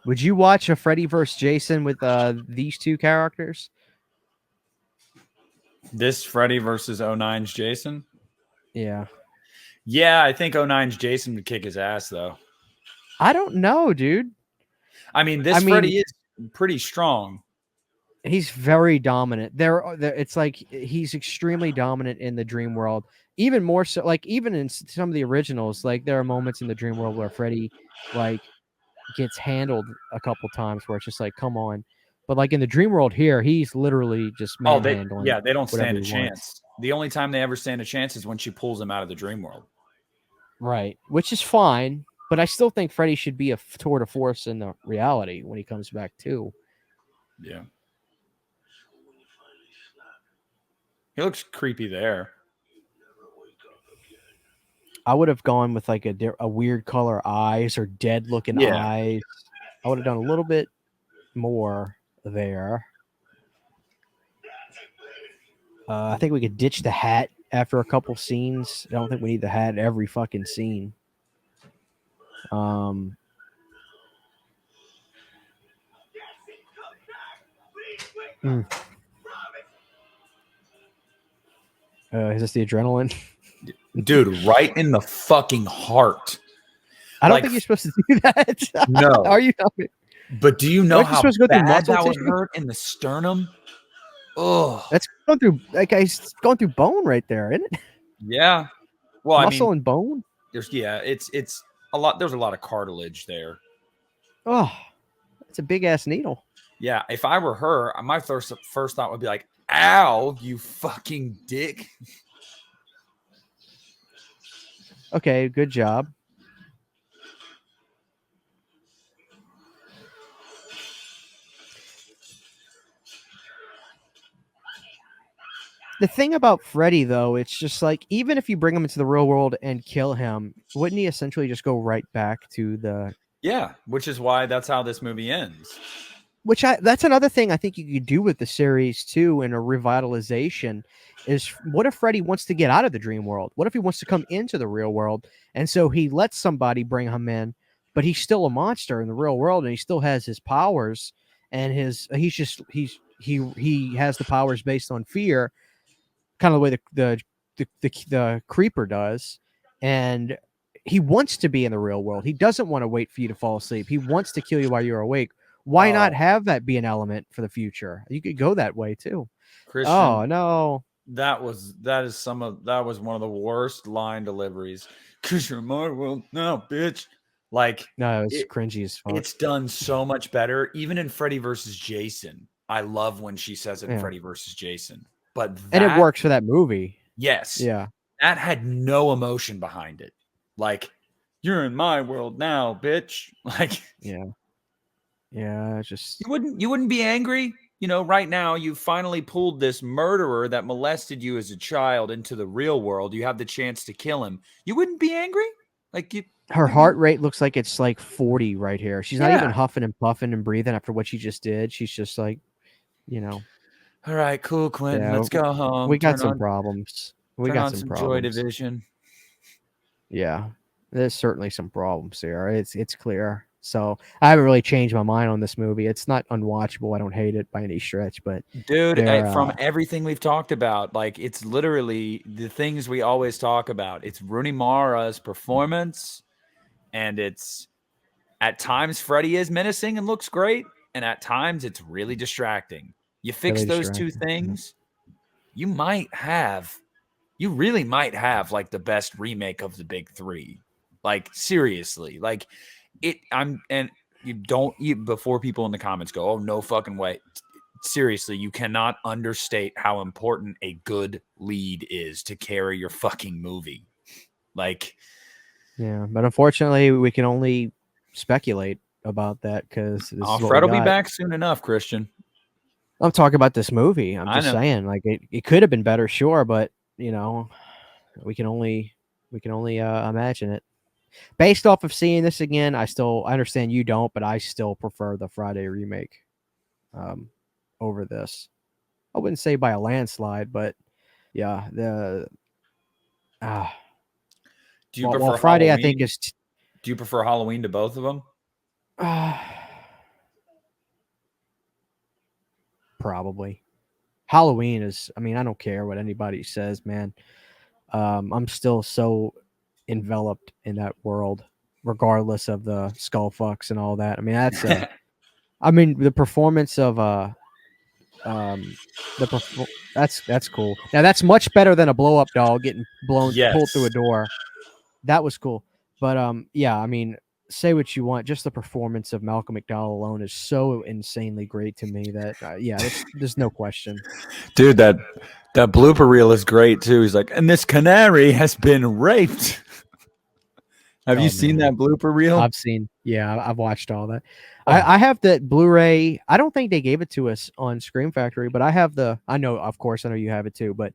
Speaker 1: Would you watch a Freddy vs. Jason with these two characters?
Speaker 2: This Freddy versus 09's Jason?
Speaker 1: Yeah.
Speaker 2: Yeah, I think 09's Jason would kick his ass, though.
Speaker 1: I don't know, dude.
Speaker 2: I mean, Freddy is pretty strong.
Speaker 1: He's very dominant. It's like he's extremely dominant in the dream world. Even more so, like even in some of the originals, like there are moments in the dream world where Freddy, like, gets handled a couple times where it's just like, come on. But like in the dream world here, he's literally just
Speaker 2: Oh,
Speaker 1: manhandling
Speaker 2: they don't
Speaker 1: whatever
Speaker 2: stand a
Speaker 1: he wants.
Speaker 2: chance. The only time they ever stand a chance is when she pulls him out of the dream world.
Speaker 1: Right, which is fine. But I still think Freddy should be a tour de force in the reality when he comes back too.
Speaker 2: Yeah. He looks creepy there.
Speaker 1: I would have gone with like a weird color eyes or dead looking eyes. I would have done a little bit more there. I think we could ditch the hat after a couple scenes. I don't think we need the hat every fucking scene. Is this the adrenaline?
Speaker 2: Dude, right in the fucking heart.
Speaker 1: I don't think you're supposed to do that.
Speaker 2: No.
Speaker 1: Are you?
Speaker 2: But do you know how bad that would
Speaker 1: tissue?
Speaker 2: hurt in the sternum? Oh,
Speaker 1: that's going through. Like, it's going through bone right there, isn't it?
Speaker 2: Yeah. Well,
Speaker 1: muscle and bone.
Speaker 2: It's a lot. There's a lot of cartilage there.
Speaker 1: Oh, it's a big ass needle.
Speaker 2: Yeah. If I were her, my first thought would be like, "Ow, you fucking dick."
Speaker 1: Okay, good job. The thing about Freddy, though, it's just like, even if you bring him into the real world and kill him, wouldn't he essentially just go right back to the...
Speaker 2: Yeah, which is why that's how this movie ends.
Speaker 1: That's another thing I think you could do with the series, too, in a revitalization, is what if Freddy wants to get out of the dream world? What if he wants to come into the real world? And so he lets somebody bring him in, but he's still a monster in the real world, and he still has his powers, and he has the powers based on fear, kind of the way the creeper does, and he wants to be in the real world. He doesn't want to wait for you to fall asleep. He wants to kill you while you're awake. Why not have that be an element for the future? You could go that way too.
Speaker 2: Christian,
Speaker 1: oh no,
Speaker 2: that was one of the worst line deliveries. Cause you're my world now, bitch. Like,
Speaker 1: no, it's cringy as fuck.
Speaker 2: It's done so much better. Even in Freddy versus Jason, I love when she says it in Freddy versus Jason. But
Speaker 1: and it works for that movie.
Speaker 2: Yes.
Speaker 1: Yeah.
Speaker 2: That had no emotion behind it. Like, you're in my world now, bitch. Like,
Speaker 1: yeah, just
Speaker 2: you wouldn't be angry. You know, right now you finally pulled this murderer that molested you as a child into the real world. You have the chance to kill him. You wouldn't be angry? Like,
Speaker 1: her heart rate looks like it's like 40 right here. She's not even huffing and puffing and breathing after what she just did. She's just like, you know.
Speaker 2: All right, cool, Quentin. Let's go home.
Speaker 1: We got some problems. We got some problems.
Speaker 2: Joy Division.
Speaker 1: Yeah, there's certainly some problems there. It's clear. So I haven't really changed my mind on this movie. It's not unwatchable. I don't hate it by any stretch, but
Speaker 2: dude, from everything we've talked about, like, it's literally the things we always talk about. It's Rooney Mara's performance, and it's at times Freddy is menacing and looks great, and at times it's really distracting. You fix those two things, you really might have like the best remake of the big three. Like, seriously, like before people in the comments go, "Oh, no fucking way." Seriously, you cannot understate how important a good lead is to carry your fucking movie. Like,
Speaker 1: yeah, but unfortunately we can only speculate about that because
Speaker 2: Fred will be back soon enough, Christian.
Speaker 1: I'm talking about this movie. I'm just saying, like, it could have been better, sure, but you know, we can only imagine it. Based off of seeing this again, I understand you don't, but I still prefer the Friday remake over this. I wouldn't say by a landslide, but yeah, do
Speaker 2: you prefer
Speaker 1: Friday?
Speaker 2: Halloween?
Speaker 1: I think is.
Speaker 2: Do you prefer Halloween to both of them?
Speaker 1: Probably. Halloween is. I mean, I don't care what anybody says, man. I'm still so enveloped in that world, regardless of the skull fucks and all that. I mean, that's I mean, the performance of That's cool. Now that's much better than a blow up doll getting pulled through a
Speaker 2: Yes.
Speaker 1: door. That was cool. But yeah, I mean, say what you want, just the performance of Malcolm McDowell alone is so insanely great to me that yeah, there's no question.
Speaker 2: Dude, that blooper reel is great too. He's like, and this canary has been raped. Have you
Speaker 1: Oh
Speaker 2: seen
Speaker 1: man.
Speaker 2: that blooper reel?
Speaker 1: I've watched all that.
Speaker 2: Oh,
Speaker 1: I have that Blu-ray. I don't think they gave it to us on Scream Factory, but I know, of course, I know you have it too, but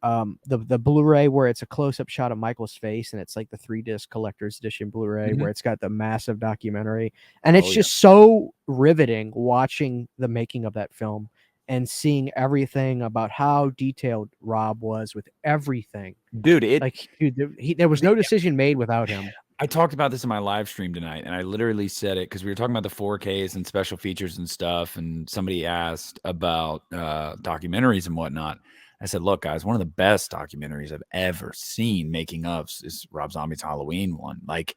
Speaker 1: the Blu-ray where it's a close-up shot of Michael's face and it's like the 3-disc collector's edition Blu-ray
Speaker 2: mhm.
Speaker 1: where it's got the massive documentary, and it's
Speaker 2: Oh yeah,
Speaker 1: just so riveting watching the making of that film and seeing everything about how detailed Rob was with everything.
Speaker 2: dude.
Speaker 1: Like, dude, there was no decision made without him.
Speaker 2: I talked about this in my live stream tonight, and I literally said it because we were talking about the 4Ks and special features and stuff, and somebody asked about documentaries and whatnot. I said, look, guys, one of the best documentaries I've ever seen making ofs is Rob Zombie's Halloween one. Like,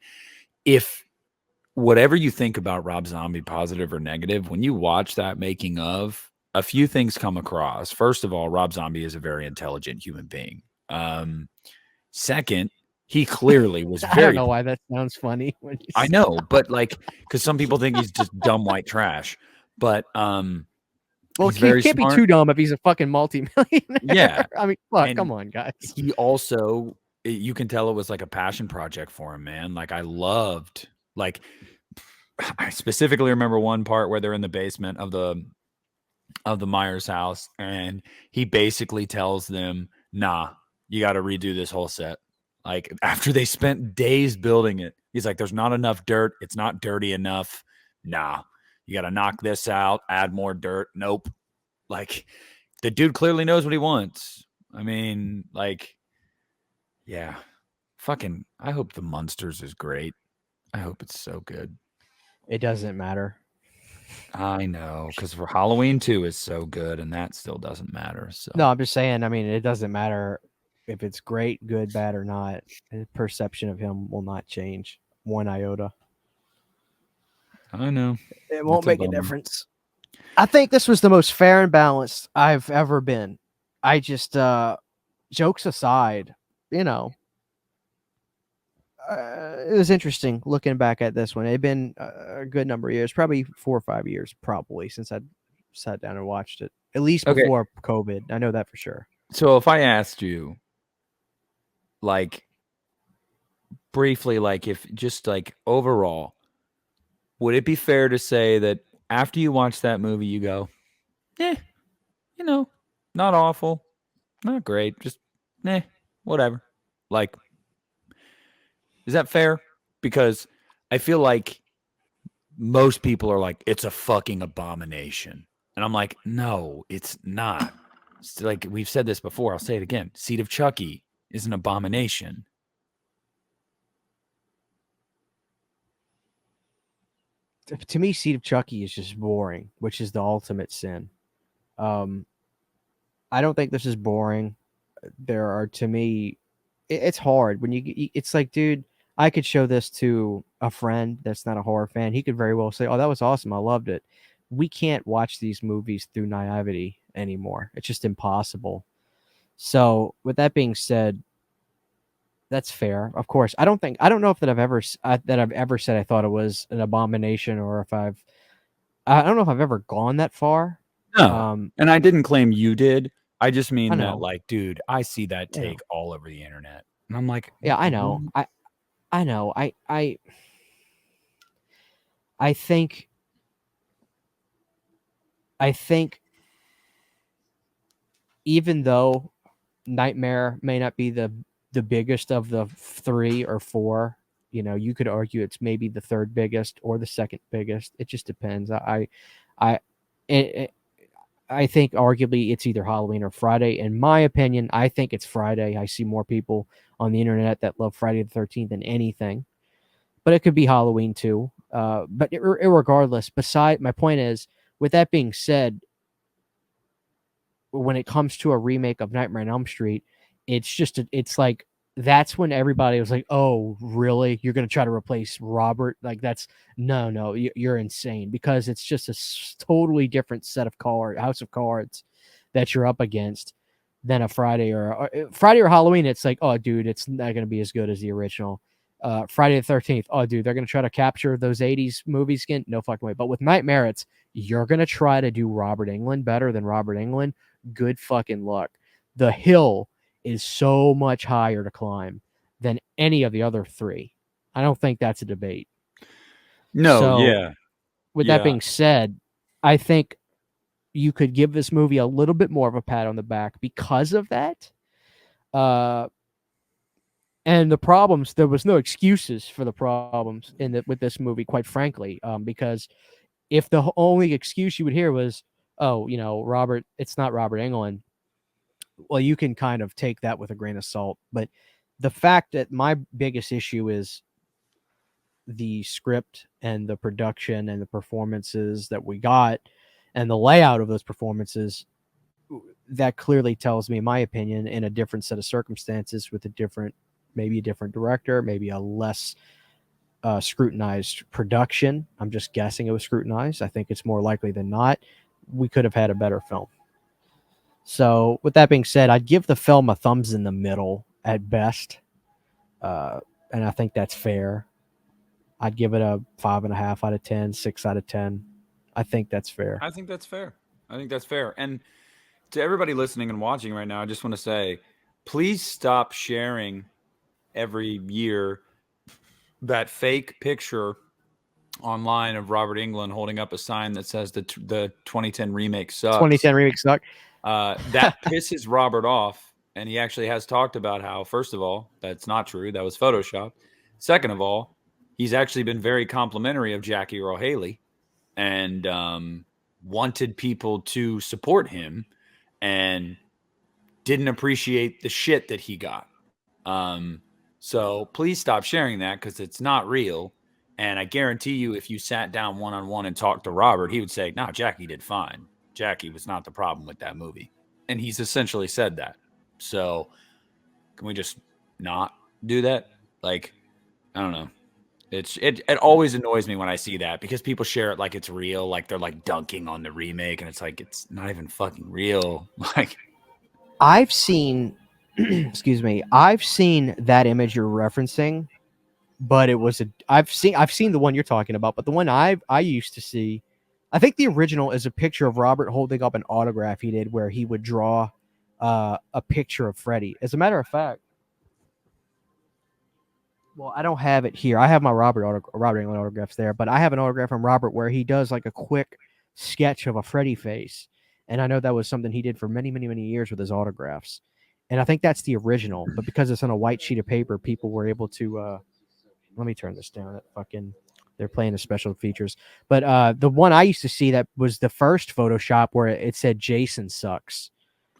Speaker 2: if whatever you think about Rob Zombie, positive or negative, when you watch that making of, a few things come across. First of all, Rob Zombie is a very intelligent human being. Second, he clearly was
Speaker 1: I don't
Speaker 2: very.
Speaker 1: know why that sounds funny when you
Speaker 2: I
Speaker 1: say.
Speaker 2: know, but like, because some people think he's just dumb white trash, but
Speaker 1: Well,
Speaker 2: he's
Speaker 1: he
Speaker 2: very
Speaker 1: can't be
Speaker 2: smart.
Speaker 1: too dumb if he's a fucking multimillionaire.
Speaker 2: Yeah,
Speaker 1: I mean, fuck,
Speaker 2: and
Speaker 1: come on, guys.
Speaker 2: he also, you can tell it was like a passion project for him, man. Like I loved, like, I specifically remember one part where they're in the basement of the Myers house, and he basically tells them, "Nah, you got to redo this whole set." Like after they spent days building it, he's like, "There's not enough dirt. It's not dirty enough. Nah, you got to knock this out. Add more dirt. Nope." Like the dude clearly knows what he wants. I mean, like, yeah, fucking. I hope the Munsters is great. I hope it's so good.
Speaker 1: It doesn't matter.
Speaker 2: I know, because for Halloween 2 is so good, and that still doesn't matter. So
Speaker 1: No, I'm just saying. I mean, it doesn't matter if it's great, good, bad, or not. The perception of him will not change one iota.
Speaker 2: I know
Speaker 1: It won't
Speaker 2: it's a
Speaker 1: make a
Speaker 2: bummer.
Speaker 1: difference. I think this was the most fair and balanced I've ever been. I just, jokes aside, you know, it was interesting looking back at this one. It had been a good number of years, probably 4 or 5 years, probably since I sat down and watched it. At least
Speaker 2: Okay,
Speaker 1: before COVID, I know that for sure.
Speaker 2: so if I asked you, like, briefly, like, if just like overall, would it be fair to say that after you watch that movie, you go, "Eh, you know, not awful, not great, just, eh, whatever." Like, is that fair? Because I feel like most people are like, "It's a fucking abomination," and I'm like, "No, it's not." It's like we've said this before. I'll say it again. Seed of Chucky is an abomination.
Speaker 1: To me, Seed of Chucky is just boring, which is the ultimate sin. Um, I don't think this is boring. There are, to me, it's hard when it's like, dude, I could show this to a friend that's not a horror fan. He could very well say, "Oh, that was awesome. I loved it." We can't watch these movies through naivety anymore. It's just impossible. So, with that being said, that's fair. Of course, I don't know if that I've ever said I thought it was an abomination, or if I don't know if I've ever gone that far.
Speaker 2: No,
Speaker 1: Um,
Speaker 2: and I didn't claim you did. I just
Speaker 1: I
Speaker 2: mean that,
Speaker 1: know,
Speaker 2: like, dude, I see that
Speaker 1: you know,
Speaker 2: take all over the internet, and I'm like,
Speaker 1: yeah,
Speaker 2: what
Speaker 1: I
Speaker 2: the
Speaker 1: know,
Speaker 2: hell?
Speaker 1: I know, I think, I think, even though Nightmare may not be the biggest of the 3 or 4, you know, you could argue it's maybe the third biggest or the second biggest. It just depends. I, it, I think arguably it's either Halloween or Friday. In my opinion, I think it's Friday. I see more people on the internet that love Friday the 13th than anything, but it could be Halloween too. But irregardless, beside my point is, with that being said, when it comes to a remake of Nightmare on Elm Street, it's like that's when everybody was like, "Oh, really? You're going to try to replace Robert?" Like that's no, you're insane because it's just a totally different set of house of cards that you're up against than a Friday or Halloween. It's like, "Oh, dude, it's not going to be as good as the original." Friday the 13th. Oh, dude, they're going to try to capture those 80s movies again. No fucking way. But with Nightmare, it's you're going to try to do Robert Englund better than Robert Englund. Good fucking luck. The hill is so much higher to climb than any of the other three. I don't think that's a debate.
Speaker 2: No,
Speaker 1: So,
Speaker 2: yeah,
Speaker 1: with that
Speaker 2: yeah.
Speaker 1: being said, I think you could give this movie a little bit more of a pat on the back because of that. Uh, and the problems, there was no excuses for the problems with this movie, quite frankly, because if the only excuse you would hear was, "Oh, Robert, it's not Robert Englund," well, you can kind of take that with a grain of salt. But the fact that my biggest issue is the script and the production and the performances that we got and the layout of those performances, that clearly tells me, in my opinion, in a different set of circumstances with maybe a different director, maybe a less scrutinized production. I'm just guessing it was scrutinized. I think it's more likely than not. We could have had a better film. So, with that being said, I'd give the film a thumbs in the middle at best, uh, and I think that's fair. I'd give it a 5.5 out of 10, 6 out of 10. I think that's fair.
Speaker 2: I think that's fair. I think that's fair. And to everybody listening and watching right now, I just want to say, please stop sharing every year that fake picture online of Robert Englund holding up a sign that says the 2010 remake sucks.
Speaker 1: 2010 remake suck.
Speaker 2: That pisses Robert off, and he actually has talked about how, first of all, that's not true. That was Photoshop. Second of all, he's actually been very complimentary of Jackie Earle Haley and wanted people to support him and didn't appreciate the shit that he got. So please stop sharing that because it's not real. And I guarantee you, if you sat down one on one and talked to Robert, he would say, "No, Jackie did fine. Jackie was not the problem with that movie." And he's essentially said that. So can we just not do that? Like, I don't know. It always annoys me when I see that because people share it like it's real, like they're like dunking on the remake, and it's like it's not even fucking real. Like,
Speaker 1: I've seen, excuse me, I've seen that image you're referencing, but I've seen the one you're talking about, but the one I used to see, I think the original is a picture of Robert holding up an autograph he did where he would draw a picture of Freddy. As a matter of fact, well, I don't have it here. I have my Robert Englund autographs there, but I have an autograph from Robert where he does like a quick sketch of a Freddy face, and I know that was something he did for many, many, many years with his autographs. And I think that's the original, but because it's on a white sheet of paper, people were able to. Let me turn this down. That fucking, they're playing the special features. But the one I used to see that was the first Photoshop where it said Jason sucks,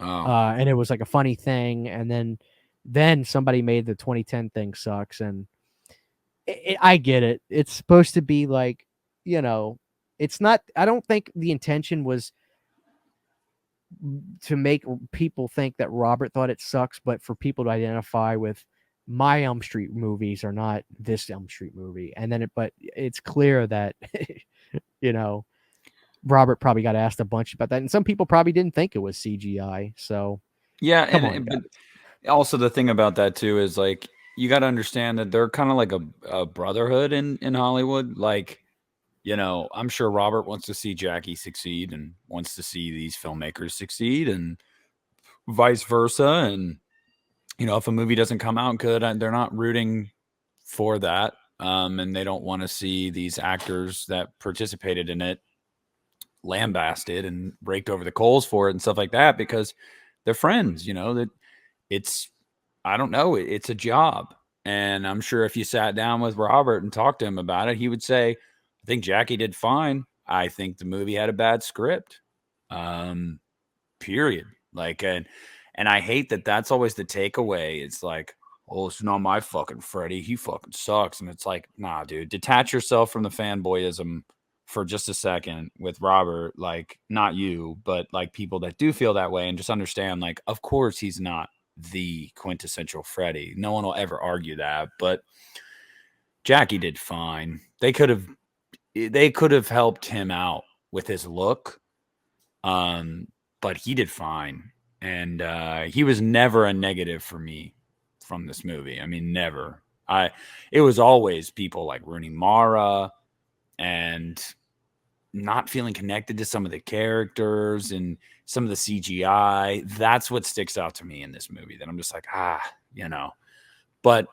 Speaker 2: oh,
Speaker 1: and it was like a funny thing, and then somebody made the 2010 thing sucks, and I get it. It's supposed to be like, you know, it's not. I don't think the intention was to make people think that Robert thought it sucks, but for people to identify with my Elm Street movies are not this Elm Street movie, and then but it's clear that you know Robert probably got asked a bunch about that, and some people probably didn't think it was CGI. So
Speaker 2: yeah,
Speaker 1: come on,
Speaker 2: but
Speaker 1: guys.
Speaker 2: also the thing about that too is like you got to understand that they're kind of like a brotherhood in Hollywood. Like, I'm sure Robert wants to see Jackie succeed and wants to see these filmmakers succeed, and vice versa. And if a movie doesn't come out good, they're not rooting for that, and they don't want to see these actors that participated in it lambasted and raked over the coals for it and stuff like that because they're friends. That it's I don't know, it's a job. And I'm sure if you sat down with Robert and talked to him about it, he would say, "I think Jackie did fine. I think the movie had a bad script." Um, period. Like, and I hate that that's always the takeaway. It's like, "Oh, it's not my fucking Freddy. He fucking sucks." And it's like, nah, dude, detach yourself from the fanboyism for just a second with Robert. Like, not you, but like people that do feel that way, and just understand, like, of course he's not the quintessential Freddy. No one will ever argue that, but Jackie did fine. They could have helped him out with his look, but he did fine, and he was never a negative for me from this movie. I mean, never. It was always people like Rooney Mara and not feeling connected to some of the characters and some of the CGI. That's what sticks out to me in this movie, that I'm just like, But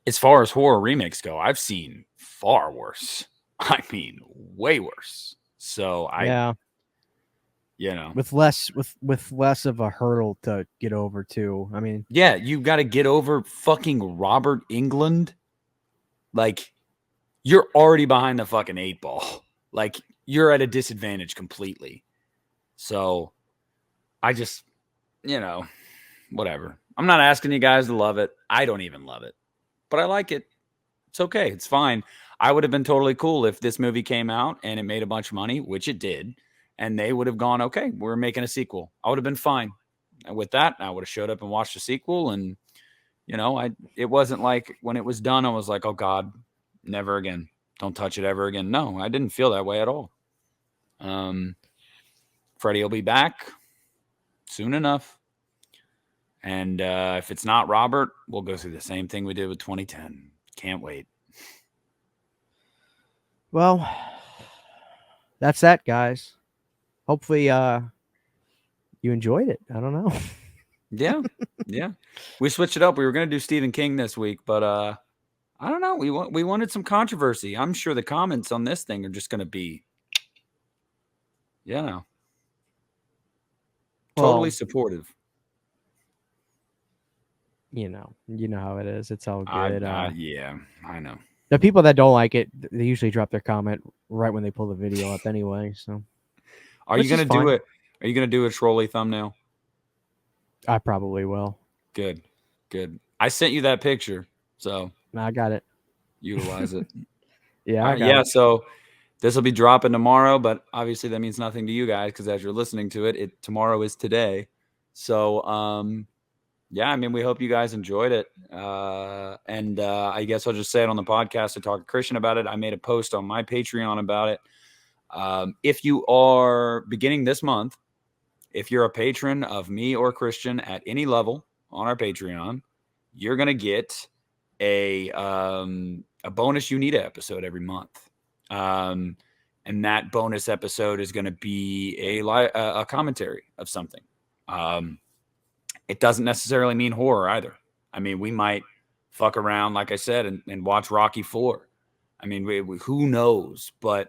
Speaker 2: as far as horror remakes go, I've seen far worse. I mean, way worse. So
Speaker 1: with less of a hurdle to get over too. I mean,
Speaker 2: yeah, you got to get over fucking Robert Englund. Like, you're already behind the fucking 8 ball. Like, you're at a disadvantage completely. So I just, whatever. I'm not asking you guys to love it. I don't even love it, but I like it. It's okay. It's fine. I would have been totally cool if this movie came out and it made a bunch of money, which it did, and they would have gone, okay, we're making a sequel. I would have been fine. And with that, I would have showed up and watched the sequel. And, it wasn't like when it was done, I was like, oh God, never again. Don't touch it ever again. No, I didn't feel that way at all. Freddy will be back soon enough. And if it's not Robert, we'll go through the same thing we did with 2010. Can't wait.
Speaker 1: Well, that's that, guys. Hopefully you enjoyed it. I don't know.
Speaker 2: Yeah. We switched it up. We were going to do Stephen King this week, but I don't know. We wanted some controversy. I'm sure the comments on this thing are just going to be, totally supportive.
Speaker 1: You know how it is. It's all good.
Speaker 2: Yeah, I know.
Speaker 1: The people that don't like it, they usually drop their comment right when they pull the video up anyway. So,
Speaker 2: are you going to do it? Are you going to do a trolley thumbnail?
Speaker 1: I probably will.
Speaker 2: Good. I sent you that picture, so
Speaker 1: I got it.
Speaker 2: Utilize it.
Speaker 1: Yeah.
Speaker 2: So this will be dropping tomorrow, but obviously that means nothing to you guys because as you're listening to it, tomorrow is today. So, I mean, we hope you guys enjoyed it. And I guess I'll just say it on the podcast to talk to Christian about it. I made a post on my Patreon about it. If you are beginning this month, if you're a patron of me or Christian at any level on our Patreon, you're going to get a bonus Uneeda episode every month. And that bonus episode is going to be a commentary of something. It doesn't necessarily mean horror either. I mean, we might fuck around, like I said, and watch Rocky IV. I mean, who knows? But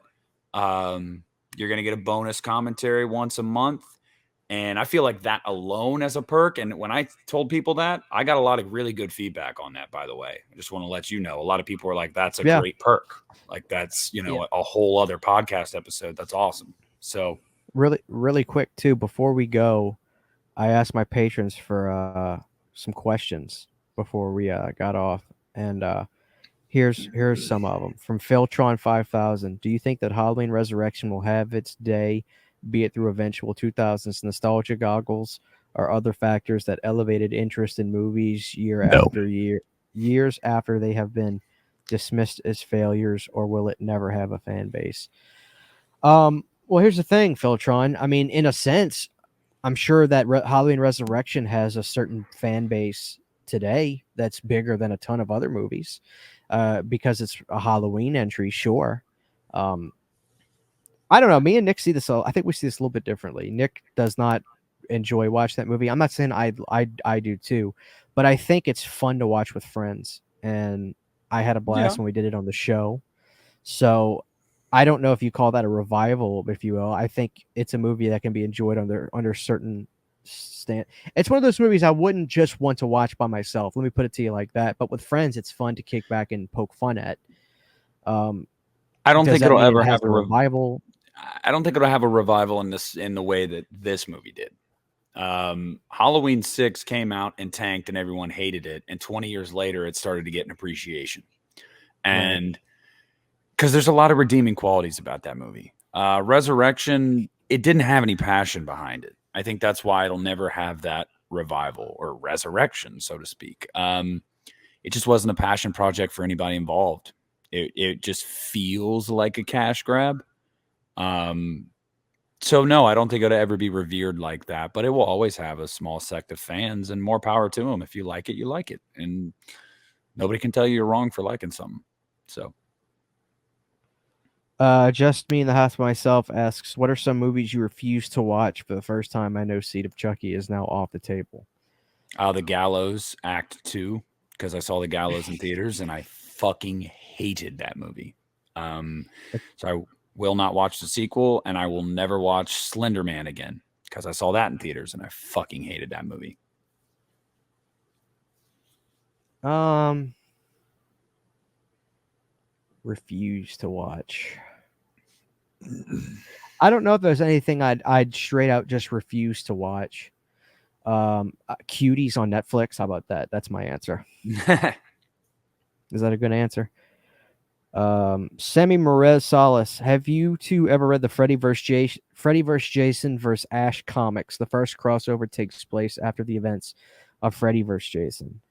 Speaker 2: you're going to get a bonus commentary once a month. And I feel like that alone as a perk. And when I told people that, I got a lot of really good feedback on that, by the way. I just want to let you know. A lot of people are like, that's a great perk. Like that's, a whole other podcast episode. That's awesome. So
Speaker 1: really, really quick too, before we go, I asked my patrons for some questions before we got off. And here's some of them. From Philtron 5000. Do you think that Halloween Resurrection will have its day, be it through eventual 2000s nostalgia goggles or other factors that elevated interest in movies after year, years after they have been dismissed as failures, or will it never have a fan base? Well, here's the thing, Philtron. I mean, in a sense, I'm sure that Halloween Resurrection has a certain fan base today that's bigger than a ton of other movies because it's a Halloween entry, sure. I don't know. Me and Nick see this. I think we see this a little bit differently. Nick does not enjoy watching that movie. I'm not saying I do too, but I think it's fun to watch with friends, and I had a blast when we did it on the show. So I don't know if you call that a revival, if you will. I think it's a movie that can be enjoyed under certain stand. It's one of those movies I wouldn't just want to watch by myself. Let me put it to you like that. But with friends, it's fun to kick back and poke fun at.
Speaker 2: I don't think it'll ever have
Speaker 1: a revival.
Speaker 2: I don't think it'll have a revival in the way that this movie did. Halloween 6 came out and tanked and everyone hated it. And 20 years later, it started to get an appreciation. And because there's a lot of redeeming qualities about that movie. Resurrection, it didn't have any passion behind it. I think that's why it'll never have that revival or resurrection, so to speak. It just wasn't a passion project for anybody involved. It just feels like a cash grab. So no, I don't think it'll ever be revered like that, but it will always have a small sect of fans, and more power to them. If you like it, you like it, and nobody can tell you you're wrong for liking something. So,
Speaker 1: Just Me in the House Myself asks, what are some movies you refuse to watch for the first time? I know Seed of Chucky is now off the table.
Speaker 2: The Gallows Act 2, because I saw The Gallows in theaters, and I fucking hated that movie. So I will not watch the sequel, and I will never watch Slender Man again, because I saw that in theaters, and I fucking hated that movie.
Speaker 1: Refuse to watch. I don't know if there's anything I'd straight out just refuse to watch. Cuties on Netflix. How about that? That's my answer. Is that a good answer? Sammy Morez Salas, have you two ever read the Freddy vs. Jason vs. Ash comics? The first crossover takes place after the events of Freddy vs. Jason.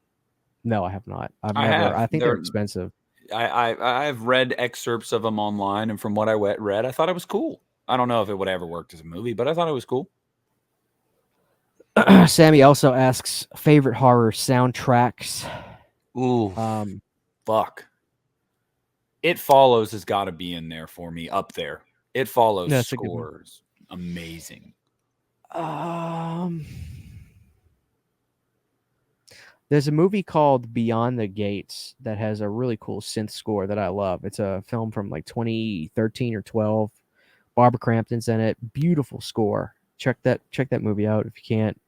Speaker 1: No, I have not. I think they're expensive.
Speaker 2: I've read excerpts of them online, and from what I read, I thought it was cool. I don't know if it would ever work as a movie, but I thought it was cool.
Speaker 1: Sammy also asks favorite horror soundtracks.
Speaker 2: Ooh, fuck. It Follows has got to be in there for me, up there. It Follows scores amazing.
Speaker 1: There's a movie called Beyond the Gates that has a really cool synth score that I love. It's a film from like 2013 or 12. Barbara Crampton's in it. Beautiful score. Check that movie out if you can't,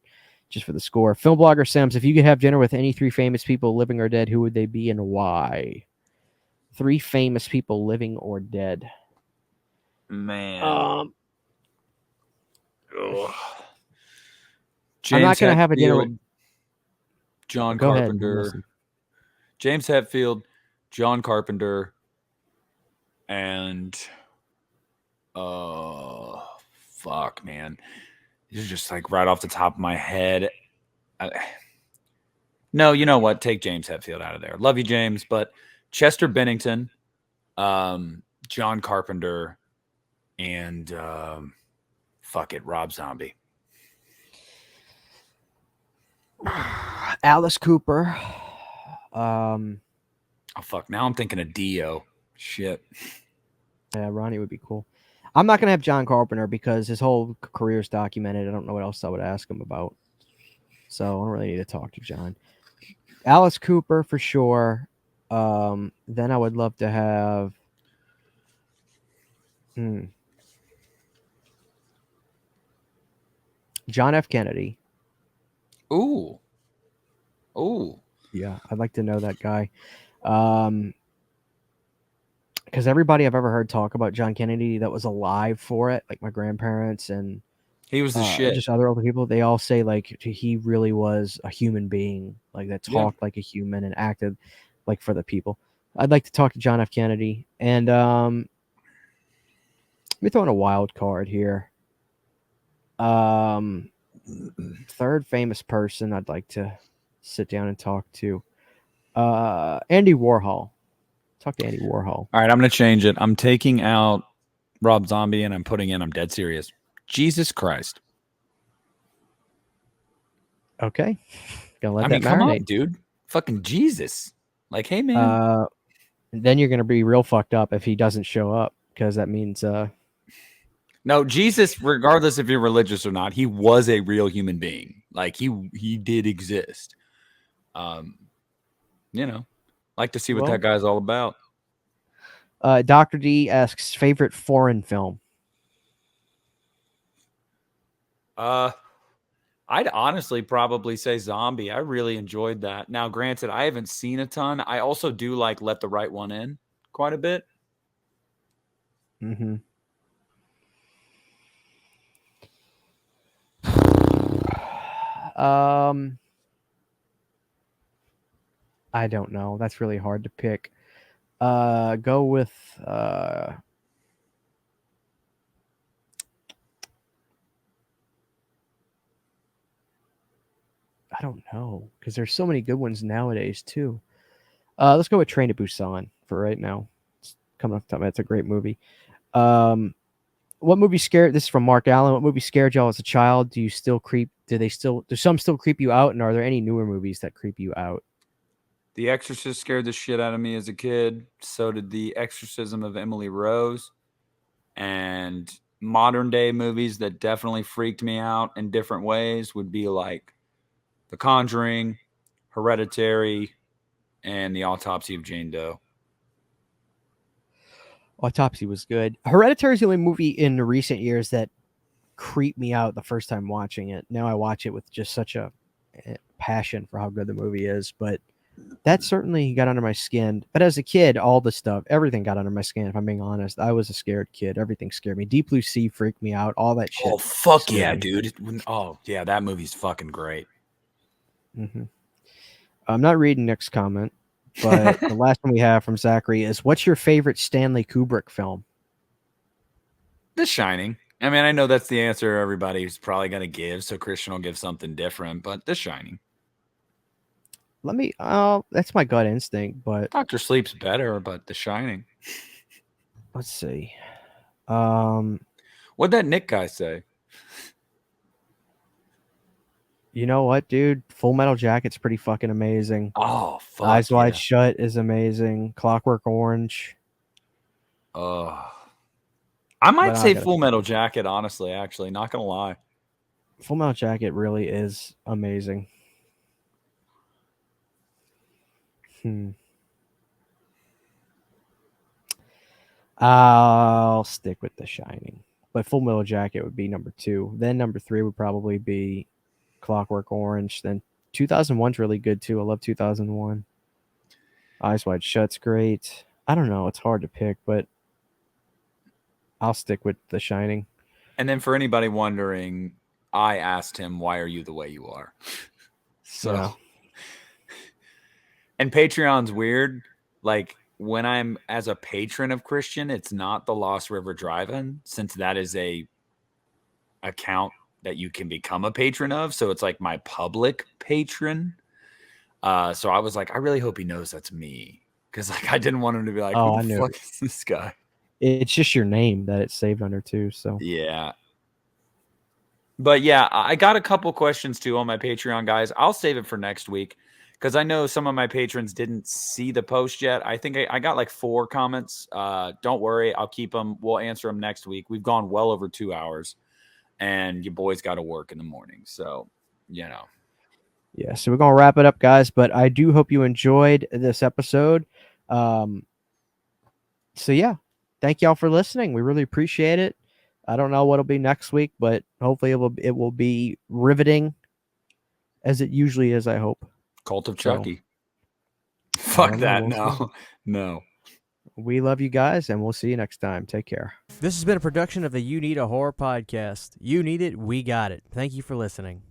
Speaker 1: just for the score. Film blogger Sims, if you could have dinner with any three famous people, living or dead, who would they be and why? Three famous people, living or dead.
Speaker 2: Man.
Speaker 1: I'm not going to have a dinner with
Speaker 2: John Carpenter. James Hetfield, John Carpenter, and fuck, man. These are just like right off the top of my head. No, you know what? Take James Hetfield out of there. Love you, James, but Chester Bennington, John Carpenter, and Rob Zombie.
Speaker 1: Alice Cooper.
Speaker 2: Oh fuck! Now I'm thinking of Dio. Shit.
Speaker 1: Yeah, Ronnie would be cool. I'm not gonna have John Carpenter because his whole career is documented. I don't know what else I would ask him about, so I don't really need to talk to John. Alice Cooper for sure. Then I would love to have. John F. Kennedy.
Speaker 2: Ooh.
Speaker 1: Yeah, I'd like to know that guy. Because everybody I've ever heard talk about John Kennedy that was alive for it, like my grandparents and
Speaker 2: he was the shit.
Speaker 1: Just other older people, they all say like he really was a human being, like that talked like a human and acted like for the people. I'd like to talk to John F. Kennedy. And let me throw in a wild card here. Third famous person I'd like to sit down and talk to. Andy Warhol. Talk to Andy Warhol.
Speaker 2: All right, I'm going to change it. I'm taking out Rob Zombie and I'm putting in, I'm dead serious, Jesus Christ.
Speaker 1: Okay. Gonna let that marinate.
Speaker 2: Come on, dude. Fucking Jesus. Like, hey, man.
Speaker 1: Then you're going to be real fucked up if he doesn't show up, because that means...
Speaker 2: No, Jesus, regardless if you're religious or not, he was a real human being. Like, he did exist. Like to see what that guy's all about.
Speaker 1: Dr. D asks, favorite foreign film?
Speaker 2: I'd honestly probably say Zombie. I really enjoyed that. Now, granted, I haven't seen a ton. I also do like Let the Right One In quite a bit.
Speaker 1: Mm-hmm. I don't know. That's really hard to pick. Go with I don't know because there's so many good ones nowadays too. Let's go with Train to Busan for right now. It's coming off the top. That's a great movie. What movie scared? This is from Mark Allen. What movie scared y'all as a child? Do some still creep you out? And are there any newer movies that creep you out?
Speaker 2: The Exorcist scared the shit out of me as a kid. So did The Exorcism of Emily Rose. And modern day movies that definitely freaked me out in different ways would be like The Conjuring, Hereditary, and The Autopsy of Jane Doe.
Speaker 1: Autopsy was good. Hereditary is the only movie in recent years that creeped me out the first time watching it. Now I watch it with just such a passion for how good the movie is, but that certainly got under my skin. But as a kid, all the stuff, everything got under my skin, if I'm being honest. I was a scared kid. Everything scared me. Deep Blue Sea freaked me out. All that shit.
Speaker 2: Oh, fuck yeah,
Speaker 1: me.
Speaker 2: dude. Oh, yeah, that movie's fucking great.
Speaker 1: Mm-hmm. I'm not reading Nick's comment, but the last one we have from Zachary is, what's your favorite Stanley Kubrick film?
Speaker 2: The Shining. I mean, I know that's the answer everybody's probably going to give, so Christian will give something different, but The Shining.
Speaker 1: That's my gut instinct, but
Speaker 2: Dr. Sleep's better, but The Shining.
Speaker 1: Let's see.
Speaker 2: What'd that Nick guy say?
Speaker 1: You know what, dude? Full Metal Jacket's pretty fucking amazing.
Speaker 2: Oh, fuck.
Speaker 1: Eyes Wide Shut is amazing. Clockwork Orange.
Speaker 2: I might say Full Metal Jacket, honestly, actually. Not going to lie.
Speaker 1: Full Metal Jacket really is amazing. I'll stick with The Shining. But Full Metal Jacket would be number 2. Then number 3 would probably be Clockwork Orange. Then 2001's really good too. I love 2001. Eyes Wide Shut's great. I don't know. It's hard to pick, but I'll stick with The Shining.
Speaker 2: And then for anybody wondering, I asked him, why are you the way you are? So, yeah. And Patreon's weird. Like, when I'm as a patron of Christian, it's not the Lost River Drive-In, since that is a account that you can become a patron of. So it's like my public patron. So I was like, I really hope he knows that's me. Because like I didn't want him to be like, who the fuck is this guy?
Speaker 1: It's just your name that it's saved under too. So
Speaker 2: yeah. But yeah, I got a couple questions too on my Patreon, guys. I'll save it for next week. Because I know some of my patrons didn't see the post yet. I think I got like 4 comments. Don't worry. I'll keep them. We'll answer them next week. We've gone well over 2 hours. And your boys got to work in the morning. So, you know.
Speaker 1: Yeah, so we're going to wrap it up, guys. But I do hope you enjoyed this episode. So, yeah. Thank y'all for listening. We really appreciate it. I don't know what it'll be next week, but hopefully it will be riveting as it usually is, I hope.
Speaker 2: Cult of Chucky. Fuck that. No.
Speaker 1: We love you guys, and we'll see you next time. Take care. This has been a production of the Uneeda Horror Podcast. You need it, we got it. Thank you for listening.